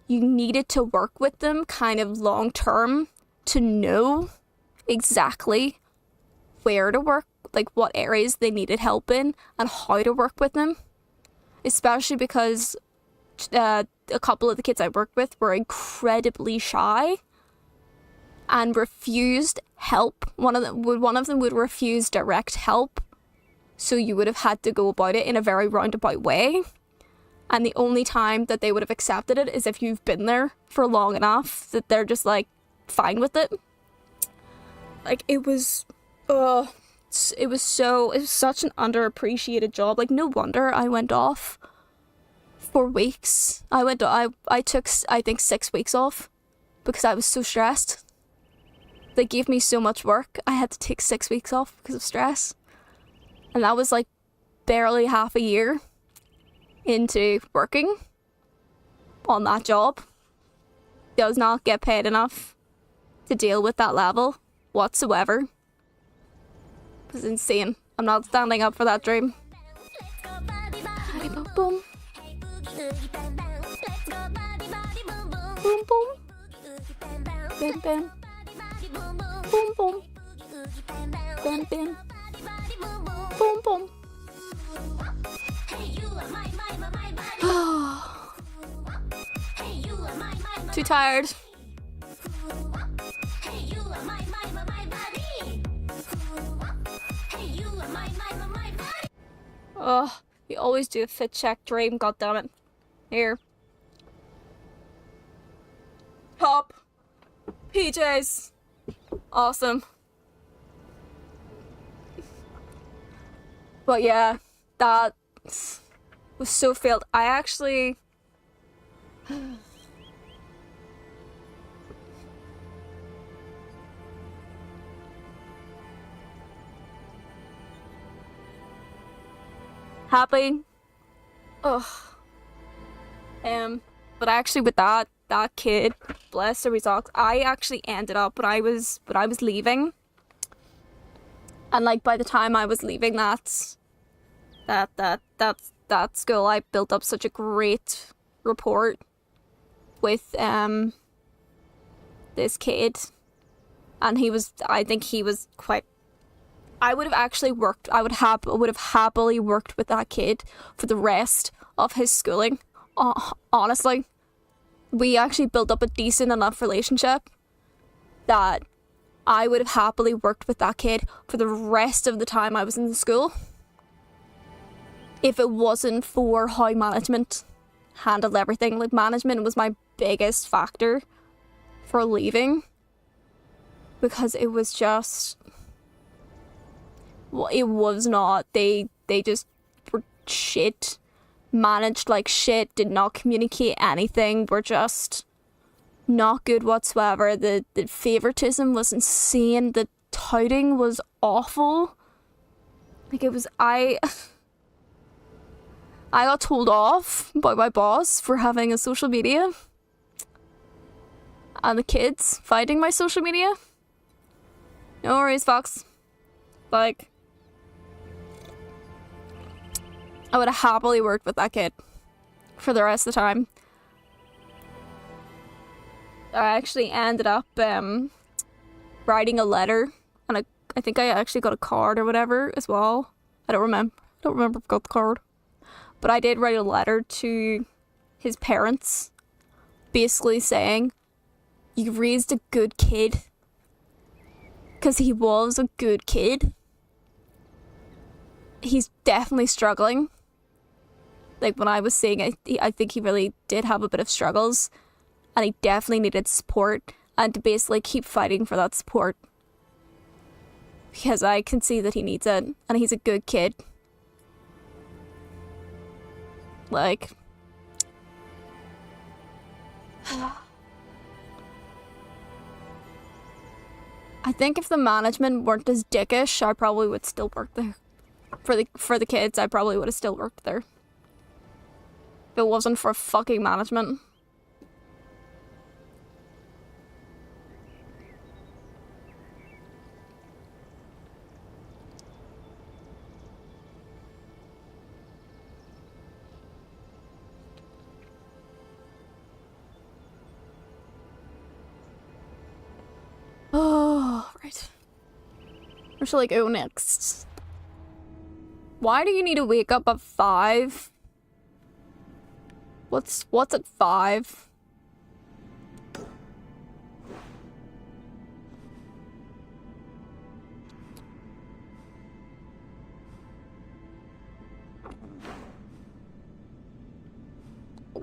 you needed to work with them kind of long term to know exactly where to work, like what areas they needed help in and how to work with them. Especially because a couple of the kids I worked with were incredibly shy and refused help. One of them would refuse direct help, so you would have had to go about it in a very roundabout way. And the only time that they would have accepted it is if you've been there for long enough that they're just like fine with it. Like, it was such an underappreciated job. Like, no wonder I went off for weeks. I took I think 6 weeks off because I was so stressed. They gave me so much work, I had to take 6 weeks off because of stress. And that was like barely half a year into working on that job. Does not get paid enough to deal with that level whatsoever. It was insane. I'm not standing up for that dream. Boom, boom. Boom, boom. Bam, bam. Boom, boom. Bam, bam. Boom, boom. Too tired. Ugh, we always do a fit check, Dream, goddammit. Here. Top. PJs. Awesome. But yeah, that was so failed. I actually... happy. Ugh. But actually with that kid, bless her socks, I actually ended up when I was leaving. And like by the time I was leaving that school, I built up such a great rapport with this kid. And I think he was quite, I would have happily worked with that kid for the rest of his schooling. Honestly, we actually built up a decent enough relationship that I would have happily worked with that kid for the rest of the time I was in the school. If it wasn't for how management handled everything. Like, management was my biggest factor for leaving. Because it was just... well, it was not. They just were shit. Managed like shit. Did not communicate anything. Were just not good whatsoever. The favoritism was insane. The touting was awful. Like, it was... I got told off by my boss for having a social media. And the kids fighting my social media. No worries, Fox. Like, I would have happily worked with that kid for the rest of the time. I actually ended up writing a letter, and I think I actually got a card or whatever as well. I don't remember if I got the card. But I did write a letter to his parents, basically saying, you raised a good kid. Because he was a good kid. He's definitely struggling. Like, when I was seeing it, I think he really did have a bit of struggles. And he definitely needed support. And to basically keep fighting for that support. Because I can see that he needs it. And he's a good kid. Like... I think if the management weren't as dickish, I probably would still work there. For the kids, I probably would have still worked there. If it wasn't for fucking management. Oh, right. Where shall I go next? Why do you need to wake up at 5? What's at 5?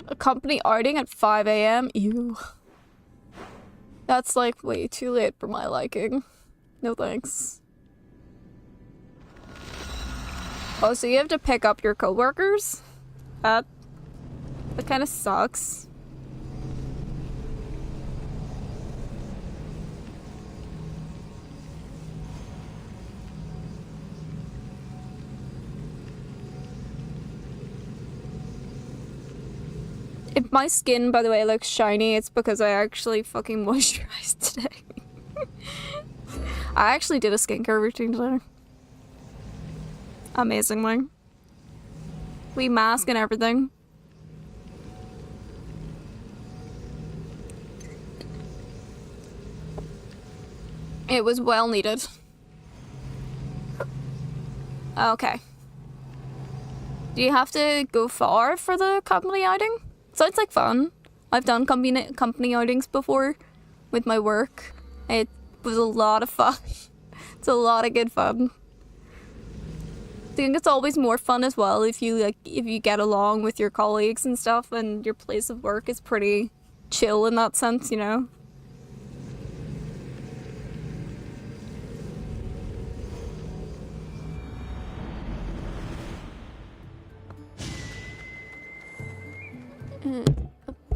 A company outing at 5 a.m.? Ew. That's like way too late for my liking. No thanks. Oh, so you have to pick up your coworkers? That kind of sucks. If my skin, by the way, looks shiny, it's because I actually fucking moisturized today. I actually did a skincare routine today. Amazingly. We mask and everything. It was well needed. Okay. Do you have to go far for the company outing? Sounds like fun. I've done company outings before with my work. It was a lot of fun. It's a lot of good fun. I think it's always more fun as well if you get along with your colleagues and stuff, and your place of work is pretty chill in that sense, you know.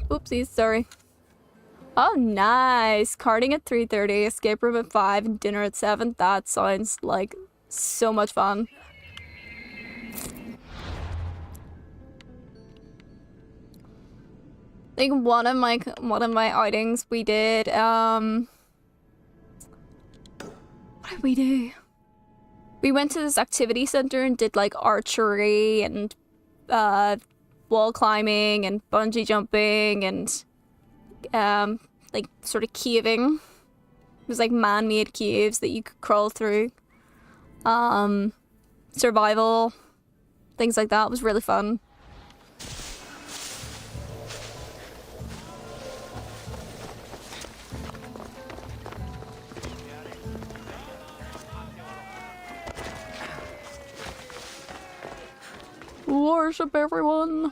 Oopsies, sorry. Oh, nice. Karting at 3:30, escape room at 5, and dinner at 7. That sounds like so much fun. I think one of my outings we did, what did we do? We went to this activity center and did like archery and wall climbing and bungee jumping and like sort of caving. It was like man-made caves that you could crawl through. Survival, things like that. It was really fun. Worship everyone.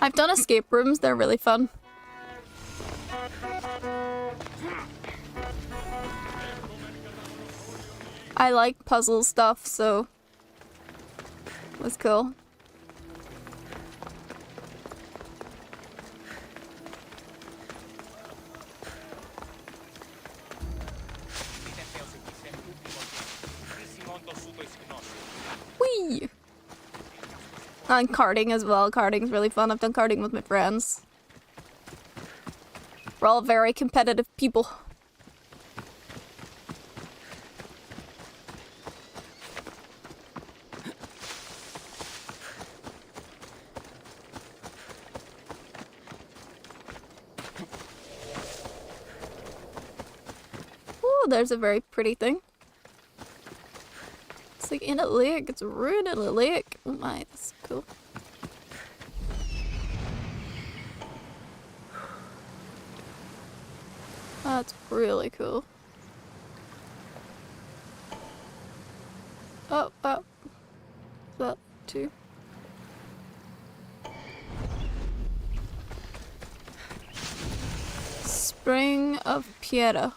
I've done escape rooms, they're really fun. I like puzzle stuff, so it was cool. Whee! And karting as well. Karting's really fun. I've done karting with my friends. We're all very competitive people. Ooh, there's a very pretty thing. It's like in a lake. It's right in a lake. Oh my, that's cool. That's really cool. Oh, oh. That too. Spring of Pieta.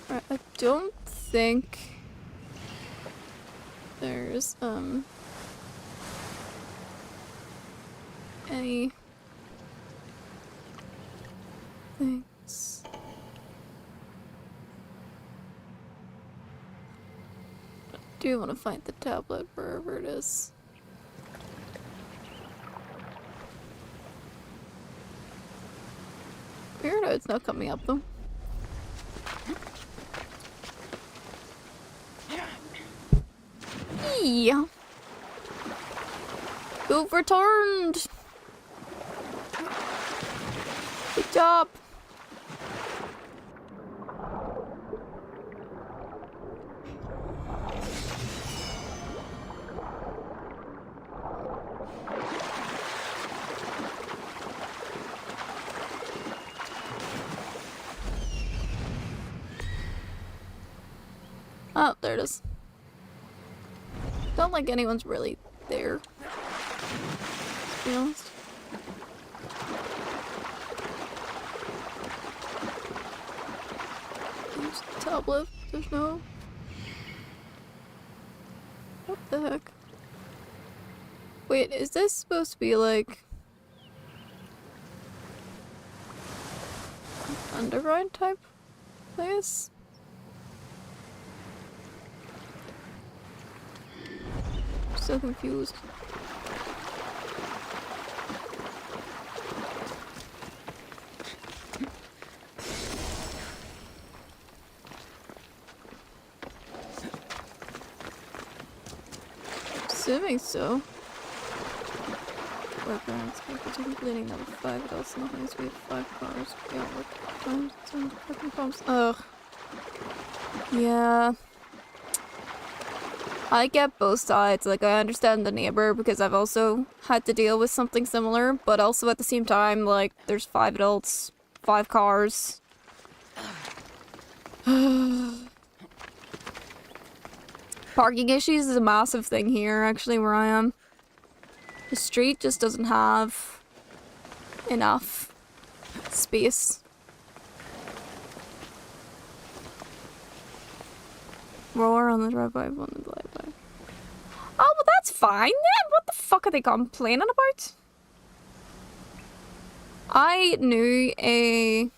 Right, I don't think there's any things. I do want to find the tablet wherever it is. Weird, it's not coming up though. Yeah. You've returned. Good job. Oh, there it is. Don't like anyone's really there, to be honest. There's the tablet. There's no... What the heck? Wait, is this supposed to be like... an underground type place? So confused. Assuming so. Workarounds, particularly bleeding number 5, it also nothing to be 5 cars. Yeah, work times, parking pumps. Ugh. Yeah. I get both sides. Like, I understand the neighbor because I've also had to deal with something similar, but also at the same time, like, there's 5 adults, 5 cars. Parking issues is a massive thing here, actually, where I am. The street just doesn't have enough space. Roar on the driveway, on the driveway. Oh, well, that's fine then. What the fuck are they complaining about? I knew a...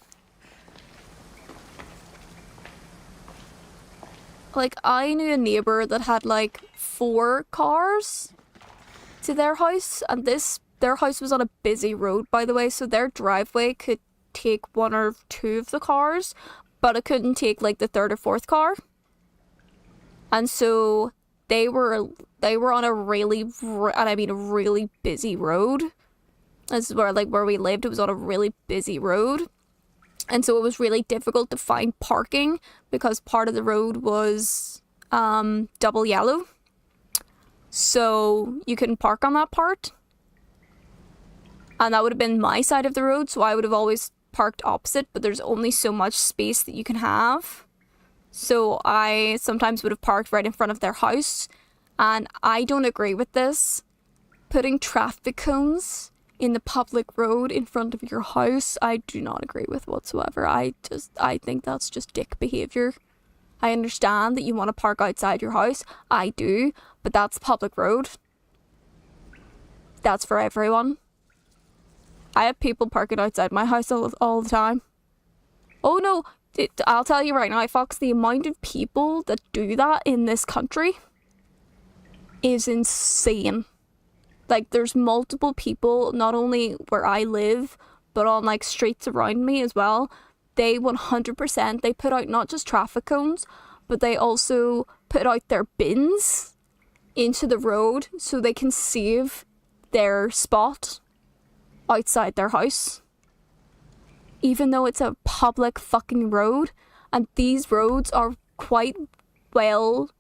Like, I knew a neighbor that had, like, 4 cars to their house. And their house was on a busy road, by the way. So their driveway could take 1 or 2 of the cars. But it couldn't take, like, the 3rd or 4th car. And so they were on a really, and I mean a really busy road. This is where we lived. It was on a really busy road. And so it was really difficult to find parking because part of the road was double yellow. So you couldn't park on that part. And that would have been my side of the road. So I would have always parked opposite, but there's only so much space that you can have. So I sometimes would have parked right in front of their house. And I don't agree with this. Putting traffic cones in the public road in front of your house, I do not agree with whatsoever. I think that's just dick behaviour. I understand that you want to park outside your house. I do. But that's public road. That's for everyone. I have people parking outside my house all the time. Oh no. I'll tell you right now, Fox, the amount of people that do that in this country is insane. Like, there's multiple people, not only where I live, but on, like, streets around me as well. They 100%, they put out not just traffic cones, but they also put out their bins into the road so they can save their spot outside their house. Even though it's a public fucking road, and these roads are quite well,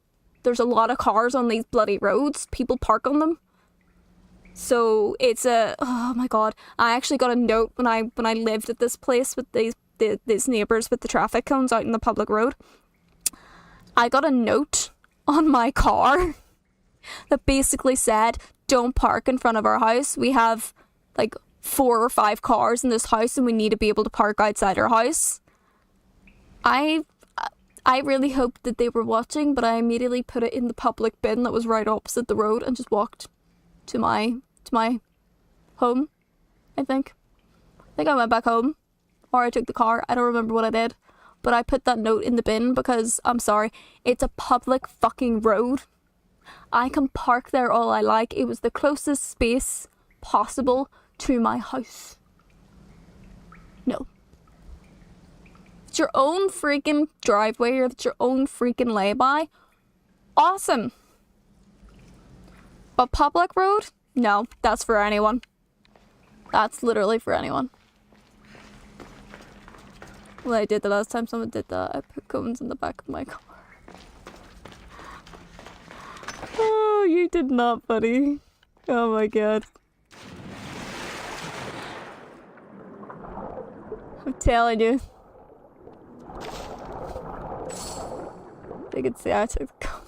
there's a lot of cars on these bloody roads, people park on them. So it's oh my god, I actually got a note when I lived at this place with these neighbours with the traffic cones out in the public road. I got a note on my car that basically said, don't park in front of our house. We have like 4 or 5 cars in this house and we need to be able to park outside our house. I really hoped that they were watching, but I immediately put it in the public bin that was right opposite the road and just walked to my home, I think. I went back home, or I took the car. I don't remember what I did, but I put that note in the bin because, I'm sorry, it's a public fucking road. I can park there all I like. It was the closest space possible to my house. No. It's your own freaking driveway, or it's your own freaking lay-by. Awesome. But public road? No, that's for anyone. That's literally for anyone. Well, I did the last time someone did that. I put cones in the back of my car. Oh, you did not, buddy. Oh my god. I'm telling you. They could see I took the cone.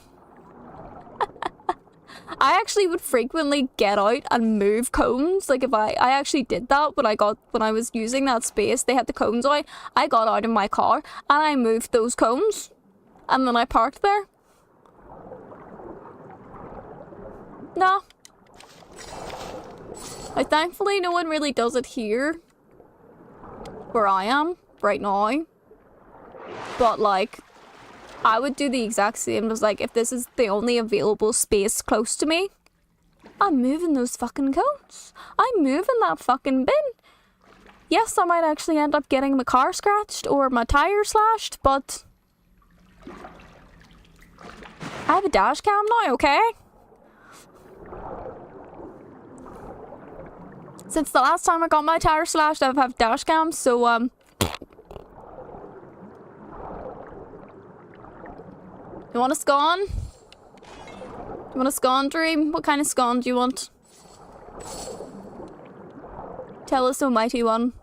I actually would frequently get out and move cones. Like, if I actually did that when I was using that space, they had the cones out. I got out of my car and I moved those cones. And then I parked there. No. Like, thankfully no one really does it here. Where I am right now. But like, I would do the exact same as, like, if this is the only available space close to me, I'm moving those fucking cones. I'm moving that fucking bin. Yes, I might actually end up getting my car scratched or my tire slashed, but I have a dash cam now, okay? Since the last time I got my tire slashed, I've had dash cams, so You want a scone? You want a scone, Dream? What kind of scone do you want? Tell us, O mighty one.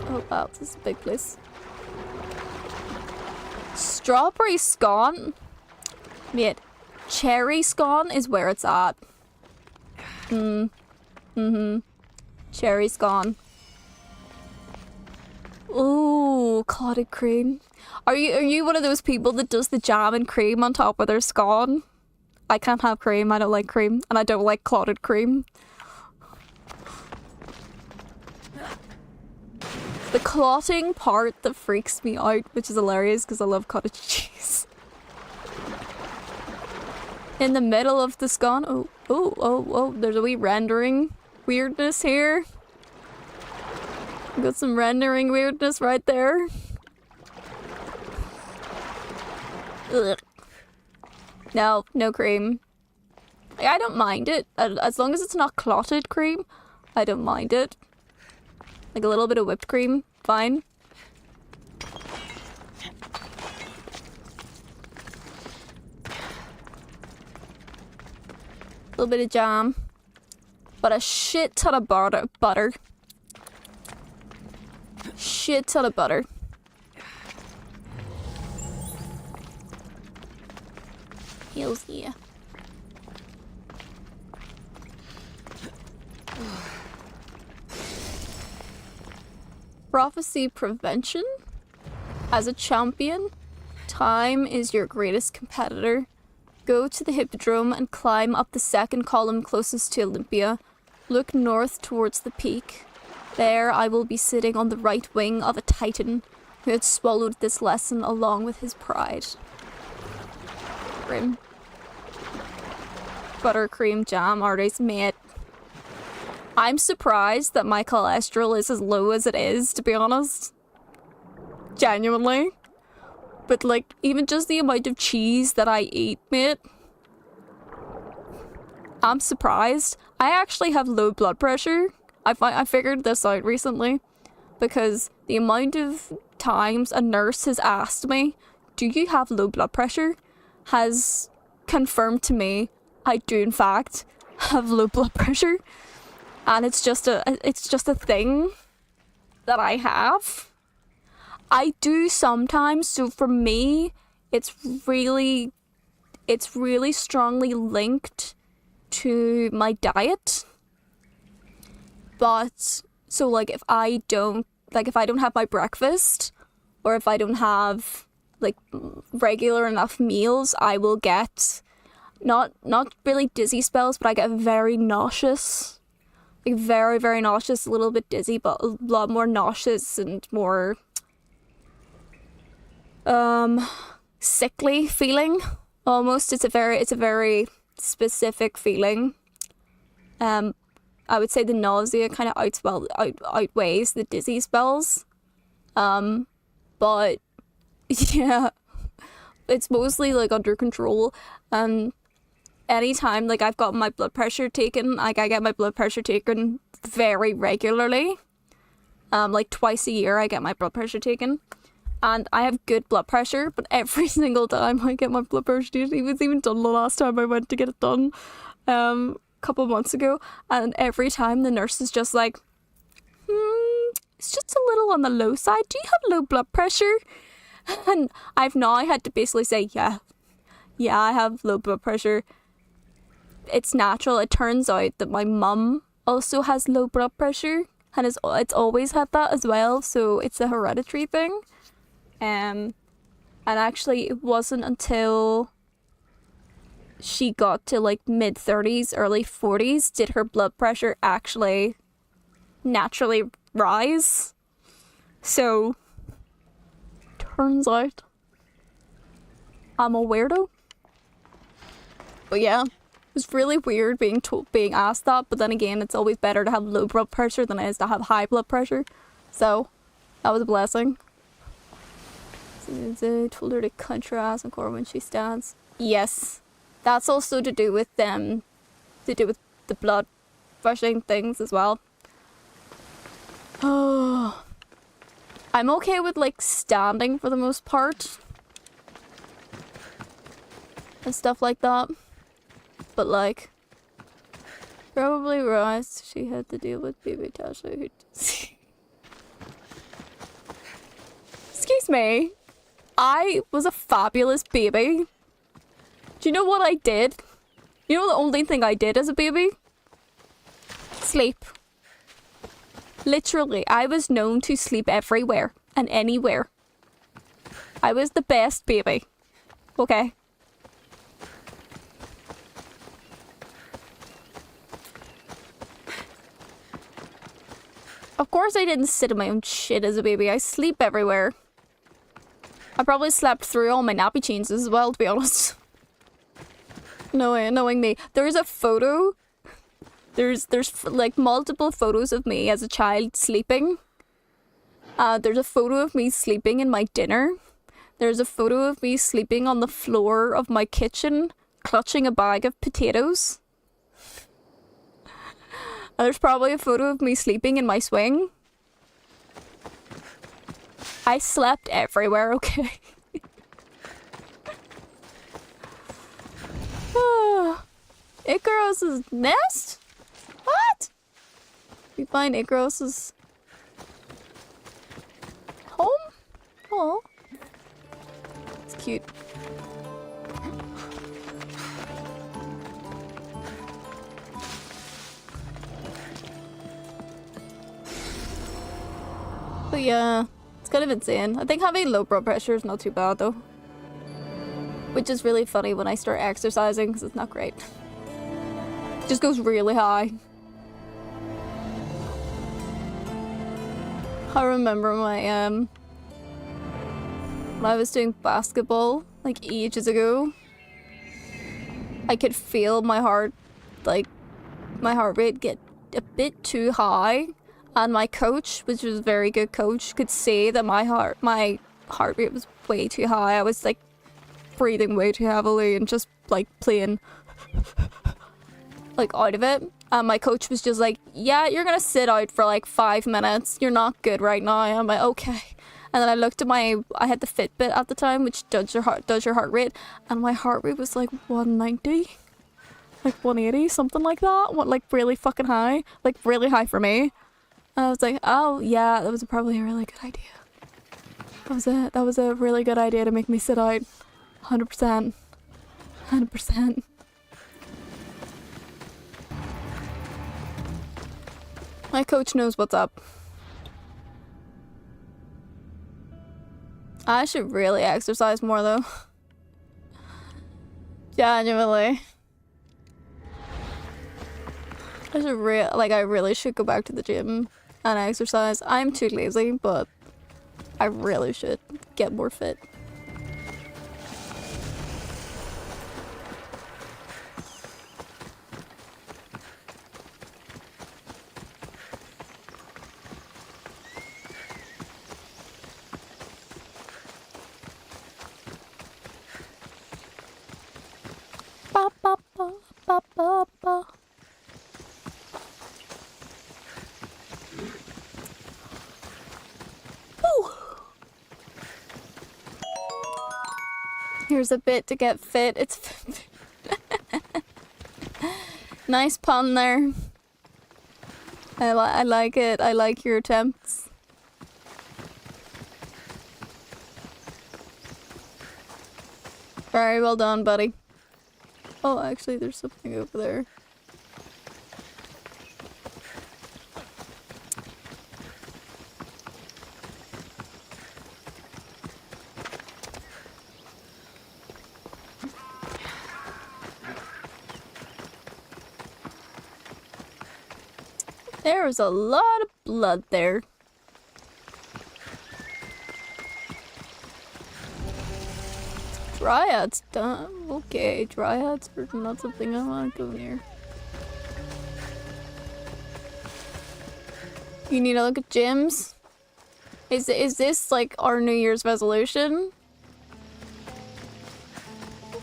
Oh wow, this is a big place. Strawberry scone? Mate, cherry scone is where it's at. Cherry scone. Ooh, clotted cream. Are you one of those people that does the jam and cream on top of their scone? I can't have cream, I don't like cream, and I don't like clotted cream. The clotting part that freaks me out, which is hilarious because I love cottage cheese. In the middle of the scone. Oh, there's a wee rendering weirdness here. Got some rendering weirdness right there. Ugh. No cream. I don't mind it. As long as it's not clotted cream, I don't mind it. Like a little bit of whipped cream, fine. A little bit of jam. But a shit ton of butter. Shit ton of butter. Hells yeah. Prophecy prevention? As a champion, time is your greatest competitor. Go to the Hippodrome and climb up the second column closest to Olympia. Look north towards the peak. There I will be sitting on the right wing of a titan who had swallowed this lesson along with his pride. Grim. Buttercream jam artist, mate. I'm surprised that my cholesterol is as low as it is, to be honest. Genuinely. But like, even just the amount of cheese that I eat, mate. I'm surprised. I actually have low blood pressure. I figured this out recently. Because the amount of times a nurse has asked me, do you have low blood pressure? Has confirmed to me I do in fact have low blood pressure. And it's just a thing that I have. I do sometimes, so for me, it's really strongly linked to my diet. But, so like if I don't have my breakfast, or if I don't have like regular enough meals, I will get not really dizzy spells, but I get very nauseous. Like very, very nauseous, a little bit dizzy, but a lot more nauseous and more sickly feeling. Almost. It's a very specific feeling. I would say the nausea kind of outweighs the dizzy spells. But yeah, it's mostly like under control. Anytime like I've got my blood pressure taken, like I get my blood pressure taken very regularly. Like twice a year I get my blood pressure taken. And I have good blood pressure, but every single time I get my blood pressure taken, it was even done the last time I went to get it done, a couple months ago, and every time the nurse is just like, it's just a little on the low side. Do you have low blood pressure? And I've now had to basically say, yeah, I have low blood pressure. It's natural. It turns out that my mum also has low blood pressure, and it's always had that as well, so it's a hereditary thing. And actually it wasn't until she got to like mid-30s, early 40s did her blood pressure actually naturally rise. So turns out I'm a weirdo. But yeah, it was really weird being asked that, but then again, it's always better to have low blood pressure than it is to have high blood pressure. So that was a blessing. Told her to country ass and core when she stands. Yes, that's also to do with the blood rushing things as well. Oh, I'm okay with like standing for the most part. And stuff like that. But like, probably realized she had to deal with baby Tasha who Excuse me. I was a fabulous baby. Do you know what I did? You know the only thing I did as a baby? Sleep. Literally, I was known to sleep everywhere and anywhere. I was the best baby. Okay. Of course I didn't sit in my own shit as a baby. I sleep everywhere. I probably slept through all my nappy changes as well, to be honest. Knowing me. There's a photo. There's like multiple photos of me as a child sleeping. There's a photo of me sleeping in my dinner. There's a photo of me sleeping on the floor of my kitchen, clutching a bag of potatoes. There's probably a photo of me sleeping in my swing. I slept everywhere, okay? Icaros's nest? What? We find Icaros's home? Oh. It's cute. But yeah, it's kind of insane. I think having low blood pressure is not too bad though. Which is really funny when I start exercising because it's not great. It just goes really high. I remember my when I was doing basketball like ages ago, I could feel my heart rate get a bit too high. And my coach, which was a very good coach, could say that my heart rate was way too high. I was like breathing way too heavily and just like playing like out of it. And my coach was just like, yeah, you're gonna sit out for like 5 minutes. You're not good right now. And I'm like, okay. And then I looked at I had the Fitbit at the time, which does your heart rate. And my heart rate was like 190, like 180, something like that. Like really fucking high, like really high for me. I was like, oh yeah, that was probably a really good idea. That was a really good idea to make me sit out. 100%. 100%. My coach knows what's up. I should really exercise more though. Genuinely. I really should go back to the gym and exercise. I'm too lazy, but I really should get more fit. Ba ba ba ba ba ba. Here's a bit to get fit. It's nice pun there. I like it. I like your attempts. Very well done, buddy. Oh, actually, there's something over there. There was a lot of blood there. Dryads done. Okay, dryads are not something I want to go near. You need to look at gyms. Is this like our New Year's resolution?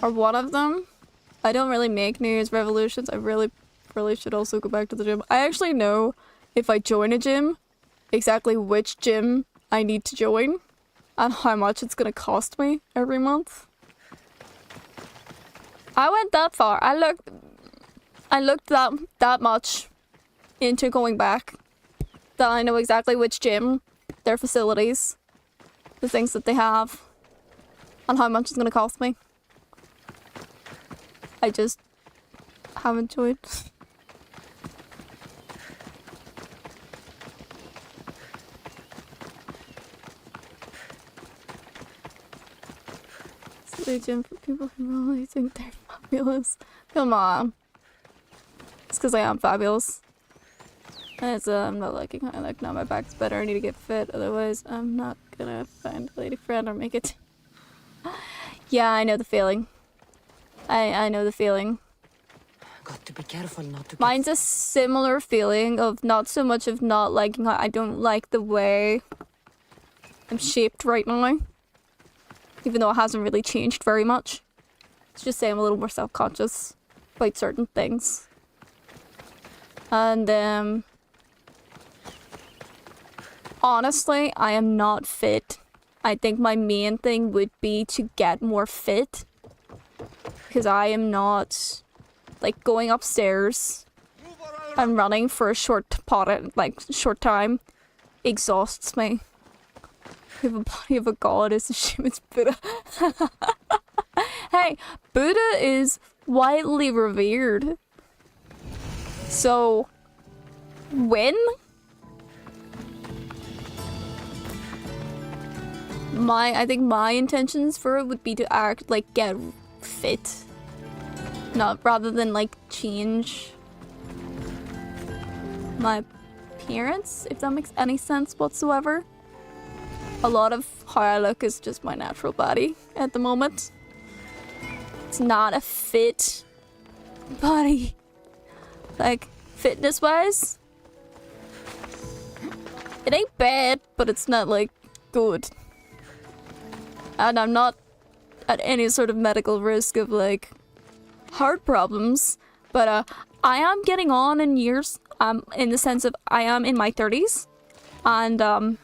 Or one of them? I don't really make New Year's resolutions. I really should also go back to the gym. I actually know if I join a gym, exactly which gym I need to join and how much it's gonna cost me every month. I went that far. I looked that much into going back that I know exactly which gym, their facilities, the things that they have, and how much it's gonna cost me. I just haven't joined. Silly gym for people who really think they're fabulous. Come on. It's because I am fabulous. And it's, I'm not liking how I look now. My back's better. I need to get fit. Otherwise, I'm not gonna find a lady friend or make it. Yeah, I know the feeling. I know the feeling. Got to be careful not to. Mine's a similar feeling of not so much of not liking how I don't like the way I'm shaped right now. Even though it hasn't really changed very much. Let's just say I'm a little more self-conscious about certain things. And, honestly, I am not fit. I think my main thing would be to get more fit. Because I am not, like, going upstairs and running for a short time exhausts me. You have a body of a god is a shame it's Buddha. Hey, Buddha is widely revered. So, when? I think my intentions for it would be to get fit. Not rather than like change my appearance, if that makes any sense whatsoever. A lot of how I look is just my natural body at the moment. It's not a fit body. Like, fitness-wise, it ain't bad, but it's not, like, good. And I'm not at any sort of medical risk of, like, heart problems, but I am getting on in years, in the sense of I am in my 30s, and,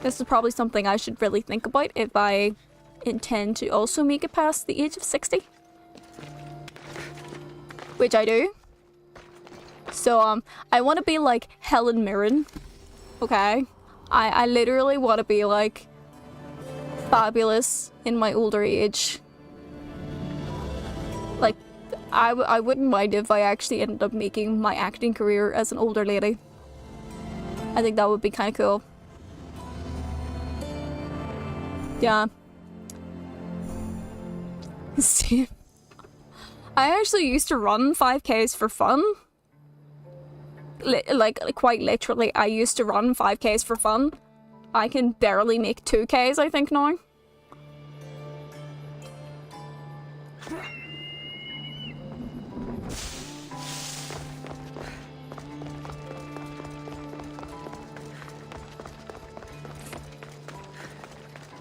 this is probably something I should really think about if I intend to also make it past the age of 60. Which I do. So, I want to be like Helen Mirren. Okay? I literally want to be like fabulous in my older age. Like, I wouldn't mind if I actually ended up making my acting career as an older lady. I think that would be kind of cool. Yeah. See, I actually used to run 5Ks for fun. Like, quite literally, I used to run 5Ks for fun. I can barely make 2Ks, I think, now.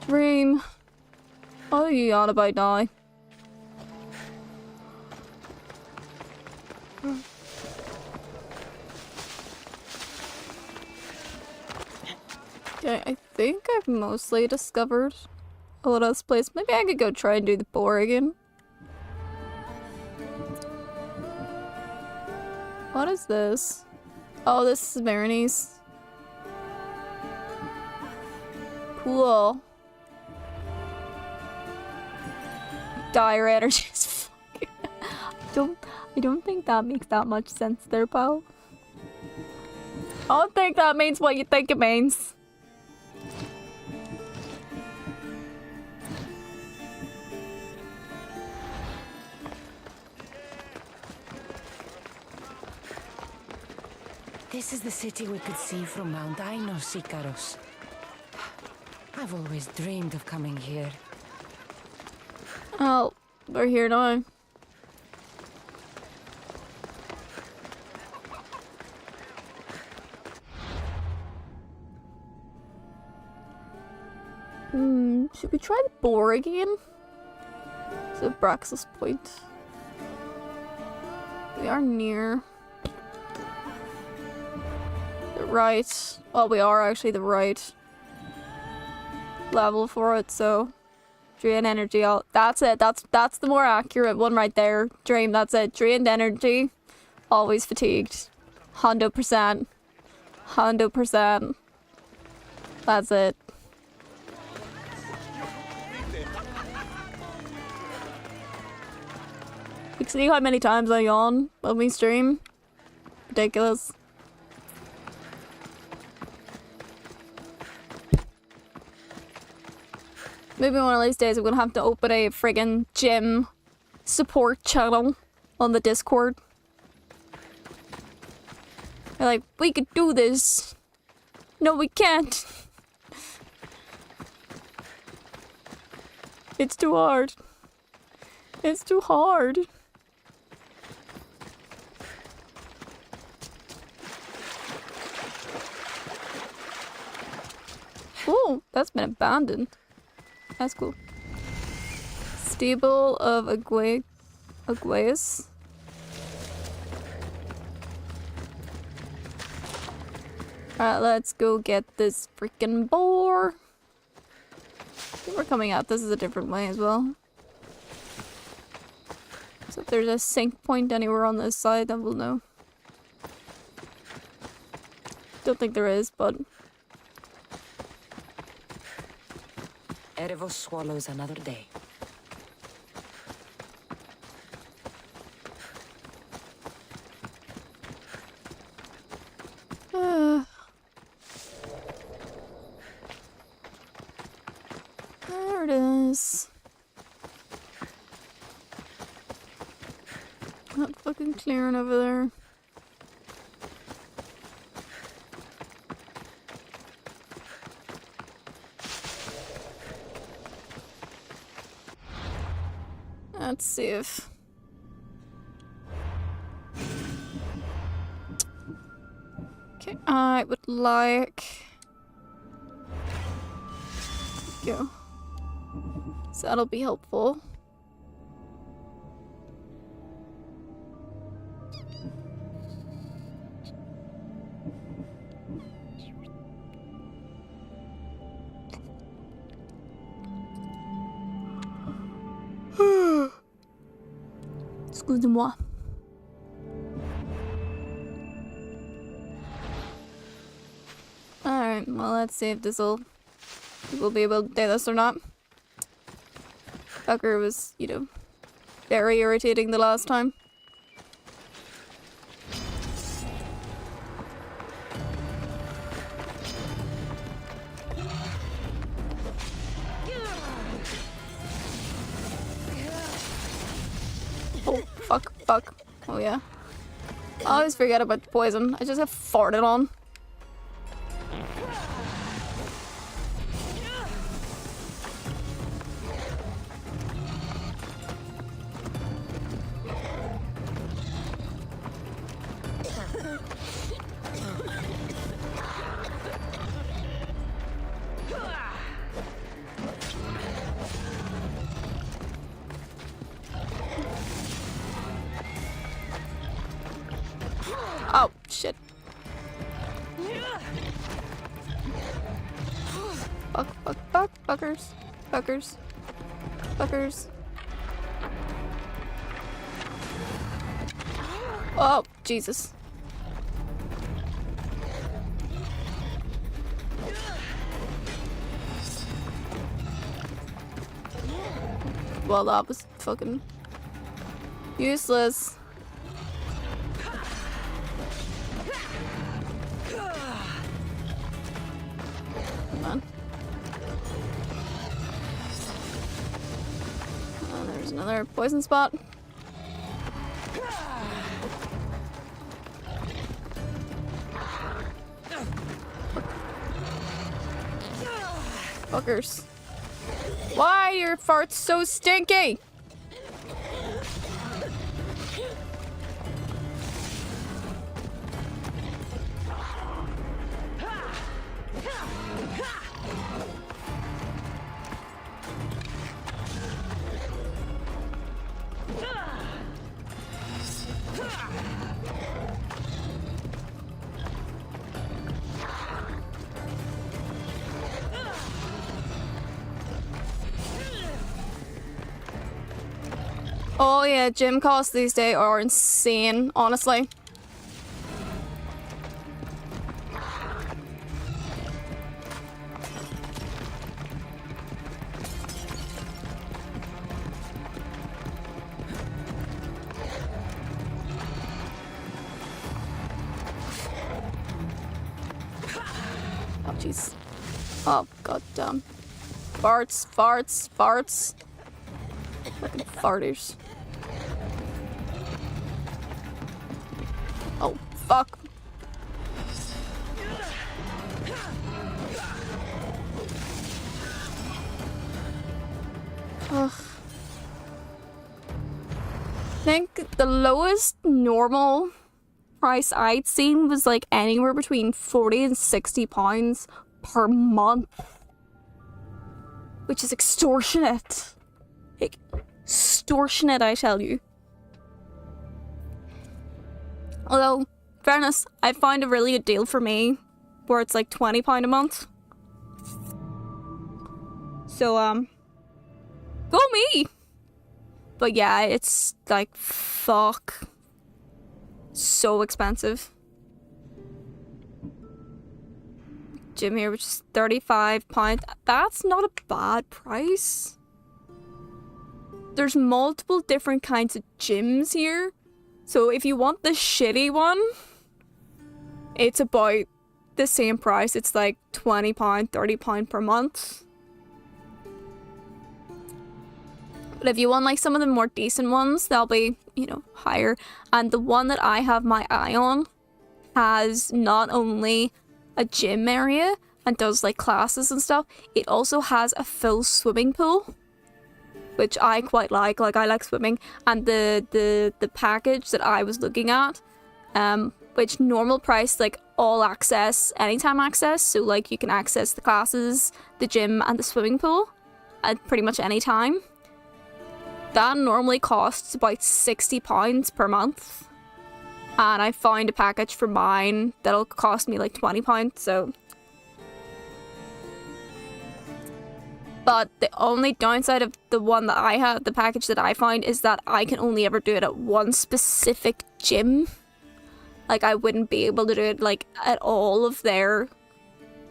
Dream. What are you on about now? Okay, I think I've mostly discovered a lot of this place. Maybe I could go try and do the boar again. What is this? Oh, this is Marinese. Cool. Dire energy is fucking... I don't think that makes that much sense there, pal. I don't think that means what you think it means. This is the city we could see from Mount Aino, Sikaros. I've always dreamed of coming here. Oh, we're here now. Should we try the boar again? So Braxis Point. We are near the right. Well, we are actually the right level for it, so drain energy out. That's it. That's the more accurate one right there. Dream, that's it. Drained energy. Always fatigued. 100%. 100%. That's it. You can see how many times I yawn when we stream. Ridiculous. Maybe one of these days I'm gonna have to open a friggin' gym support channel on the Discord. They're like, we could do this. No, we can't. It's too hard. It's too hard. Oh, that's been abandoned. That's cool. Stable of Aguaeus. Alright, let's go get this freaking boar. I think we're coming out. This is a different way as well. So if there's a sync point anywhere on this side, then we'll know. Don't think there is, but... Erebos swallows another day. There it is. Not fucking clearing over there. Let's see if... Okay, I would like... Go. So that'll be helpful. Excusez-moi. Alright, well let's see if we'll be able to do this or not. Fucker was, you know, very irritating the last time. Oh, fuck. Oh yeah. I always forget about the poison. I just have farted on. Oh, shit. Fuck, fuckers. Oh, Jesus. Well, that was fucking useless. Come on. Oh, there's another poison spot. Fuckers. Why are your farts so stinky? Oh yeah, gym costs these days are insane, honestly. Oh jeez. Oh god damn. Farts, farts, farts. Fucking farters. Oh, fuck. Ugh. I think the lowest normal price I'd seen was like anywhere between 40 and 60 pounds per month. Which is extortionate. Extortionate, I tell you. Although, fairness, I found a really good deal for me where it's like £20 a month. So, go me! But yeah, it's like, fuck. So expensive. Gym here, which is £35. That's not a bad price. There's multiple different kinds of gyms here. So if you want the shitty one, it's about the same price. It's like £20, £30 per month. But if you want like some of the more decent ones, they'll be, you know, higher. And the one that I have my eye on has not only a gym area and does like classes and stuff, it also has a full swimming pool, which I quite like. Like, I like swimming. And the package that I was looking at, which normal price, like all access, anytime access, so like you can access the classes, the gym and the swimming pool at pretty much any time. That normally costs about £60 per month. And I found a package for mine that'll cost me like £20, so. But the only downside of the one that I have, the package that I find, is that I can only ever do it at one specific gym. Like, I wouldn't be able to do it like at all of their,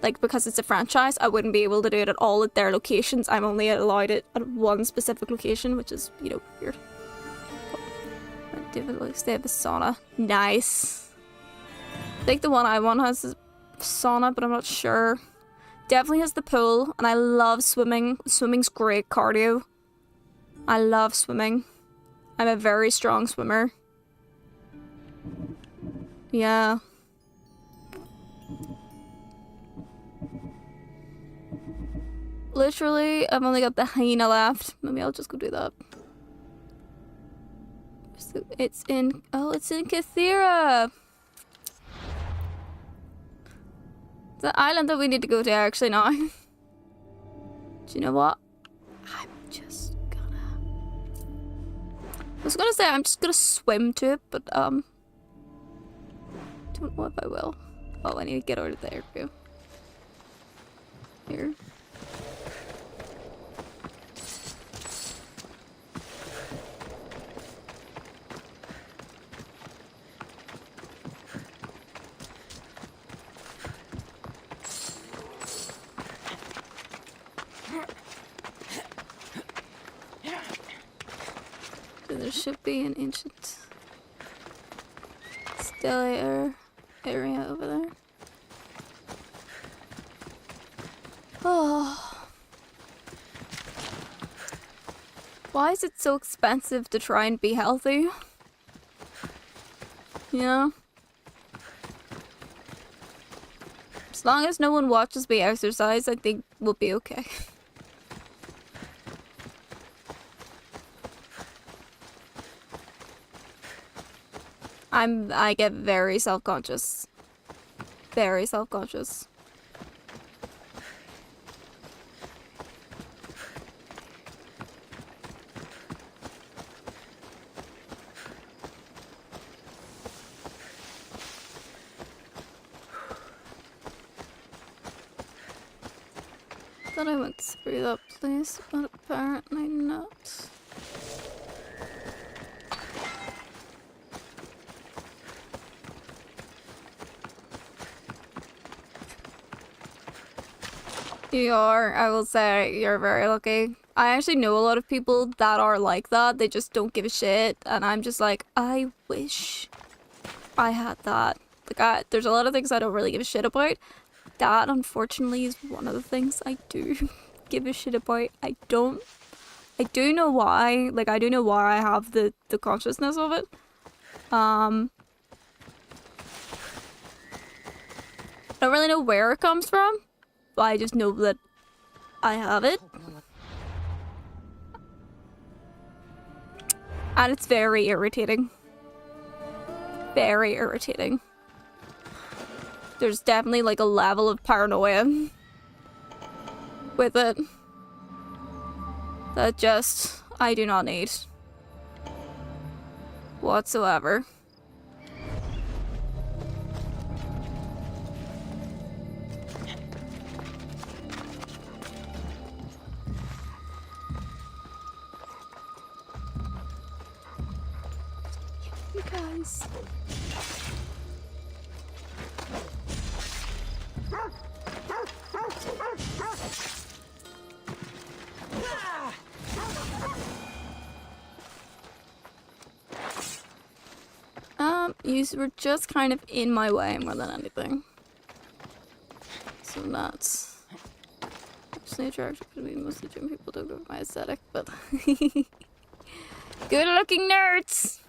like, because it's a franchise, I wouldn't be able to do it at all at their locations. I'm only allowed it at one specific location, which is, you know, weird. They have the sauna. Nice. I think the one I want has a sauna, but I'm not sure. Definitely has the pool, and I love swimming. Swimming's great cardio. I love swimming. I'm a very strong swimmer. Yeah. Literally, I've only got the hyena left. Maybe I'll just go do that. So it's in Kathira. The island that we need to go to actually now. Do you know what? I was gonna say I'm just gonna swim to it, but don't know if I will. Oh, I need to get out of the area. Here. There should be an ancient stellar area over there. Oh. Why is it so expensive to try and be healthy? You know? As long as no one watches me exercise, I think we'll be okay. I get very self-conscious. Very self-conscious. Thought I went through that place, but apparently not. You are, I will say, you're very lucky. I actually know a lot of people that are like that. They just don't give a shit. And I'm just like, I wish I had that. Like, there's a lot of things I don't really give a shit about. That, unfortunately, is one of the things I do give a shit about. I do know why. Like, I do know why I have the consciousness of it. I don't really know where it comes from. But I just know that I have it. And it's very irritating. Very irritating. There's definitely like a level of paranoia with it that just I do not need whatsoever. You guys. You were just kind of in my way more than anything. So that's actually attractive to me. Mostly gym people don't go for my aesthetic, but good looking nerds!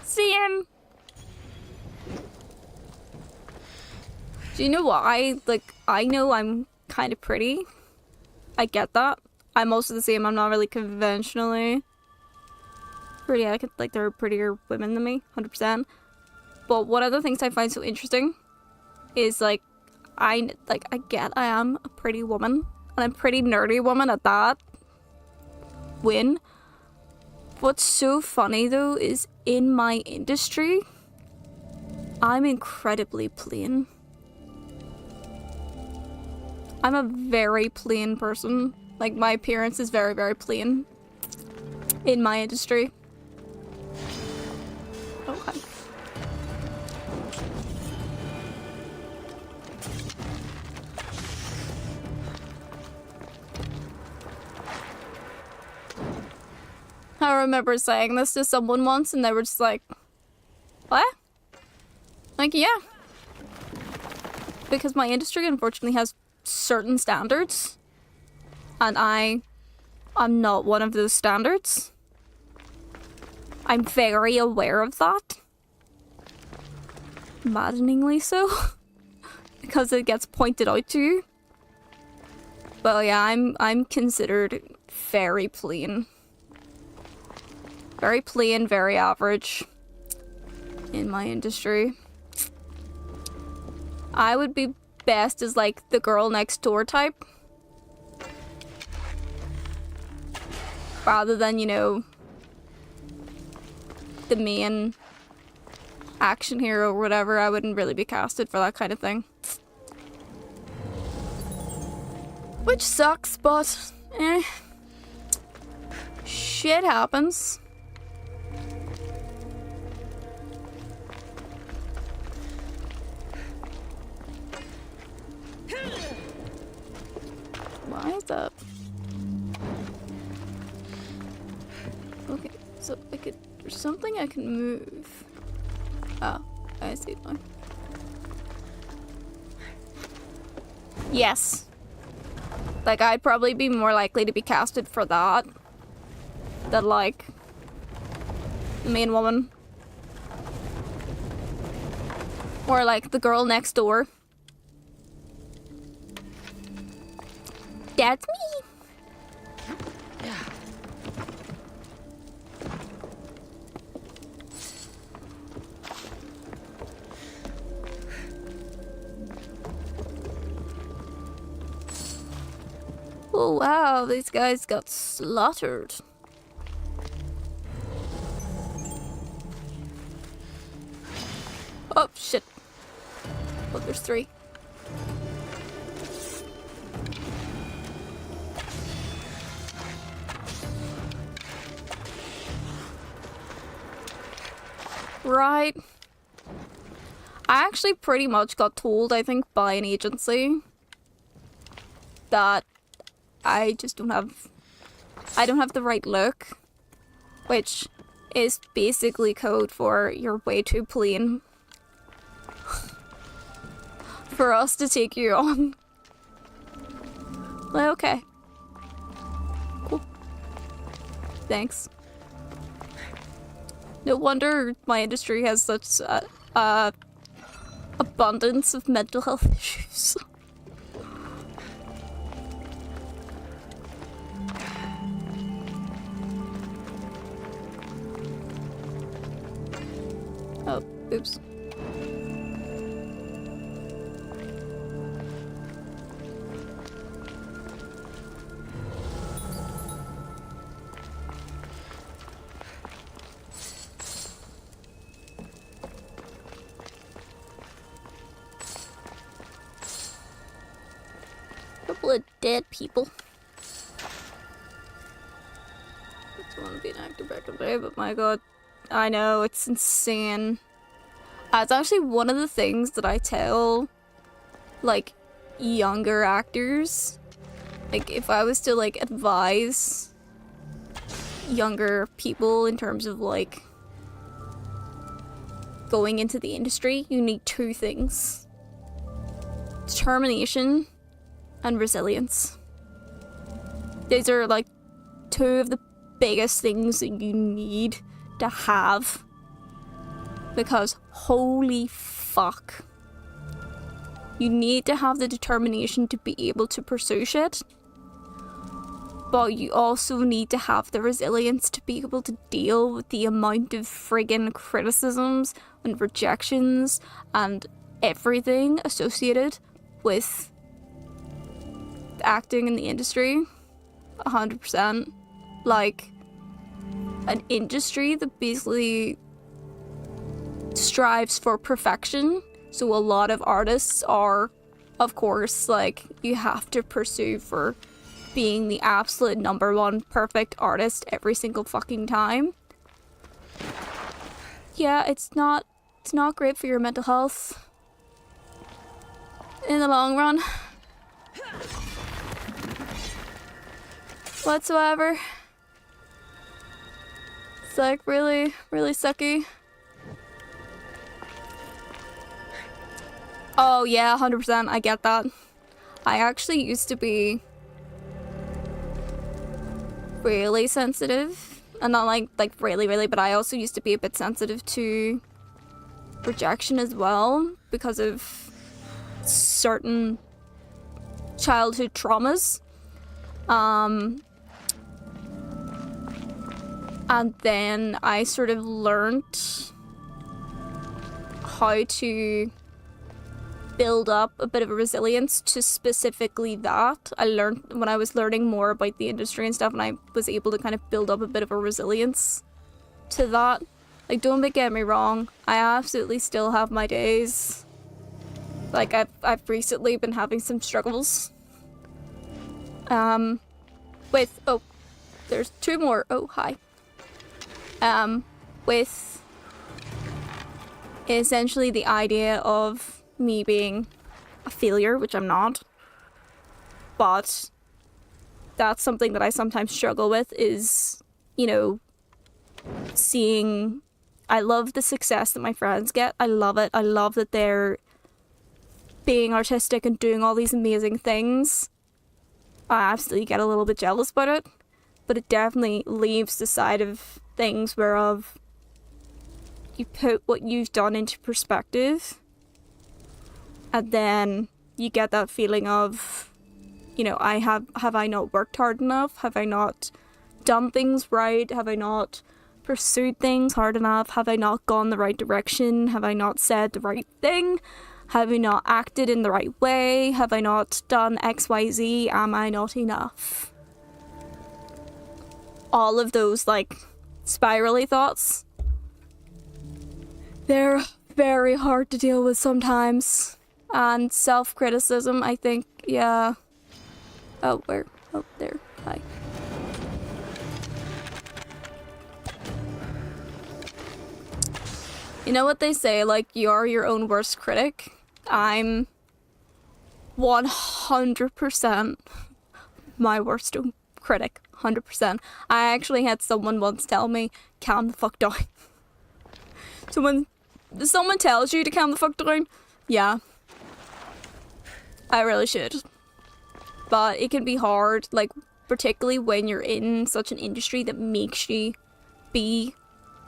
See him! Do you know why? Like, I know I'm kind of pretty. I get that. I'm also the same. I'm not really conventionally pretty. Like, there are prettier women than me, 100%. But one of the things I find so interesting is, like, I get I am a pretty woman. And I'm a pretty nerdy woman at that. Win. What's so funny, though, is in my industry, I'm incredibly plain. I'm a very plain person. Like, my appearance is very, very plain in my industry. Okay. I remember saying this to someone once and they were just like, what? Like, yeah. Because my industry unfortunately has certain standards. And I'm not one of those standards. I'm very aware of that. Maddeningly so. Because it gets pointed out to you. But yeah, I'm considered very plain. Very plain, very average in my industry. I would be best as like the girl next door type. Rather than, you know, the main action hero or whatever. I wouldn't really be casted for that kind of thing. Which sucks, but eh. Shit happens. Why is that? Okay, so there's something I can move. Oh, I see it now. Yes. Like, I'd probably be more likely to be casted for that than, like, the main woman. Or, like, the girl next door. That's me! Oh wow, these guys got slaughtered. Oh shit. Oh, there's 3. Right. I actually pretty much got told, I think, by an agency that I just don't have the right look, which is basically code for you're way too plain for us to take you on. Well, okay. Cool. Thanks. No wonder my industry has such abundance of mental health issues. Oh, oops. Couple of dead people. I don't want to be an actor back in the day, but my god. I know, it's insane. It's actually one of the things that I tell, like, younger actors. Like, if I was to, like, advise younger people in terms of, like, going into the industry, you need two things. Determination and resilience. These are, like, two of the biggest things that you need to have, because holy fuck, you need to have the determination to be able to pursue shit, but you also need to have the resilience to be able to deal with the amount of friggin' criticisms and rejections and everything associated with acting in the industry. 100%. Like, an industry that basically strives for perfection. So a lot of artists are, of course, like, you have to pursue for being the absolute number one perfect artist every single fucking time. Yeah, it's not great for your mental health in the long run whatsoever. It's like really, really sucky. Oh yeah, 100%, I get that. I actually used to be really sensitive, and not like really, but I also used to be a bit sensitive to rejection as well because of certain childhood traumas. And then I sort of learnt how to build up a bit of a resilience to specifically that. I learned when I was learning more about the industry and stuff, and I was able to kind of build up a bit of a resilience to that. Like, don't get me wrong, I absolutely still have my days. Like, I've recently been having some struggles. With, oh, there's two more. Oh, hi. With essentially the idea of me being a failure, which I'm not. But that's something that I sometimes struggle with is, you know, seeing... I love the success that my friends get. I love it. I love that they're being artistic and doing all these amazing things. I absolutely get a little bit jealous about it. But it definitely leaves the side of things whereof you put what you've done into perspective, and then you get that feeling of, you know, have I not worked hard enough? Have I not done things right? Have I not pursued things hard enough? Have I not gone the right direction? Have I not said the right thing? Have I not acted in the right way? Have I not done XYZ? Am I not enough? All of those, like, spirally thoughts, they're very hard to deal with sometimes. And self-criticism, I think, yeah. Oh, where? Oh, there. Hi. You know what they say, like, you're your own worst critic? I'm 100% my worst critic. 100%. I actually had someone once tell me, calm the fuck down. So when someone tells you to calm the fuck down, yeah, I really should. But it can be hard, like, particularly when you're in such an industry that makes you be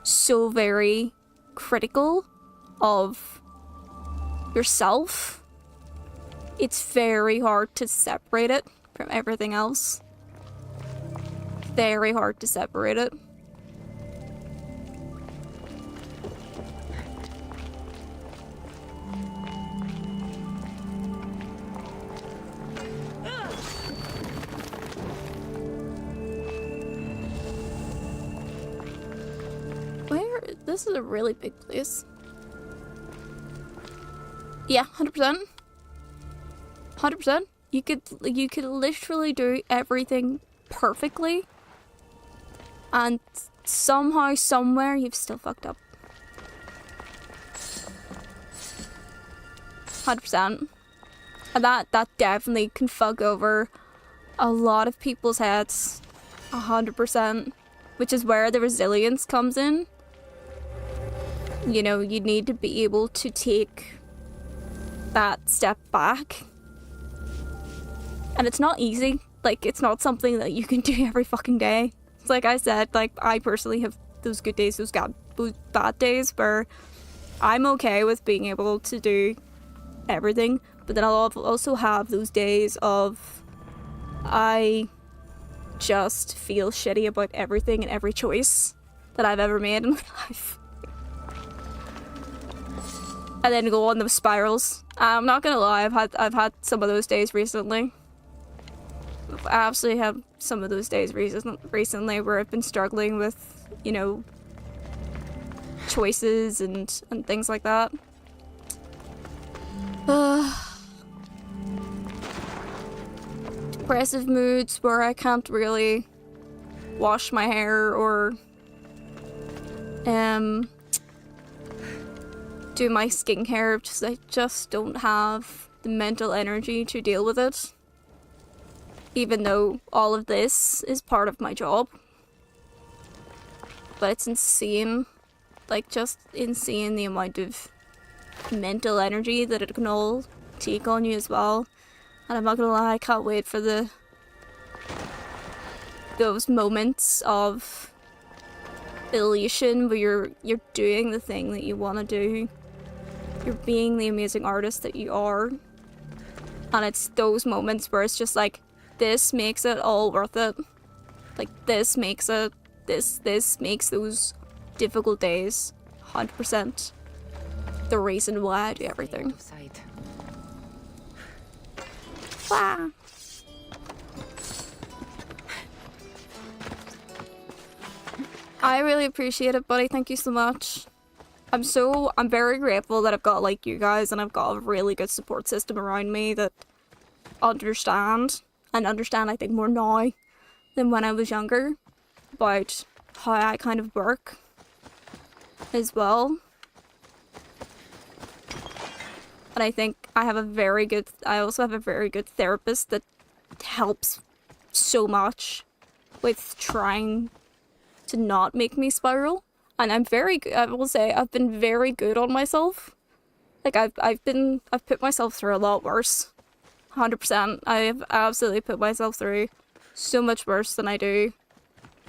so very critical of yourself. It's very hard to separate it from everything else. Very hard to separate it. Where? This is a really big place. Yeah, 100%. 100%. You could literally do everything perfectly, and somehow, somewhere, you've still fucked up. 100%. And that definitely can fuck over a lot of people's heads. 100%. Which is where the resilience comes in. You know, you need to be able to take that step back. And it's not easy. Like, it's not something that you can do every fucking day. It's like I said, like, I personally have those good days, those bad days where I'm okay with being able to do everything. But then I'll also have those days of I just feel shitty about everything and every choice that I've ever made in my life. And then go on those spirals. I'm not gonna lie, I've had some of those days recently. I absolutely have some of those days recently where I've been struggling with, you know, choices and things like that. Depressive moods where I can't really wash my hair or do my skincare because I just don't have the mental energy to deal with it. Even though all of this is part of my job. But it's insane. Like, just insane the amount of mental energy that it can all take on you as well. And I'm not gonna lie, I can't wait for those moments of elation where you're doing the thing that you want to do. You're being the amazing artist that you are. And it's those moments where it's just like, this makes it all worth it. Like, this makes those difficult days 100% the reason why I do everything. Wow. I really appreciate it, buddy. Thank you so much. I'm very grateful that I've got, like, you guys, and I've got a really good support system around me that understand, I think, more now than when I was younger about how I kind of work as well. And I think I also have a very good therapist that helps so much with trying to not make me spiral. And I'm very good, I will say, I've been very good on myself. Like, I've put myself through a lot worse. 100%. I have absolutely put myself through so much worse than I do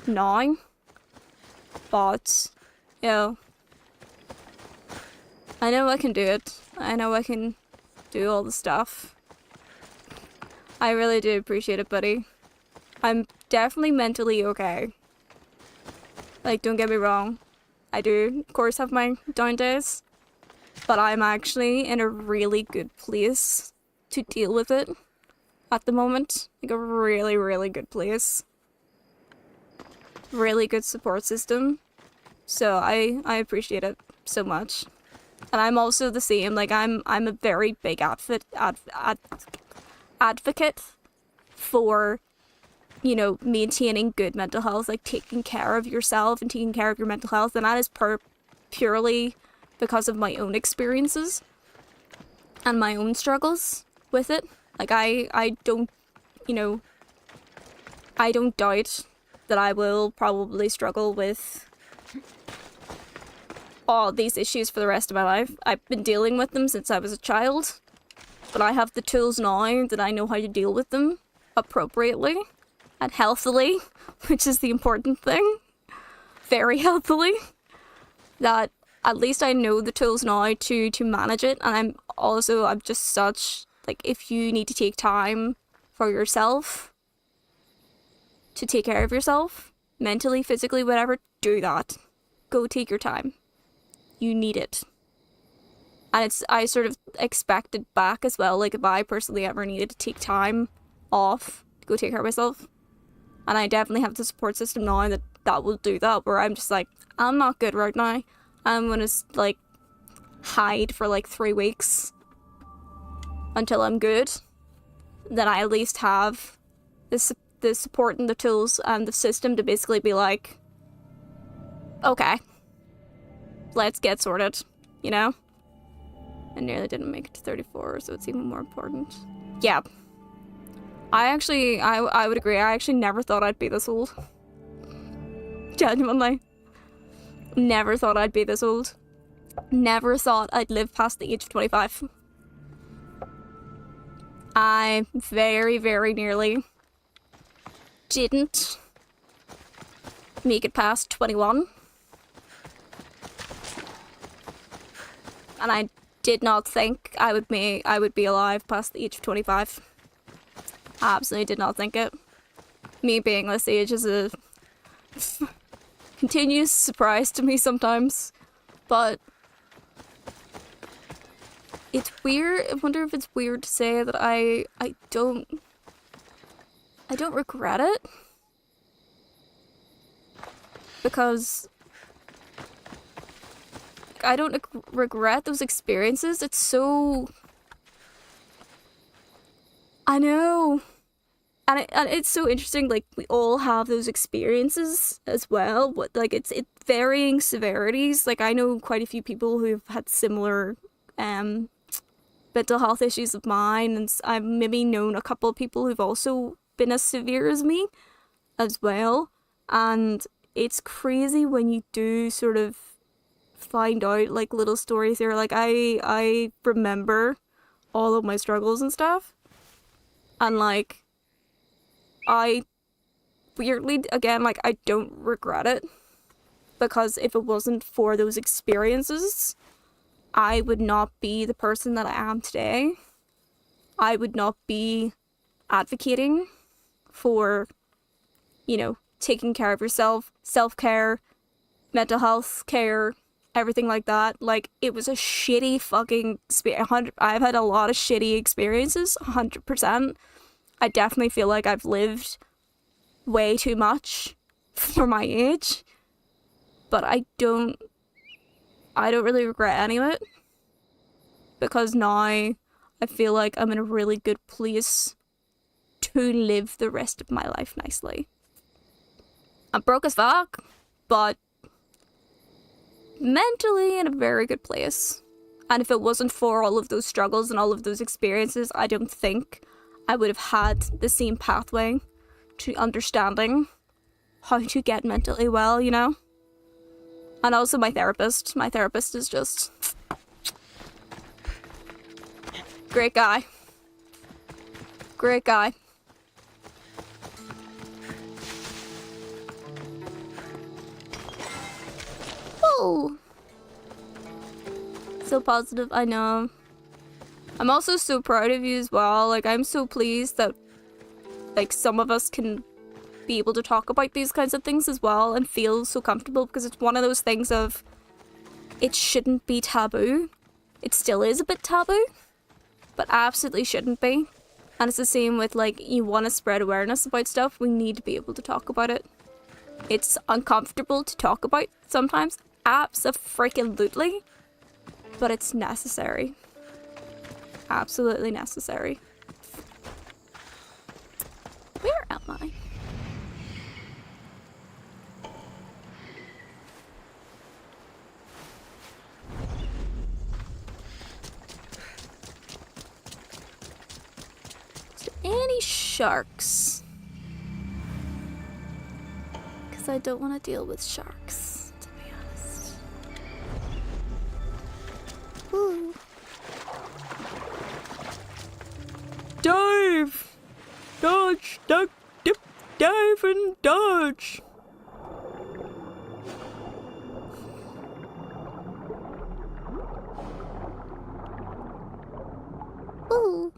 now. But, you know, I know I can do it. I know I can do all the stuff. I really do appreciate it, buddy. I'm definitely mentally okay. Like, don't get me wrong. I do, of course, have my down days. But I'm actually in a really good place to deal with it at the moment. Like, a really, really good place. Really good support system. So I appreciate it so much. And I'm also the same. Like, I'm a very big advocate for, you know, maintaining good mental health, like taking care of yourself and taking care of your mental health. And that is purely because of my own experiences and my own struggles with it. Like, I don't, you know, I don't doubt that I will probably struggle with all these issues for the rest of my life. I've been dealing with them since I was a child, but I have the tools now that I know how to deal with them appropriately and healthily, which is the important thing. Very healthily. That at least I know the tools now to manage it, and I'm just such, like, if you need to take time for yourself, to take care of yourself, mentally, physically, whatever, do that. Go take your time. You need it. And I sort of expect it back as well, like if I personally ever needed to take time off to go take care of myself. And I definitely have the support system now that will do that, where I'm just like, I'm not good right now. I'm gonna, like, hide for like 3 weeks until I'm good. Then I at least have the support and the tools and the system to basically be like, okay, let's get sorted, you know? I nearly didn't make it to 34, so it's even more important. Yeah. I would agree. I actually never thought I'd be this old. Genuinely. Never thought I'd be this old. Never thought I'd live past the age of 25. I very, very nearly didn't make it past 21. And I did not think I would be alive past the age of 25. I absolutely did not think it. Me being this age is a continuous surprise to me sometimes. But it's weird. I wonder if it's weird to say that I don't regret it. Because I don't regret those experiences. It's so... I know. And it's so interesting, like, we all have those experiences as well, but, like, it's varying severities. Like, I know quite a few people who've had similar mental health issues of mine, and I've maybe known a couple of people who've also been as severe as me as well. And it's crazy when you do sort of find out, like, little stories here. Like, I remember all of my struggles and stuff, and, like, I weirdly, again, like, I don't regret it, because if it wasn't for those experiences, I would not be the person that I am today. I would not be advocating for, you know, taking care of yourself, self-care, mental health care, everything like that. Like, it was a shitty fucking experience. I've had a lot of shitty experiences, 100%. I definitely feel like I've lived way too much for my age, but I don't really regret any of it, because now I feel like I'm in a really good place to live the rest of my life nicely. I'm broke as fuck, but mentally in a very good place. And if it wasn't for all of those struggles and all of those experiences, I don't think I would have had the same pathway to understanding how to get mentally well, you know? And also my therapist. My therapist is just... great guy. Great guy. Oh! So positive, I know. I'm also so proud of you as well. Like, I'm so pleased that, like, some of us can be able to talk about these kinds of things as well and feel so comfortable, because it's one of those things of, it shouldn't be taboo. It still is a bit taboo, but absolutely shouldn't be. And it's the same with, like, you want to spread awareness about stuff, we need to be able to talk about it. It's uncomfortable to talk about sometimes, abso-freaking-lutely, but it's necessary. Absolutely necessary. Where am I? sharks. Because I don't want to deal with sharks, to be honest. Ooh. Dive! Dodge! Duck! Dip! Dive and dodge! Ooh.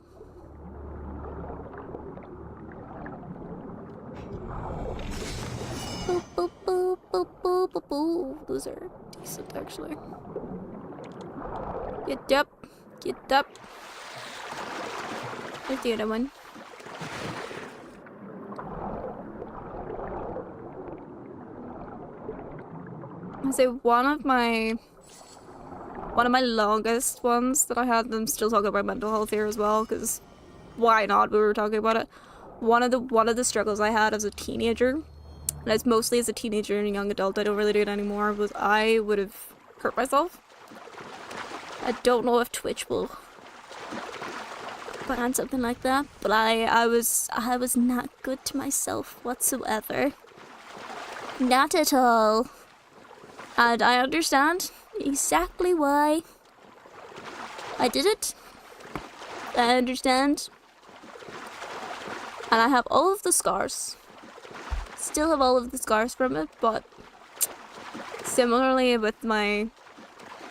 Boop, boop, boop, boop, boop, boop, boop. Those are decent, actually. Get up. Get up. There's the other one. I say one of my longest ones that I had. I'm still talking about mental health here as well, because why not? We were talking about it. One of the struggles I had as a teenager, and it's mostly as a teenager and a young adult. I don't really do it anymore. Was I would have hurt myself. I don't know if Twitch will ban something like that, but I was not good to myself whatsoever. Not at all. And I understand exactly why I did it. I understand. And I have all of the scars. Still have all of the scars from it, but similarly with my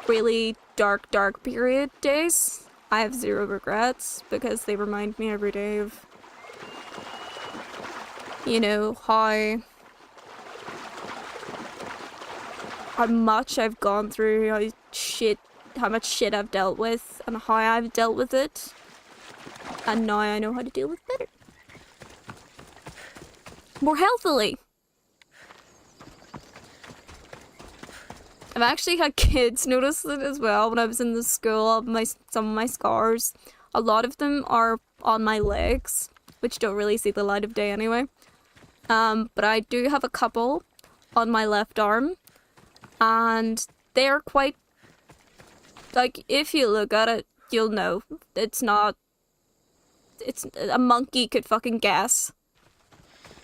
really dark period days, I have zero regrets because they remind me every day of, you know, how much I've gone through, how much shit I've dealt with, and how I've dealt with it. And now I know how to deal with it better. More healthily. I've actually had kids notice it as well when I was in the school. Some of my scars, a lot of them are on my legs, which don't really see the light of day anyway. But I do have a couple on my left arm. And they're quite, like, if you look at it, you'll know. It's a monkey could fucking guess.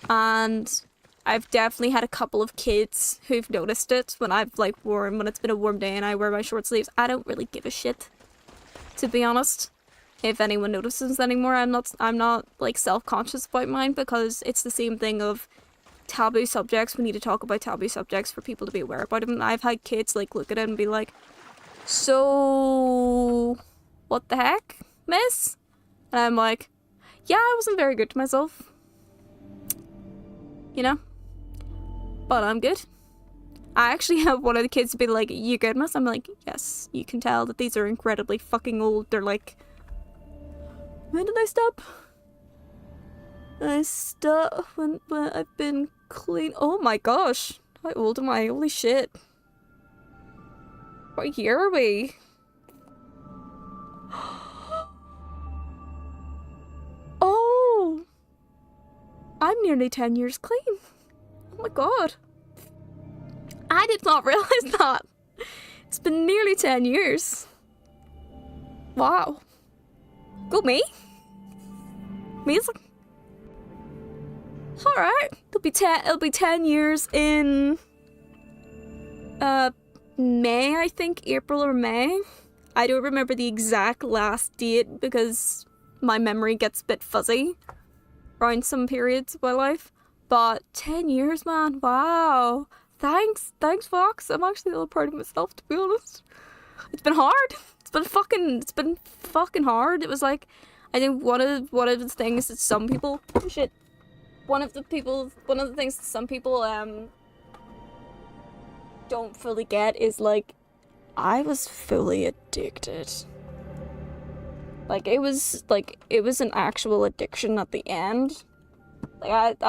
And I've definitely had a couple of kids who've noticed it when when it's been a warm day and I wear my short sleeves. I don't really give a shit, to be honest. If anyone notices anymore, I'm not like self-conscious about mine, because it's the same thing of taboo subjects. We need to talk about taboo subjects for people to be aware about them. And I've had kids like look at it and be like, so what the heck, miss? And I'm like, yeah, I wasn't very good to myself, you know, but I'm good. I actually have one of the kids be like, you good, miss? I'm like, yes. You can tell that these are incredibly fucking old. They're like, when did I stop? I stopped when I've been clean. Oh my gosh. How old am I? Holy shit. What year are we? Oh! I'm nearly 10 years clean. Oh my god. I did not realize that. It's been nearly 10 years. Wow. Go me. Amazing. Alright. It'll be 10 years in May, I think. April or May. I don't remember the exact last date because my memory gets a bit fuzzy around some periods of my life. But 10 years, man. Wow. Thanks, Fox. I'm actually a little proud of myself, to be honest. It's been hard. It's been fucking hard. It was like, I think one of the things that some people, one of the things that some people don't fully get is like, I was fully addicted. Like it was an actual addiction at the end. It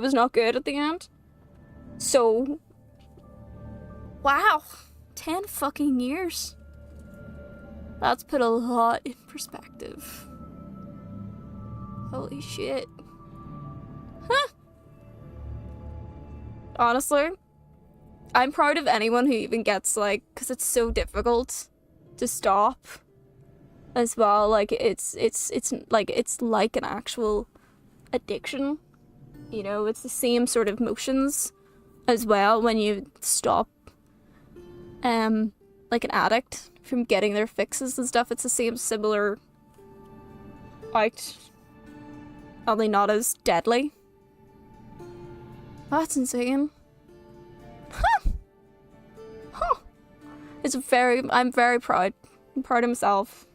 was not good at the end. So, wow, 10 fucking years. That's put a lot in perspective. Holy shit. Huh. Honestly, I'm proud of anyone who even gets, like, because it's so difficult to stop. as well. Like it's like an actual addiction. You know, it's the same sort of motions as well when you stop like an addict from getting their fixes and stuff. It's the same similar out, only not as deadly. That's insane. Huh. Huh. I'm very proud. I'm proud of myself.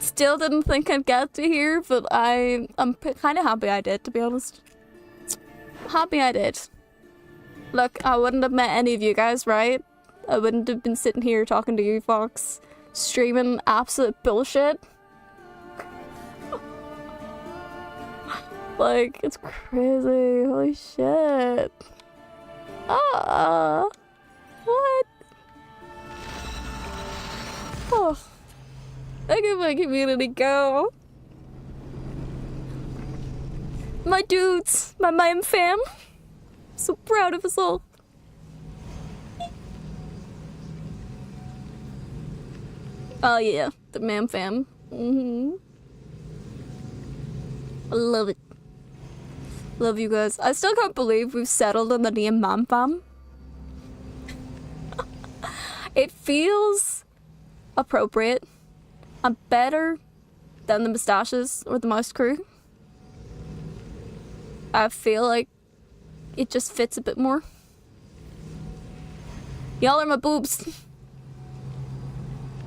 Still didn't think I'd get to here, but I'm kind of happy I did, to be honest. Happy I did. Look, I wouldn't have met any of you guys, right? I wouldn't have been sitting here talking to you, Fox, streaming absolute bullshit. Like, it's crazy. Holy shit. Ah. What? Oh. Look at my community go. My dudes. My mime fam. So proud of us all. Oh yeah, the man fam. I love it. Love you guys. I still can't believe we've settled on the name Man Fam. It feels appropriate and better than the Mustaches or the Mouse Crew. I feel like it just fits a bit more. Y'all are my boobs.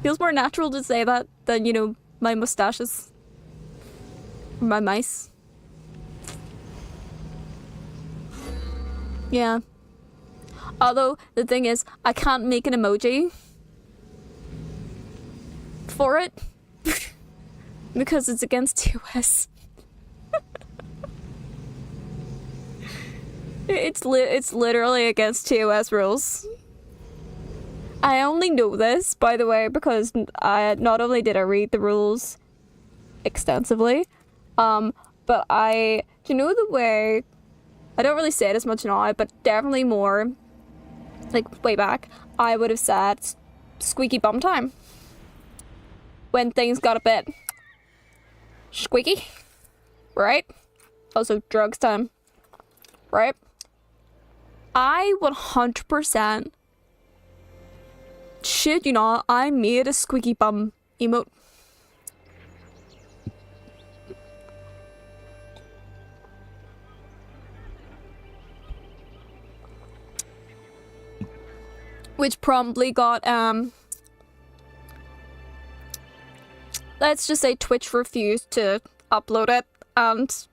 Feels more natural to say that than, you know, my mustaches. Or my mice. Yeah. Although, the thing is, I can't make an emoji for it. Because it's against TOS. It's literally against TOS rules. I only know this, by the way, because not only did I read the rules extensively, but you know the way, I don't really say it as much now, but definitely more, like way back, I would have said squeaky bum time. When things got a bit squeaky, right? Also drugs time, right? I 100% shit, you know, I made a squeaky bum emote. Which probably got, let's just say Twitch refused to upload it, and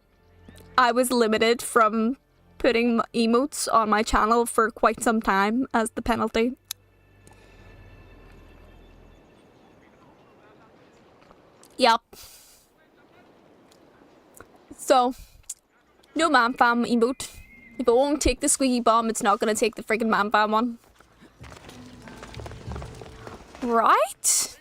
I was limited from putting emotes on my channel for quite some time as the penalty. Yep. So, no man fam emote. If it won't take the squeaky bomb, it's not gonna take the freaking man fam one. Right?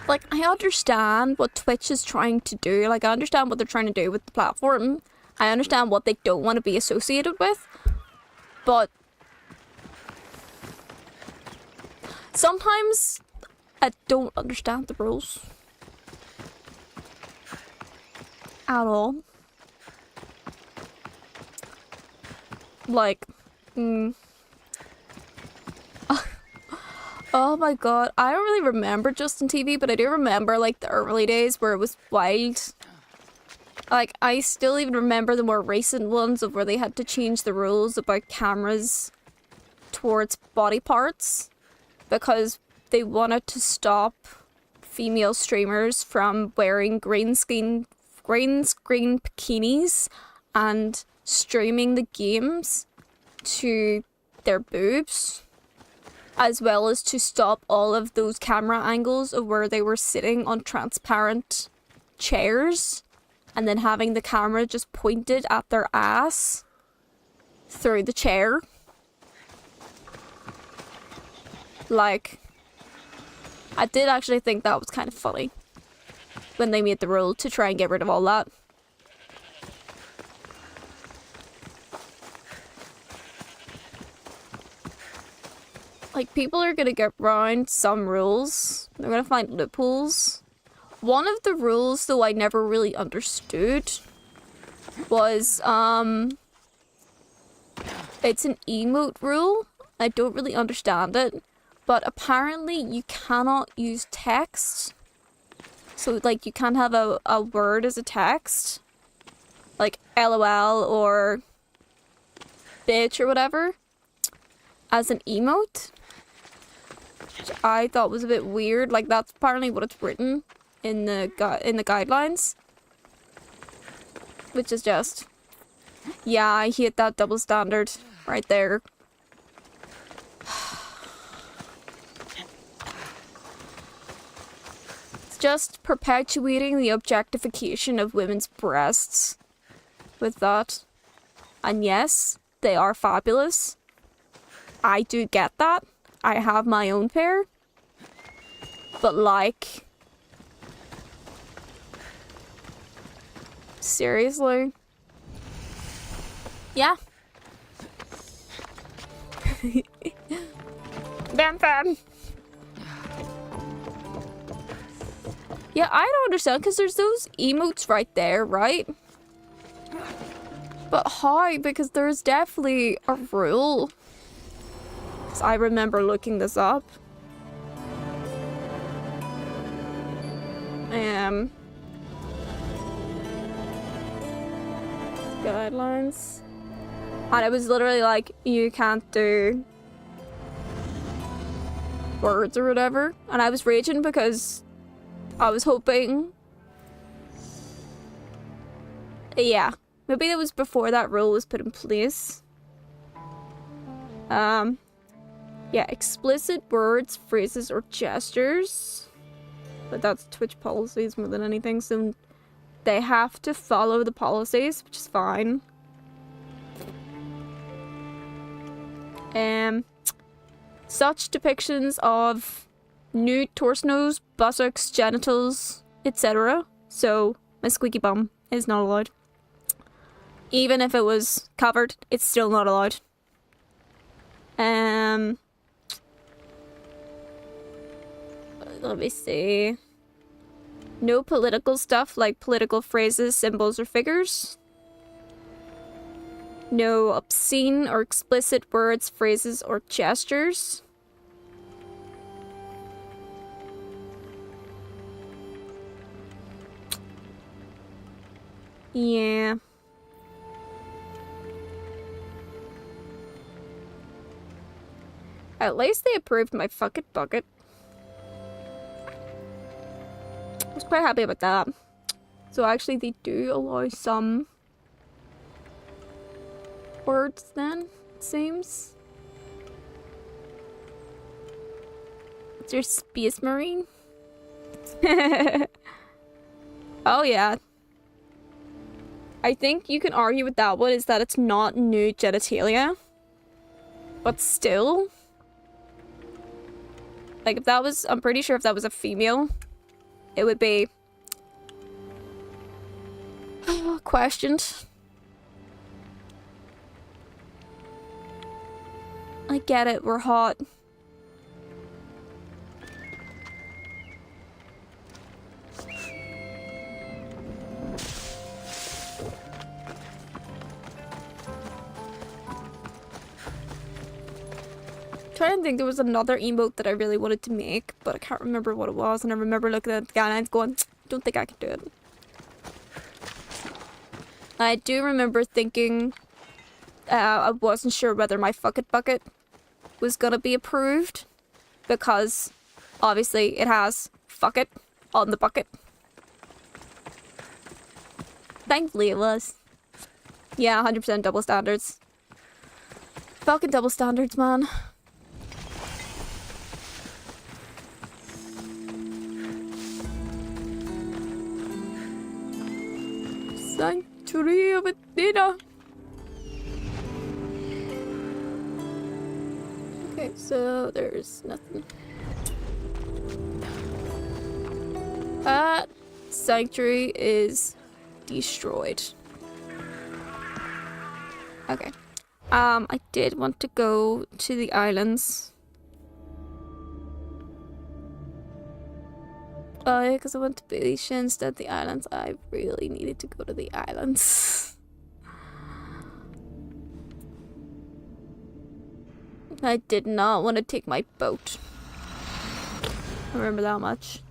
Like, I understand what Twitch is trying to do. Like, I understand what they're trying to do with the platform. I understand what they don't want to be associated with. But sometimes I don't understand the rules. At all. Like, oh my god, I don't really remember Justin TV, but I do remember like the early days where it was wild. Like, I still even remember the more recent ones of where they had to change the rules about cameras towards body parts because they wanted to stop female streamers from wearing green screen bikinis and streaming the games to their boobs, as well as to stop all of those camera angles of where they were sitting on transparent chairs and then having the camera just pointed at their ass through the chair. Like, I did actually think that was kind of funny when they made the rule to try and get rid of all that. Like, people are gonna get around some rules They're gonna find loopholes. One of the rules, though, I never really understood was, it's an emote rule. I don't really understand it, but apparently you cannot use text. So, like, you can't have a word as a text. Like, LOL or bitch or whatever as an emote. Which I thought was a bit weird. Like, that's apparently what it's written in the guidelines. Which is just... Yeah, I hate that double standard right there. It's just perpetuating the objectification of women's breasts with that. And yes, they are fabulous. I do get that. I have my own pair. But like... Seriously? Yeah. Bam bam. Yeah, I don't understand, because there's those emotes right there, right? But how? Because there's definitely a rule. Because I remember looking this up. Guidelines. And it was literally like, you can't do words or whatever. And I was raging because I was hoping... Yeah. Maybe that was before that rule was put in place. Yeah, explicit words, phrases, or gestures. But that's Twitch policies more than anything, so they have to follow the policies, which is fine. Such depictions of nude torsos, buttocks, genitals, etc. So, my squeaky bum is not allowed. Even if it was covered, it's still not allowed. Let me see. No political stuff like political phrases, symbols, or figures. No obscene or explicit words, phrases, or gestures. Yeah. At least they approved my fucking bucket. I was quite happy about that. So actually they do allow some words then, it seems. It's your Space Marine? Oh yeah. I think you can argue with that one is that it's not nude genitalia. But still. Like if that was, I'm pretty sure if that was a female, it would be questioned. I get it, we're hot. Trying to think, there was another emote that I really wanted to make, but I can't remember what it was, and I remember looking at the guidelines going, don't think I can do it. I do remember thinking I wasn't sure whether my fuck it bucket was gonna be approved, because obviously it has fuck it on the bucket. Thankfully it was. Yeah, 100% double standards. Fucking double standards, man. Sanctuary of Athena. Okay, so there's nothing. Sanctuary is destroyed. Okay. I did want to go to the islands. Oh, yeah, because I went to Belisha instead of the islands. I really needed to go to the islands. I did not want to take my boat. I remember that much.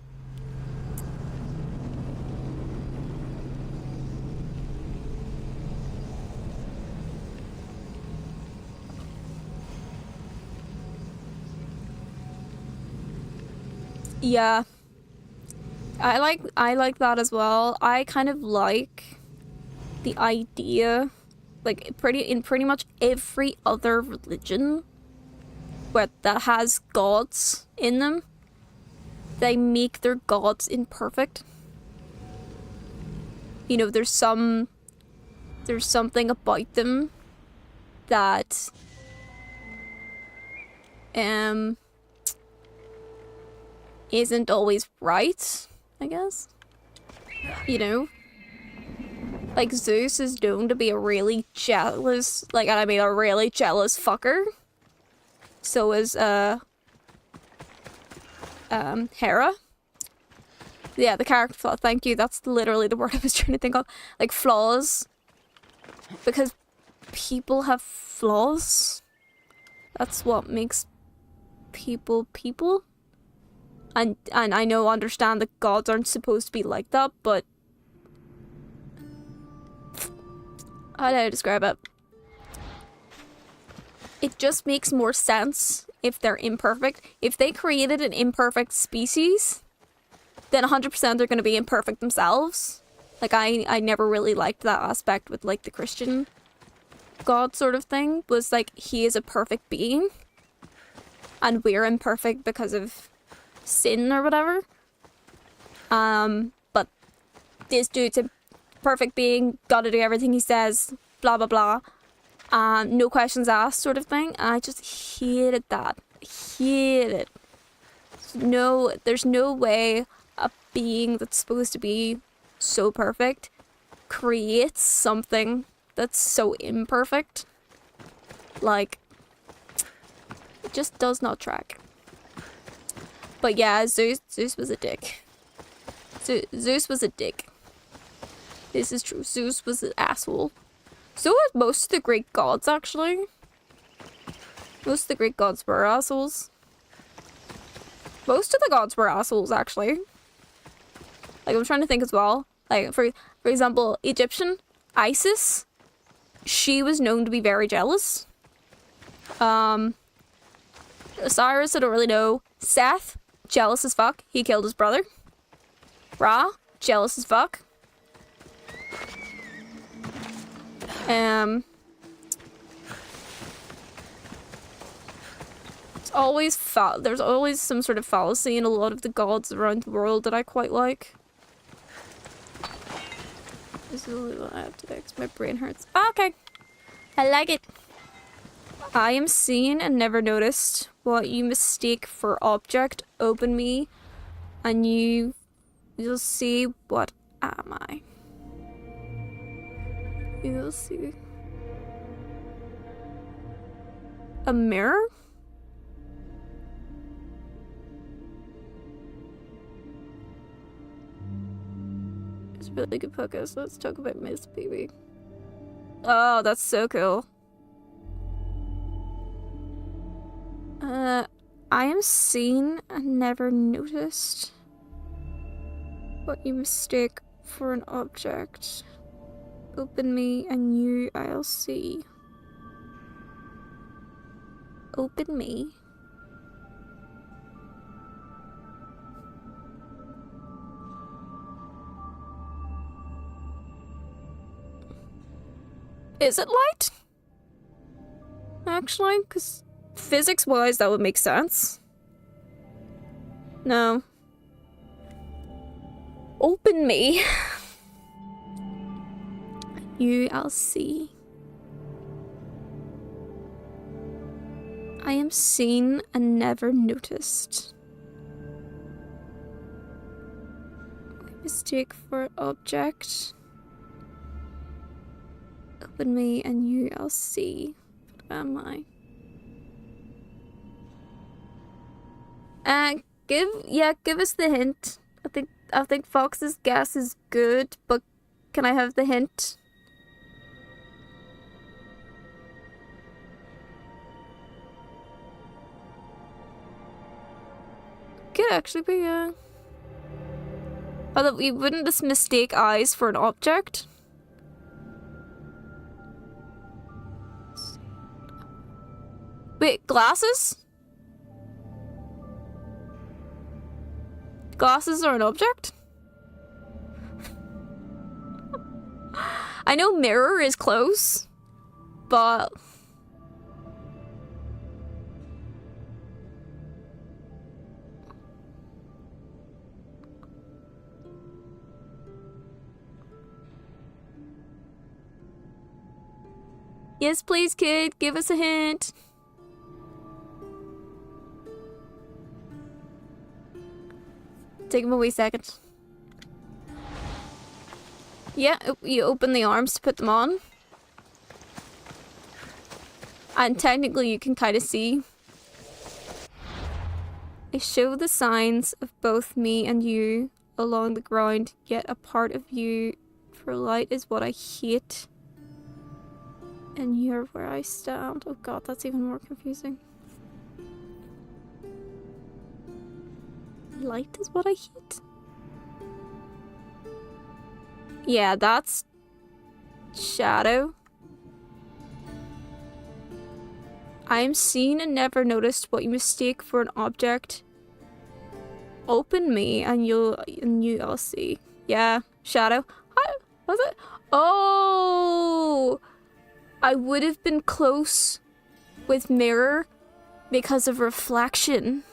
Yeah. I like that as well. I kind of like the idea, like in pretty much every other religion where that has gods in them, they make their gods imperfect. You know, there's something about them that isn't always right, I guess. You know? Like, Zeus is known to be a really jealous, like, and I mean a really jealous fucker. So is, Hera. Yeah, the character flaw, thank you, that's literally the word I was trying to think of. Like, flaws. Because people have flaws. That's what makes people people. And I know, understand that gods aren't supposed to be like that, but how do I describe it? It just makes more sense if they're imperfect. If they created an imperfect species, then 100% they're going to be imperfect themselves. Like, I never really liked that aspect with, like, the Christian God sort of thing. Was like, he is a perfect being, and we're imperfect because of sin or whatever. But this dude's a perfect being, gotta do everything he says, blah blah blah. No questions asked sort of thing. And I just hated that. Hated it. There's no way a being that's supposed to be so perfect creates something that's so imperfect. Like, it just does not track. But yeah, Zeus was a dick. Zeus was a dick. This is true. Zeus was an asshole. So was most of the Greek gods, actually. Most of the Greek gods were assholes. Most of the gods were assholes, actually. Like, I'm trying to think as well. Like, for example, Egyptian, Isis, she was known to be very jealous. Osiris, I don't really know. Seth, jealous as fuck. He killed his brother. Ra, jealous as fuck. There's always some sort of fallacy in a lot of the gods around the world that I quite like. This is only what I have today because my brain hurts. Okay. I like it. I am seen and never noticed. What you mistake for object, open me, and you'll see what am I. You'll see. A mirror? It's a really good podcast. Let's talk about Miss Baby. Oh, that's so cool. I am seen and never noticed. What you mistake for an object. Open me and you I'll see. Open me. Is it light? Actually, because physics-wise that would make sense. No. Open me. You I'll see. I am seen and never noticed. Mistake for object. Open me and you I'll see. What am I? Give us the hint. I think I think Fox's guess is good, but can I have the hint? Could actually be, yeah. Although we wouldn't just mistake eyes for an object. Wait, glasses? Glasses are an object? I know mirror is close, but... Yes, please, kid. Give us a hint. Take him a wee second. Yeah, you open the arms to put them on. And technically you can kind of see. I show the signs of both me and you along the ground, yet a part of you for light is what I hate. And you're where I stand. Oh god, that's even more confusing. Light is what I hate? Yeah, that's... shadow. I am seen and never noticed what you mistake for an object. Open me and I'll see. Yeah, shadow. What was it? Oh! I would have been close with mirror because of reflection.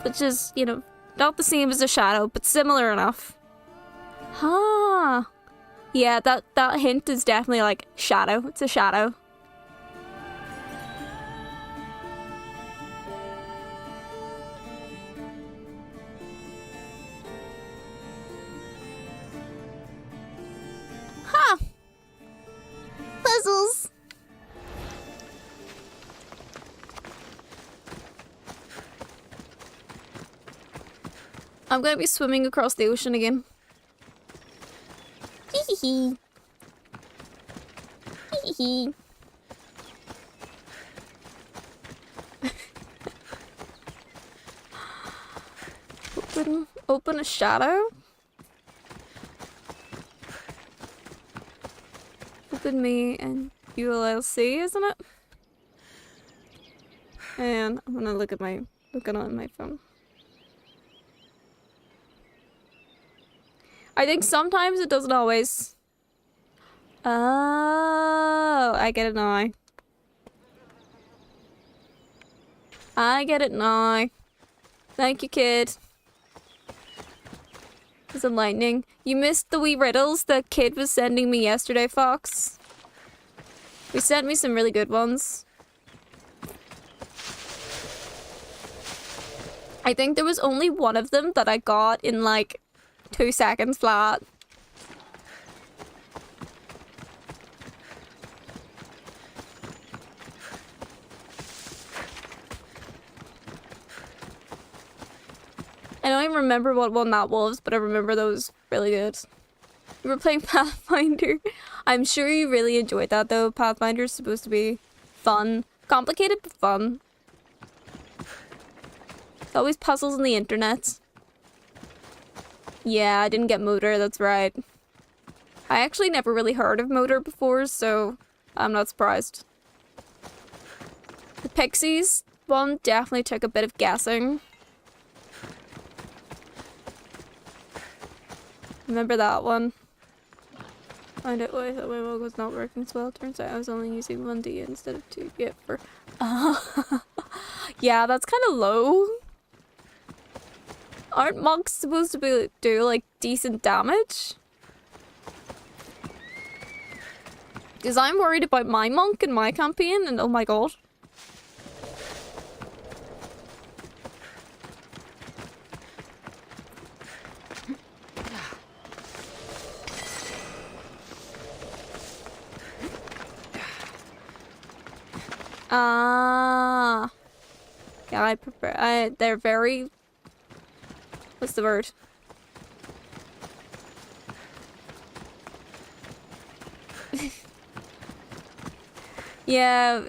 Which is, you know, not the same as a shadow, but similar enough. Huh. Yeah, that hint is definitely like shadow. It's a shadow. Huh. Puzzles. I'm gonna be swimming across the ocean again. Hee hee hee. Hee hee. Open a shadow? Open me and ULLC, isn't it? And I'm gonna look at it on my phone. I think sometimes it doesn't always. Oh, I get it now. I get it now. Thank you, kid. It's enlightening. You missed the wee riddles the kid was sending me yesterday, Fox. He sent me some really good ones. I think there was only one of them that I got in like 2 seconds flat. I don't even remember what one that was, but I remember those really good. We were playing Pathfinder. I'm sure you really enjoyed that though. Pathfinder's supposed to be fun. Complicated but fun. It's always puzzles on the internet. Yeah, I didn't get Motor, that's right. I actually never really heard of Motor before, so I'm not surprised. The Pixies one definitely took a bit of guessing. Remember that one? Find out why I thought my mug was not working so well. Turns out I was only using 1D instead of 2. Yeah, for... yeah, that's kind of low. Aren't monks supposed to do like decent damage? Because I'm worried about my monk and my campaign, and oh my god. Ah. Yeah, they're very What's the word? Yeah,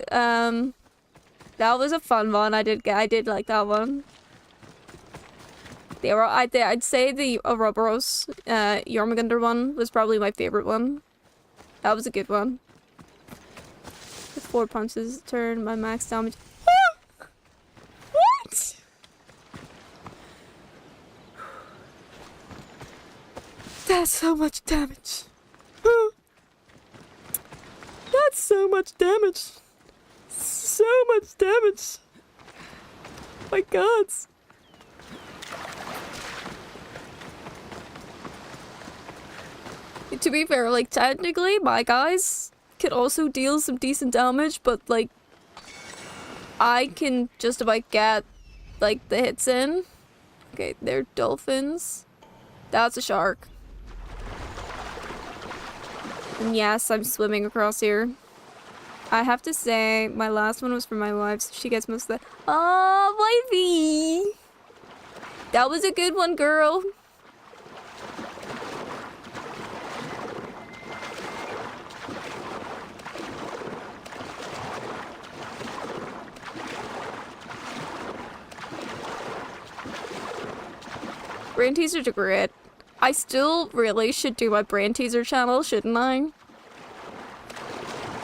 that was a fun one. I did like that one. I'd say the Ouroboros, Jormungandr one was probably my favorite one. That was a good one. With 4 punches, turn my max damage. What? That's so much damage. That's so much damage. So much damage. My god. To be fair, like, technically, my guys could also deal some decent damage, but, like, I can just about get, like, the hits in. Okay, they're dolphins. That's a shark. And yes, I'm swimming across here. I have to say, my last one was for my wife, so she gets most of the— Oh, wifey! That was a good one, girl. Brain teasers are great. I still really should do my brain teaser channel, shouldn't I?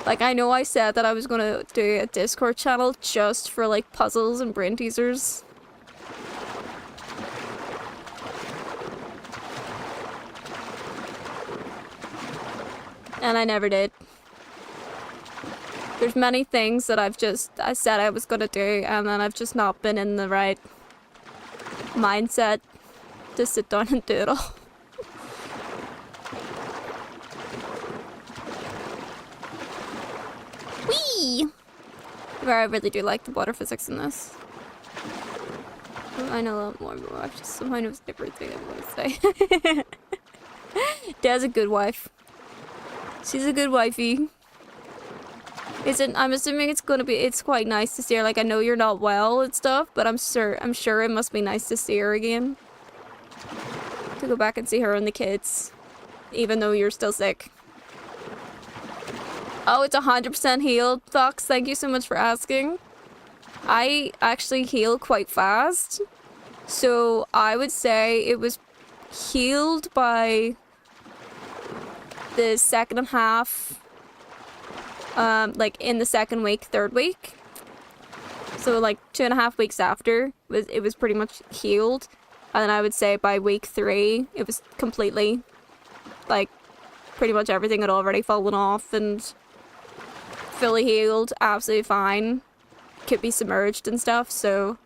Like, I know I said that I was gonna do a Discord channel just for, like, puzzles and brain teasers. And I never did. There's many things that I said I was gonna do, and then I've just not been in the right mindset to sit down and do it all. Whee! But I really do like the water physics in this. I know a lot more, but I just somehow knows everything I want to say. Dad's a good wife. She's a good wifey. I'm assuming it's quite nice to see her. Like, I know you're not well and stuff, but I'm sure it must be nice to see her again. To go back and see her and the kids, even though you're still sick. Oh, it's 100% healed. Fox, thank you so much for asking. I actually heal quite fast. So I would say it was healed by the second half, like in the second week, third week. So like 2.5 weeks after, it was pretty much healed. And then I would say by week 3, it was completely, like, pretty much everything had already fallen off and fully healed, absolutely fine. Could be submerged and stuff, so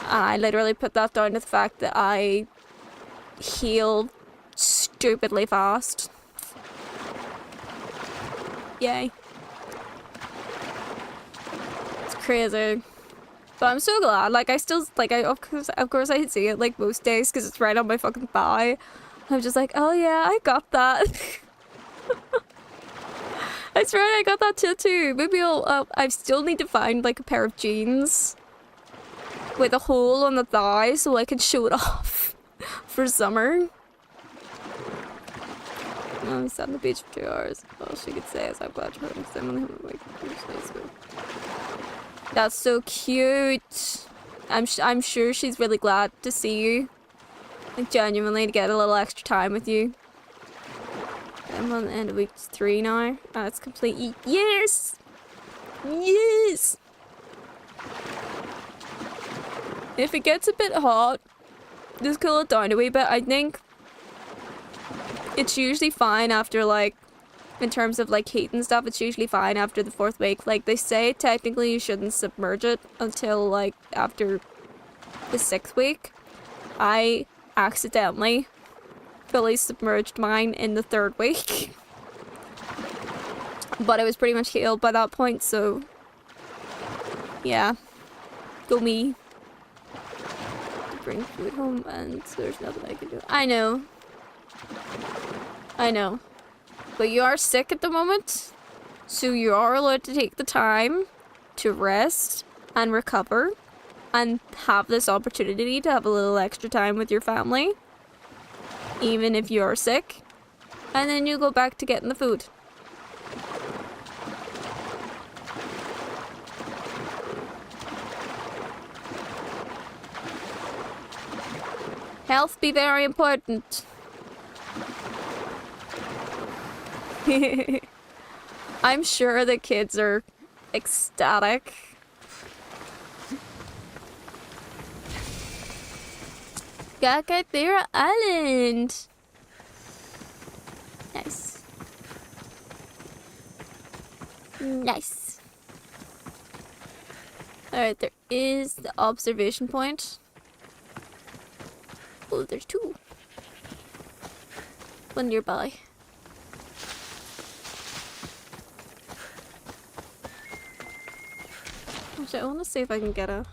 I literally put that down to the fact that I heal stupidly fast. Yay. It's crazy. But I'm so glad, like, I still, like, of course I see it, like, most days, because it's right on my fucking thigh. I'm just like, oh yeah, I got that. That's right, I got that tattoo. Maybe I still need to find, like, a pair of jeans with a hole on the thigh so I can show it off for summer. I sat on the beach for 2 hours. All she could say is, I'm glad you're home, because I'm only home like 2 days ago. That's so cute. I'm sure she's really glad to see you. Like, genuinely, to get a little extra time with you. I'm on the end of week 3 now. It's complete. Yes! Yes! If it gets a bit hot, just cool it down a wee bit. I think it's usually fine after, like, in terms of, like, heat and stuff, it's usually fine after the 4th week. Like, they say technically you shouldn't submerge it until, like, after the 6th week. I accidentally fully submerged mine in the 3rd week. But it was pretty much healed by that point, so yeah. Go me. Bring food home and there's nothing I can do. I know. I know. But you are sick at the moment, so you are allowed to take the time to rest and recover and have this opportunity to have a little extra time with your family, even if you're sick, and then you go back to getting the food. Health be very important. I'm sure the kids are ecstatic. Gakatera Island. Nice. Nice. Alright, there is the observation point. Oh, there's two. One nearby. Actually, I want to see if I can get a...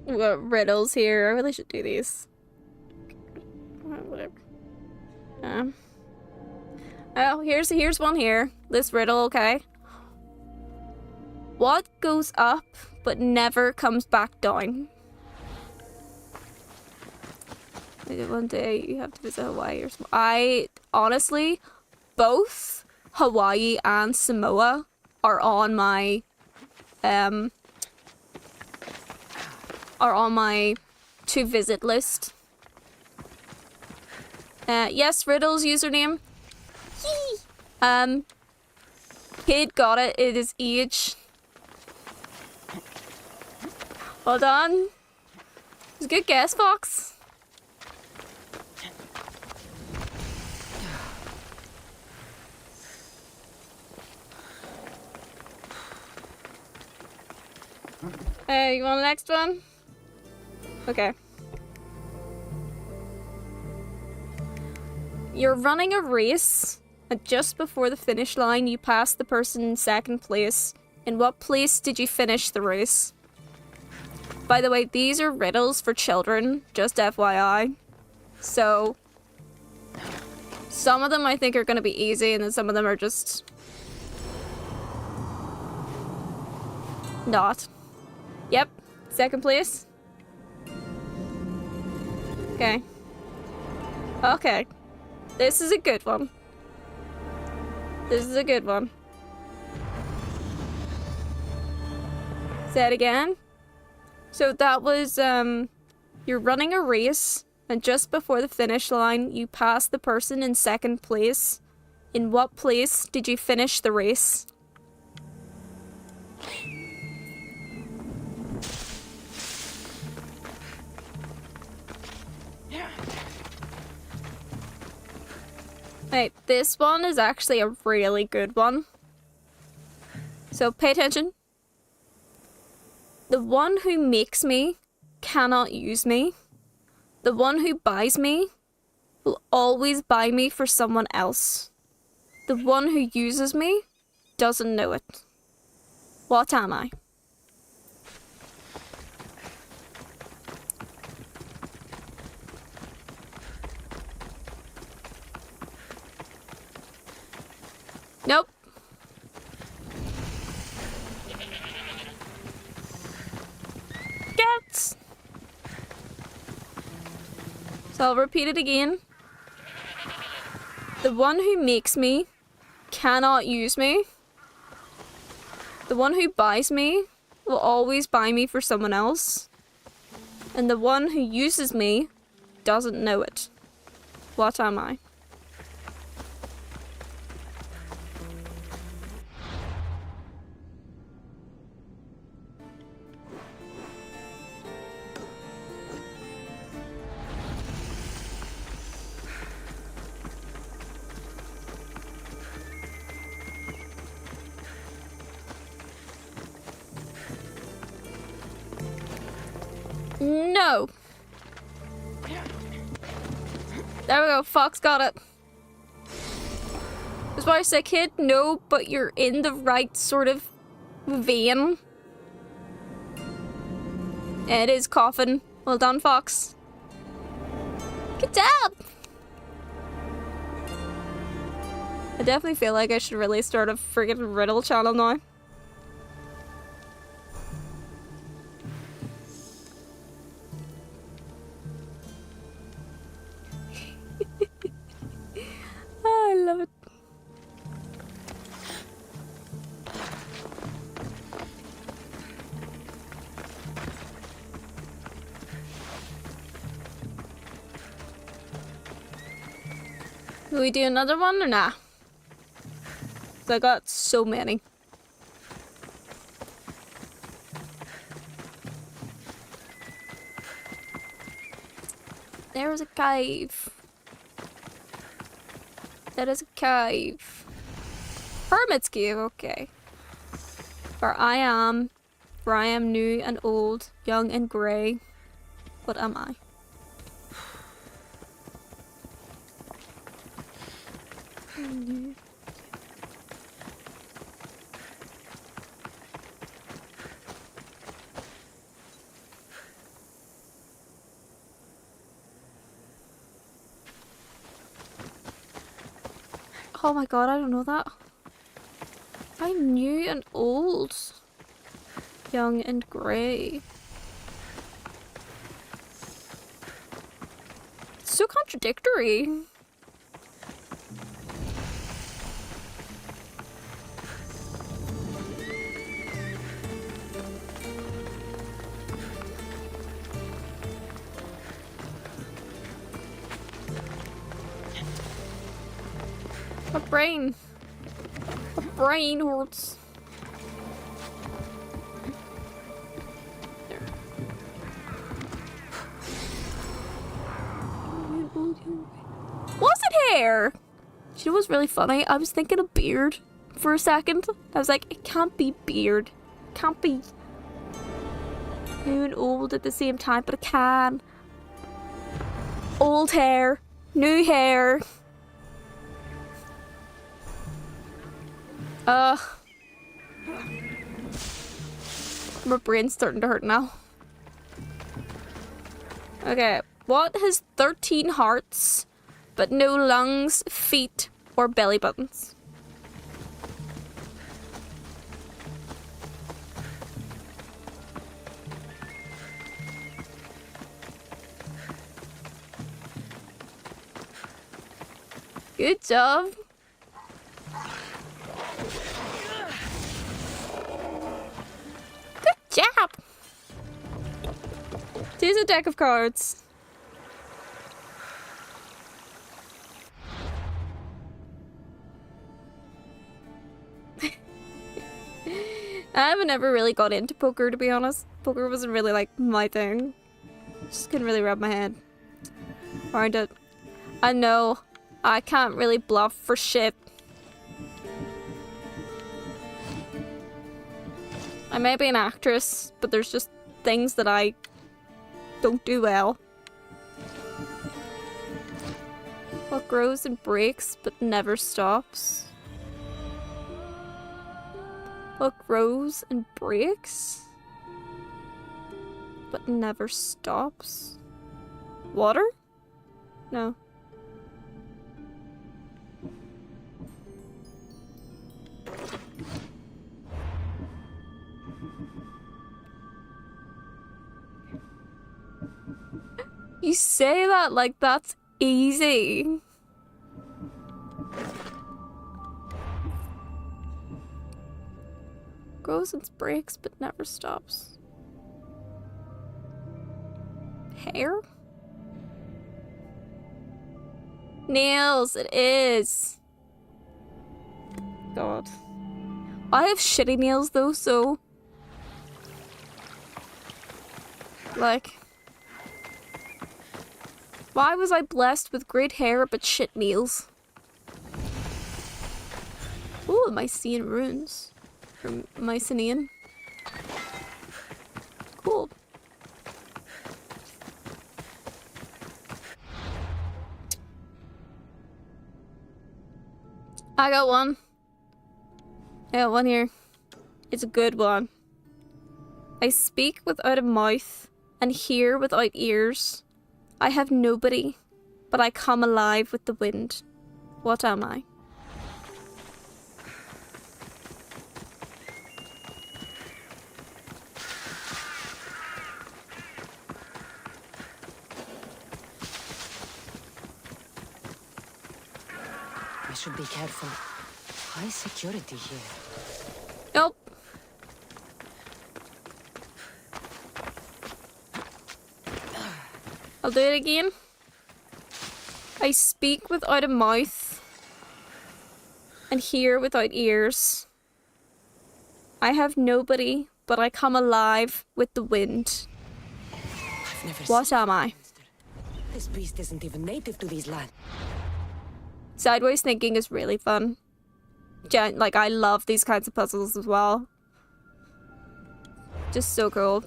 We got riddles here. I really should do these. Whatever. Oh, here's one here. This riddle, okay. What goes up but never comes back down? Maybe one day you have to visit Hawaii or something. I honestly, both Hawaii and Samoa are on my to visit list. Yes, Riddle's username. Yee! Kid got it. It is age. Well done. It's a good guess, Fox. You want the next one? Okay. You're running a race, and just before the finish line, you pass the person in second place. In what place did you finish the race? By the way, these are riddles for children, just FYI. So, some of them I think are going to be easy, and then some of them are just... not. Yep, second place. Okay. Okay. This is a good one. This is a good one. Say it again. So that was, you're running a race, and just before the finish line, you pass the person in second place. In what place did you finish the race? Right, this one is actually a really good one. So pay attention. The one who makes me cannot use me. The one who buys me will always buy me for someone else. The one who uses me doesn't know it. What am I? Nope. Get. So I'll repeat it again. The one who makes me cannot use me. The one who buys me will always buy me for someone else. And the one who uses me doesn't know it. What am I? No. There we go. Fox got it. That's why I say, kid, no, but you're in the right sort of vein. It is coffin. Well done, Fox. Good job! I definitely feel like I should really start a friggin' riddle channel now. Oh, I love it. Will we do another one or nah? 'Cause I got so many. There is a cave. That is a cave. Hermit's cave, okay. For I am new and old, young and grey. What am I? Oh my god, I don't know that. I'm new and old. Young and grey. It's so contradictory. My brain. My brain hurts. There. Was it hair? Do you know what's really funny? I was thinking of beard for a second. I was like, it can't be beard. It can't be new and old at the same time, but it can. Old hair. New hair. My brain's starting to hurt now. Okay, what has 13 hearts, but no lungs, feet, or belly buttons? Good job. Job. Here's a deck of cards. I haven't ever really got into poker, to be honest. Poker wasn't really like my thing. Just couldn't really wrap my head around it. I know I can't really bluff for shit. I may be an actress, but there's just things that I don't do well. What grows and breaks but never stops? What grows and breaks but never stops? Water? No. You say that like that's easy. Grows and breaks but never stops. Hair? Nails, it is. God. I have shitty nails though, so like, why was I blessed with great hair but shit nails? Ooh, Mycenaean runes. From Mycenaean. Cool. I got one. I got one here. It's a good one. I speak without a mouth, and hear without ears. I have nobody, but I come alive with the wind. What am I? I should be careful. High security here. Nope. I'll do it again. I speak without a mouth and hear without ears. I have nobody, but I come alive with the wind. I've never What am I? This beast isn't even native to these lands. Sideways thinking is really fun. Like, I love these kinds of puzzles as well. Just so cool.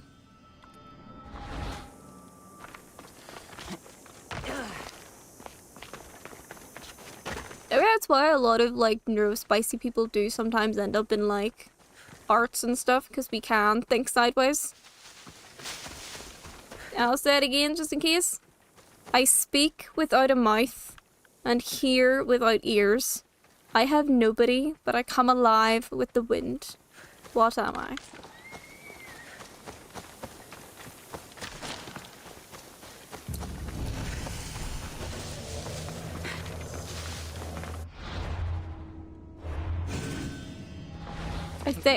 Maybe that's why a lot of, like, neurospicy people do sometimes end up in, like, arts and stuff, because we can think sideways. I'll say it again, just in case. I speak without a mouth and hear without ears. I have nobody, but I come alive with the wind. What am I?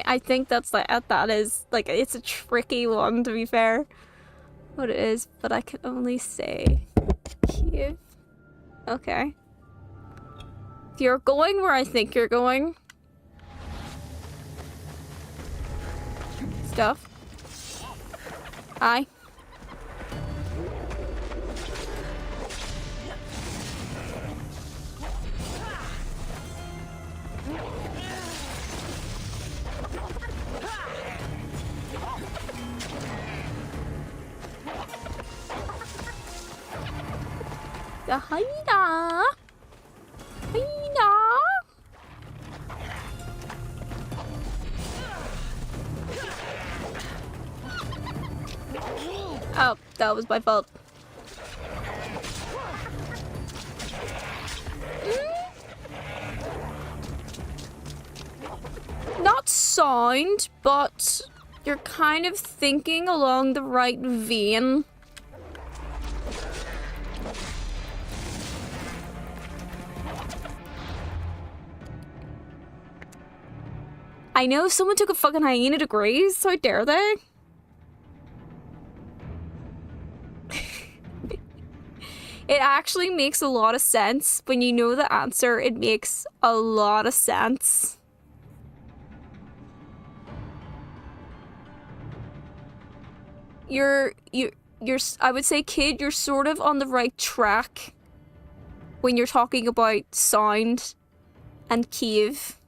I think that's like that is like it's a tricky one, to be fair. What it is, but I can only say Kiev. Okay. If you're going where I think you're going. Stuff. Aye. The hyena. Hyena. Oh, that was my fault. Not sound, but you're kind of thinking along the right vein. I know someone took a fucking hyena to graze, so how dare they? It actually makes a lot of sense. When you know the answer, it makes a lot of sense. You're I would say, kid, you're sort of on the right track when you're talking about sound and Kiev.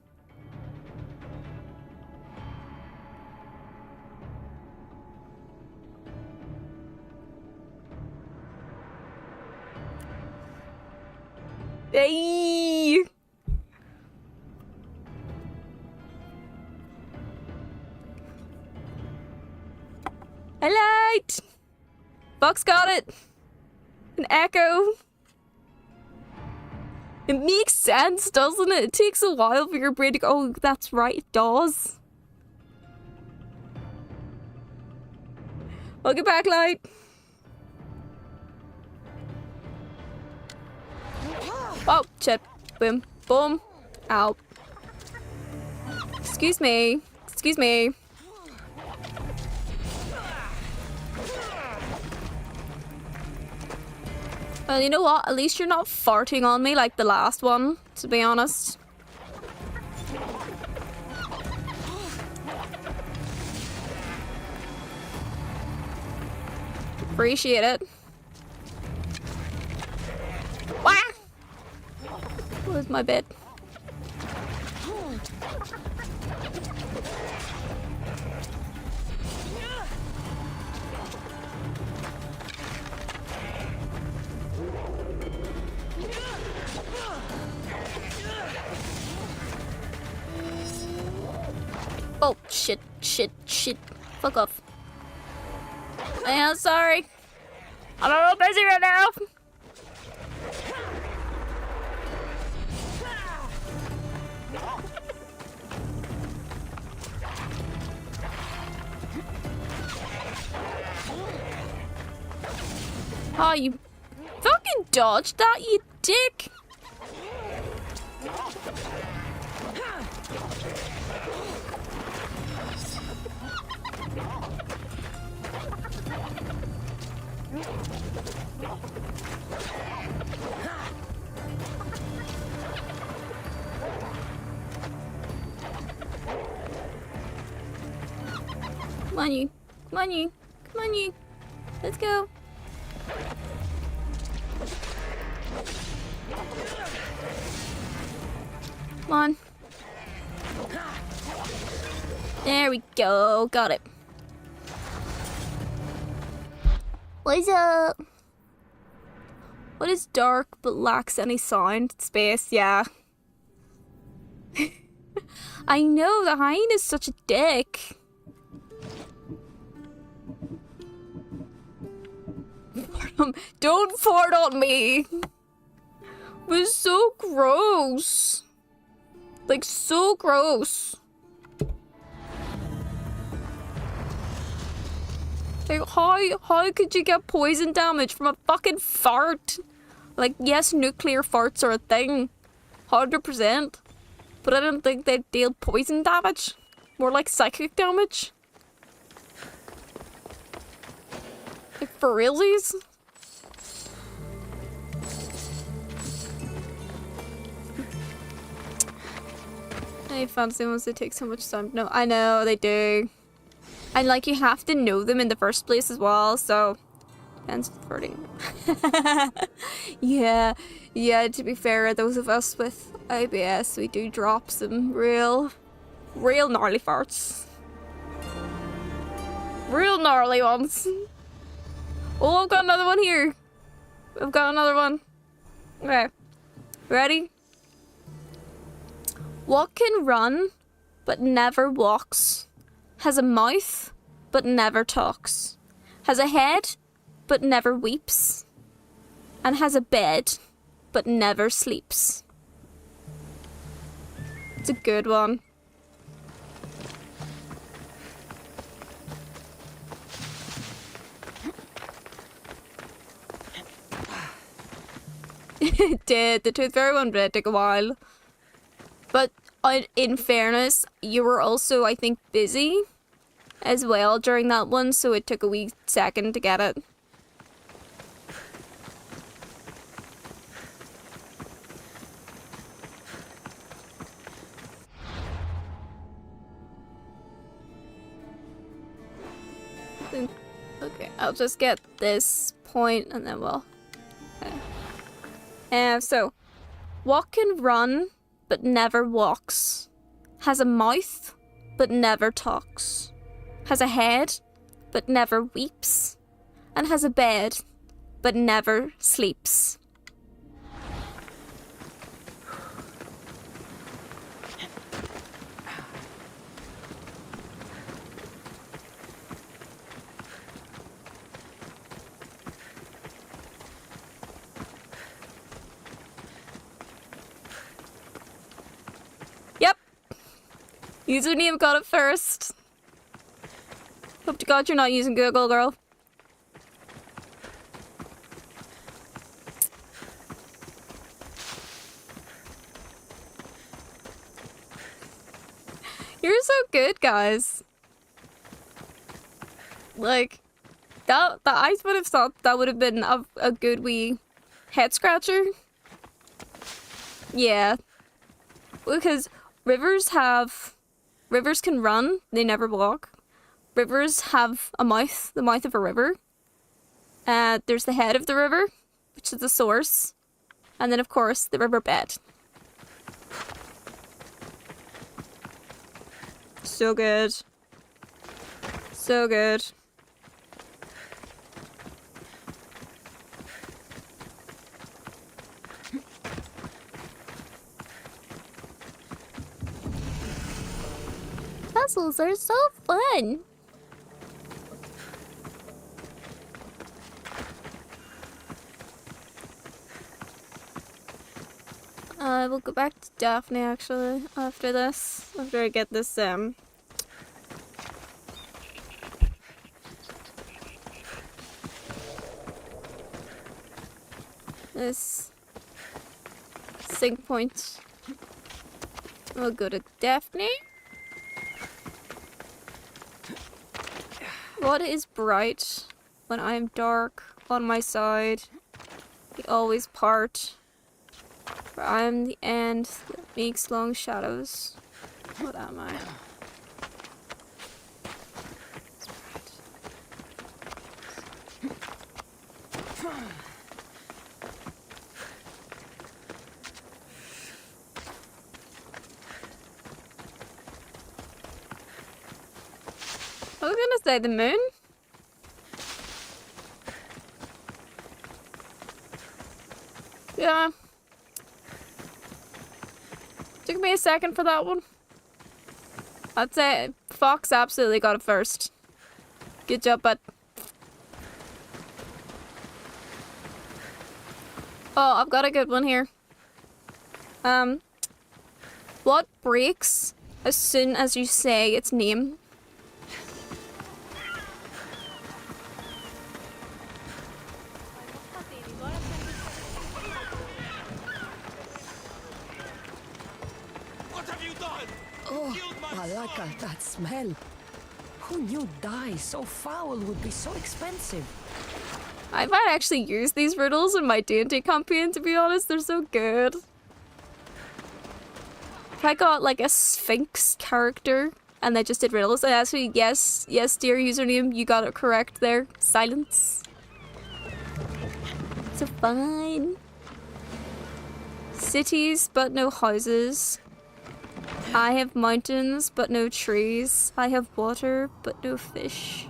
Hey! A light! Fox got it! An echo! It makes sense, doesn't it? It takes a while for your brain to go, oh, that's right, it does. Welcome back, Light! Oh, shit. Boom. Boom. Ow. Excuse me. Excuse me. Well, you know what? At least you're not farting on me like the last one, to be honest. Appreciate it. Wah! Where's my bed? Oh, shit, shit, shit. Fuck off. Yeah, sorry. I'm a little busy right now. Oh, you fucking dodged that, you dick! Come on, you. Come on, you. Come on, you. Let's go. Come on. There we go. Got it. What's up? What is dark but lacks any sound? Space, yeah. I know, the hyena is such a dick. Don't fart on me! It was so gross. Like, so gross. Like, how could you get poison damage from a fucking fart? Like, yes, nuclear farts are a thing. 100%. But I don't think they deal poison damage. More like psychic damage. Like, for realsies? I fancy ones that take so much time. No, I know, they do. And like, you have to know them in the first place as well, so... Depends with farting. Yeah, to be fair, those of us with IBS, we do drop some real gnarly farts. Real gnarly ones. Oh, I've got another one here. I've got another one. Okay. Ready? What can run, but never walks? Has a mouth, but never talks? Has a head, but never weeps? And has a bed, but never sleeps? It's a good one. It did. The Tooth Fairy one did take a while. But in fairness, you were also, I think, busy as well during that one, so it took a wee second to get it. Okay, I'll just get this point and then we'll... Okay. So, what can run but never walks? Has a mouth but never talks? Has a head but never weeps? And has a bed but never sleeps? Username got it first. Hope to God you're not using Google, girl. You're so good, guys. Like, that I would have thought that would have been a good wee head scratcher. Yeah. Because rivers can run, they never walk. Rivers have a mouth, the mouth of a river. There's the head of the river, which is the source. And then, of course, the riverbed. So good. So good. Puzzles are so fun. I will go back to Daphne actually after this. After I get this this sync point. We'll go to Daphne. What is bright when I am dark on my side? We always part. For I am the end that makes long shadows. What am I? I was gonna say the moon. Yeah. Took me a second for that one. I'd say Fox absolutely got it first. Good job, bud. Oh, I've got a good one here. What breaks as soon as you say its name? Malaka, that smell. Who knew dye so foul would be so expensive? I might actually use these riddles in my D&D campaign, to be honest. They're so good. If I got like a Sphinx character and they just did riddles, and actually, yes, dear username, you got it correct there. Silence. So fine. Cities, but no houses. I have mountains, but no trees. I have water, but no fish.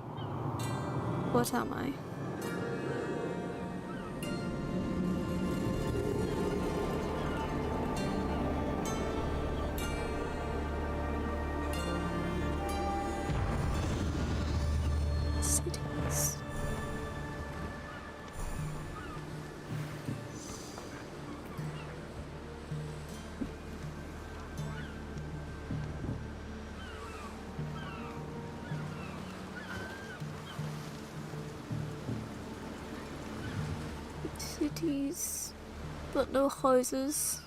What am I? Cities. Cities, but no houses.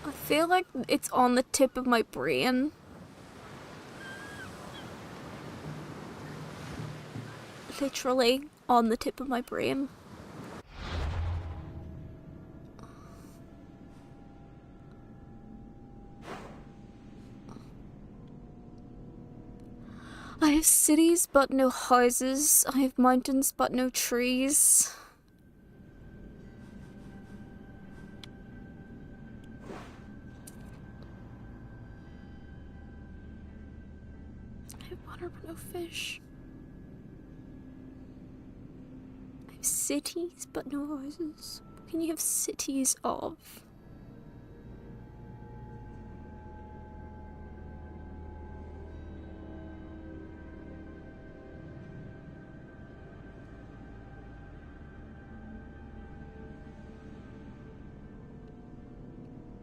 I feel like it's on the tip of my brain. Literally on the tip of my brain. I have cities, but no houses. I have mountains, but no trees. I have water, but no fish. I have cities, but no houses. What can you have cities of?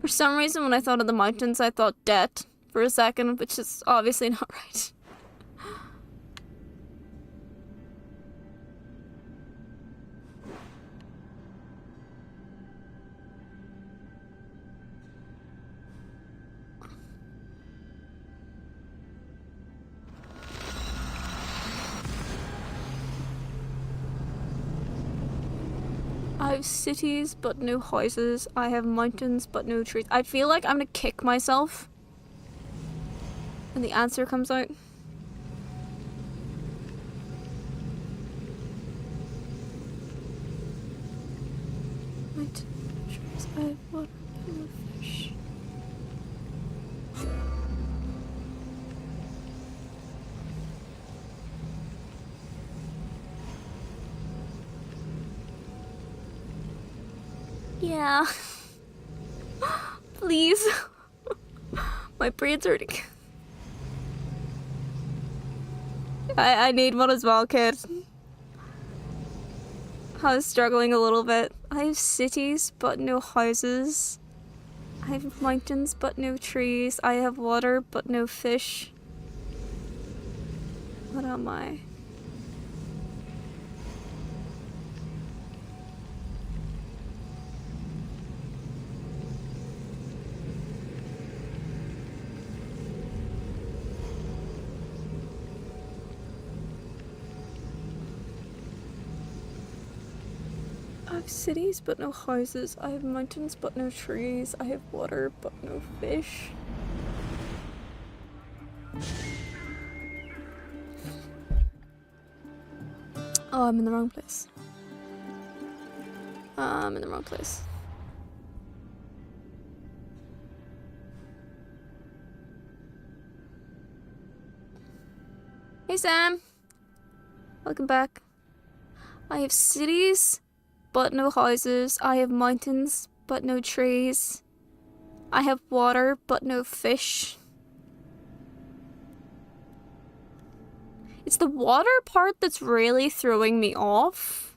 For some reason, when I thought of the mountains, I thought debt for a second, which is obviously not right. I have cities, but no houses. I have mountains, but no trees. I feel like I'm gonna kick myself when the answer comes out. Right. Trees. I have water, but no fish. Yeah. Please. My brain's hurting. I need one as well, kid. I was struggling a little bit. I have cities, but no houses. I have mountains, but no trees. I have water, but no fish. What am I? I have cities, but no houses. I have mountains, but no trees. I have water, but no fish. Oh, I'm in the wrong place. I'm in the wrong place. Hey, Sam. Welcome back. I have cities, but no houses. I have mountains, but no trees. I have water, but no fish. It's the water part that's really throwing me off.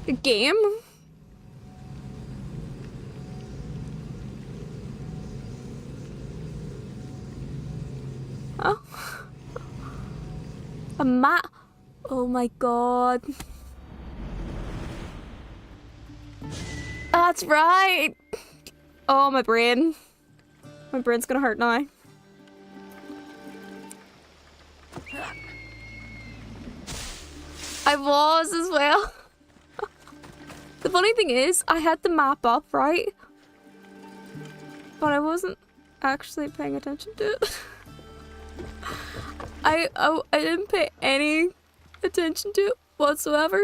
The game? Huh? A map? Oh my god. That's right! Oh, my brain. My brain's gonna hurt now. I was as well. The funny thing is, I had the map up, right? But I wasn't actually paying attention to it. I didn't pay any attention to it whatsoever.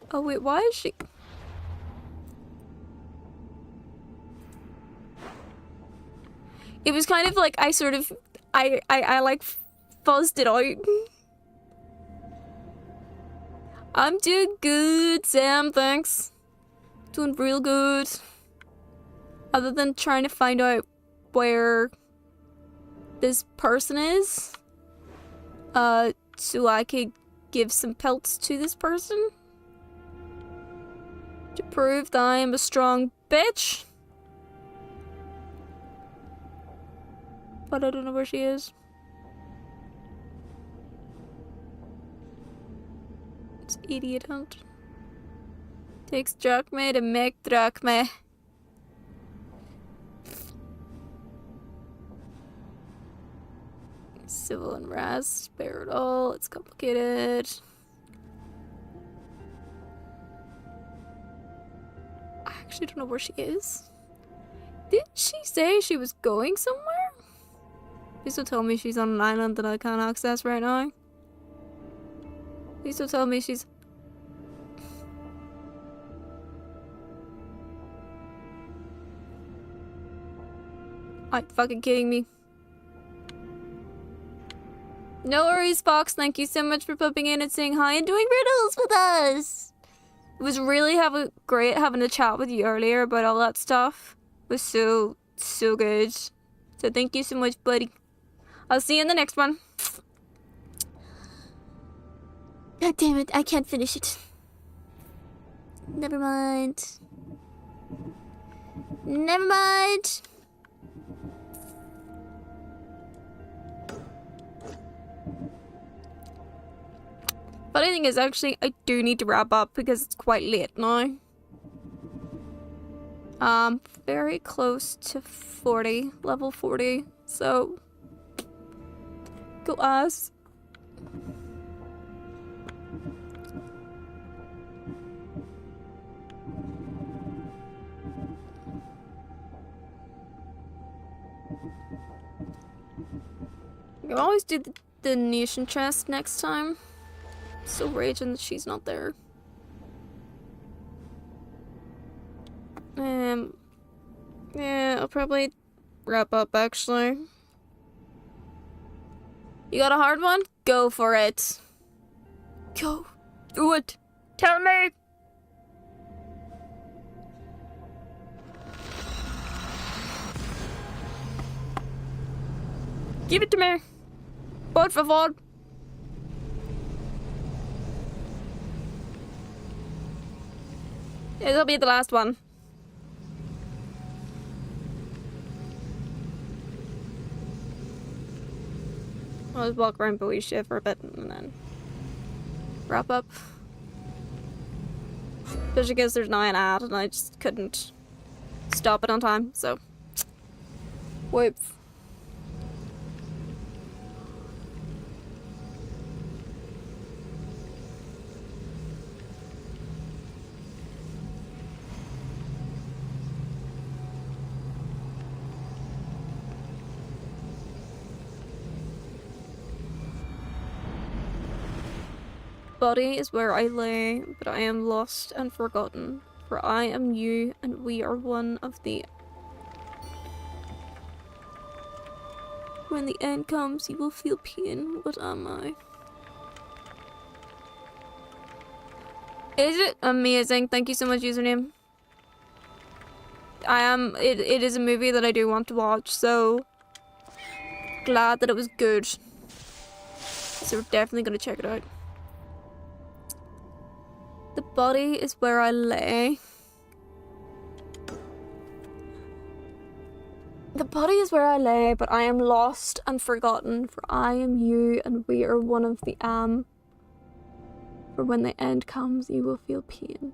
Oh wait, why is she? It was kind of like I like fuzzed it out. I'm doing good, Sam, thanks. Doing real good. Other than trying to find out where this person is. So I could give some pelts to this person. To prove that I am a strong bitch. But I don't know where she is. It's idiot hunt. Takes drachma to make drachma. Civil unrest, spare it all, it's complicated. I actually don't know where she is. Did she say she was going somewhere? Please don't tell me she's on an island that I can't access right now. Please don't tell me she's... Are you fucking kidding me? No worries, Fox. Thank you so much for popping in and saying hi and doing riddles with us. It was really great having a chat with you earlier about all that stuff. It was so good. So thank you so much, buddy. I'll see you in the next one. God damn it, I can't finish it. Never mind. Never mind. Funny thing is, actually, I do need to wrap up because it's quite late now. Very close to 40, level 40, so go us. You always do the nation chest next time. So raging that she's not there. Yeah, I'll probably wrap up actually. You got a hard one? Go for it. Go. Do it. Tell me. Give it to me. Por favor. It'll be the last one. I'll just walk around Bowie shit for a bit and then wrap up. Especially because there's now an ad and I just couldn't stop it on time, so. Whoops. Body is where I lay, but I am lost and forgotten. For I am you, and we are one of the. When the end comes, you will feel pain. What am I? Is it amazing? Thank you so much, username. I am. It is a movie that I do want to watch, so glad that it was good. So we're definitely gonna check it out. The body is where I lay. The body is where I lay, but I am lost and forgotten, for I am you, and we are one of the For when the end comes, you will feel pain.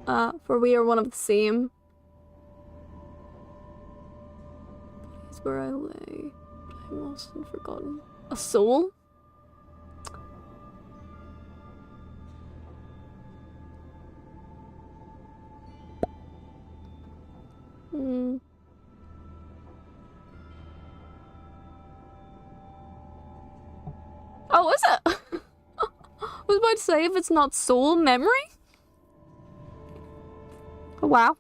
For we are one of the same. The body is where I lay, but I am lost and forgotten. A soul? Oh, is it? I was about to say, if it's not soul, memory? Oh, wow.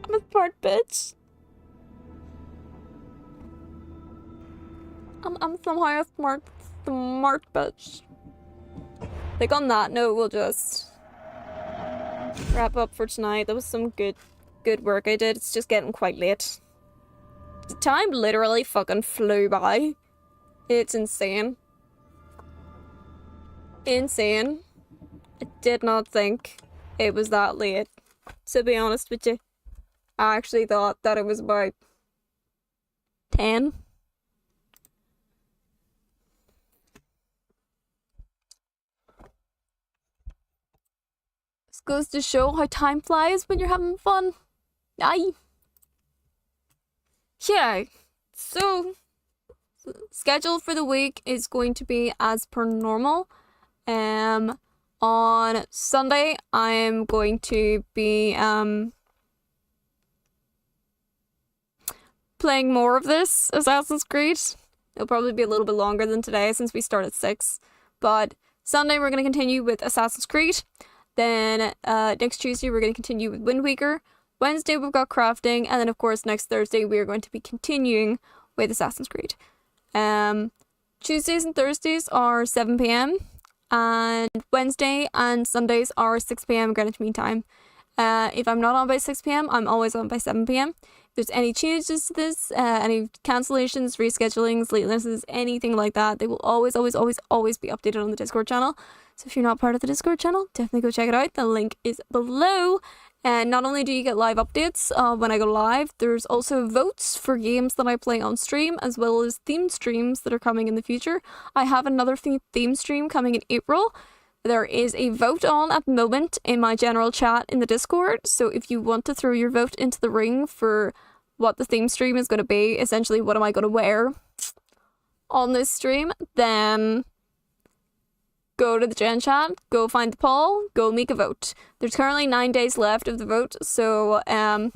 I'm a smart bitch. I'm somehow a smart bitch. I think on that note, we'll just wrap up for tonight. That was some good work I did. It's just getting quite late. The time literally fucking flew by. It's insane. Insane. I did not think it was that late. To be honest with you, I actually thought that it was about 10. This goes to show how time flies when you're having fun. Aye. Yeah, so schedule for the week is going to be as per normal. On Sunday I am going to be playing more of this Assassin's Creed. It'll probably be a little bit longer than today since we start at 6. But Sunday we're going to continue with Assassin's Creed. Then next Tuesday we're going to continue with Wind Waker. Wednesday we've got crafting, and then of course next Thursday we are going to be continuing with Assassin's Creed. Tuesdays and Thursdays are 7 p.m. and Wednesday and Sundays are 6 p.m. Greenwich Mean Time. If I'm not on by 6 p.m, I'm always on by 7 p.m. If there's any changes to this, any cancellations, reschedulings, latenesses, anything like that, they will always be updated on the Discord channel. So if you're not part of the Discord channel, definitely go check it out. The link is below. And not only do you get live updates when I go live, there's also votes for games that I play on stream, as well as themed streams that are coming in the future. I have another theme stream coming in April. There is a vote on at the moment in my general chat in the Discord. So if you want to throw your vote into the ring for what the theme stream is going to be, essentially what am I going to wear on this stream, then go to the gen chat, go find the poll, go make a vote. There's currently 9 days left of the vote, so and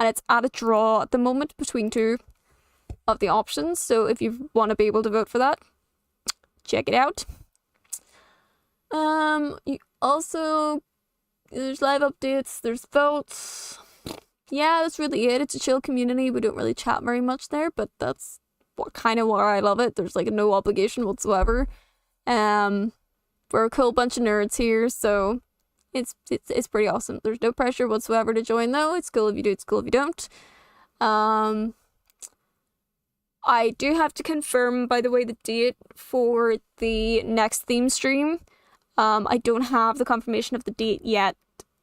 it's at a draw at the moment between 2 of the options. So if you want to be able to vote for that, check it out. You also, there's live updates, there's votes. Yeah, that's really it. It's a chill community. We don't really chat very much there, but that's kind of why I love it. There's like no obligation whatsoever. We're a cool bunch of nerds here, so it's pretty awesome. There's no pressure whatsoever to join though. It's cool if you do, it's cool if you don't. I do have to confirm, by the way, the date for the next theme stream. I don't have the confirmation of the date yet.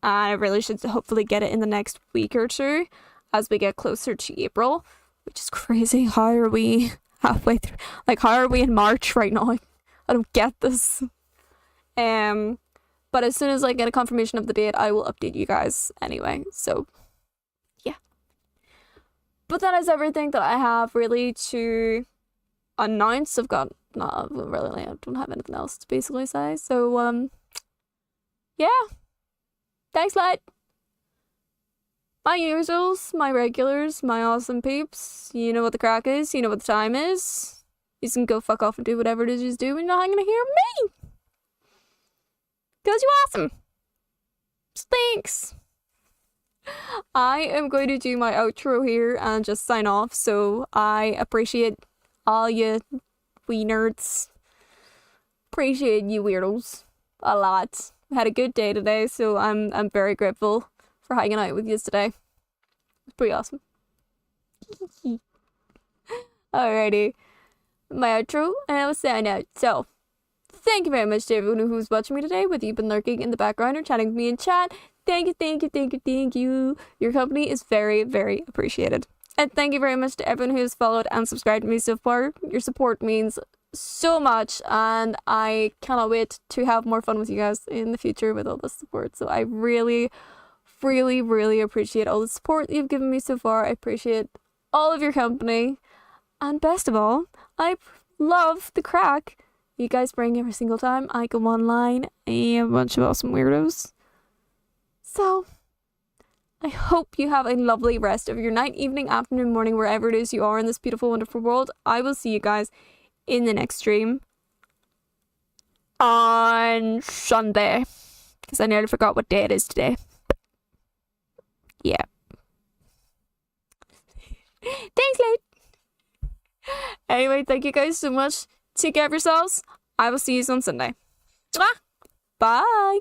I really should hopefully get it in the next week or two as we get closer to April, which is crazy. How are we halfway through? Like, how are we in March right now? I don't get this. But as soon as I get a confirmation of the date, I will update you guys anyway. So, yeah. But that is everything that I have really to announce. I don't have anything else to basically say. So, yeah. Thanks, lad. My usuals, my regulars, my awesome peeps. You know what the crack is. You know what the time is. You can go fuck off and do whatever it is you do when you're not gonna hear me. Because you're awesome. Thanks. I am going to do my outro here and just sign off. So I appreciate all you wee nerds. Appreciate you weirdos a lot. I had a good day today, so I'm very grateful for hanging out with you today. It's pretty awesome. Alrighty. My outro, and I will sign out. So, thank you very much to everyone who's watching me today, whether you've been lurking in the background or chatting with me in chat. Thank you, thank you, thank you, thank you. Your company is very, very appreciated. And thank you very much to everyone who has followed and subscribed to me so far. Your support means so much, and I cannot wait to have more fun with you guys in the future with all the support. So I really, really, really appreciate all the support that you've given me so far. I appreciate all of your company. And best of all, I love the crack you guys bring every single time I go online. A bunch of awesome weirdos. So, I hope you have a lovely rest of your night, evening, afternoon, morning, wherever it is you are in this beautiful, wonderful world. I will see you guys in the next stream on Sunday. Because I nearly forgot what day it is today. Yeah. Thanks, late. Anyway, thank you guys so much. Take care of yourselves. I will see you on Sunday. Bye.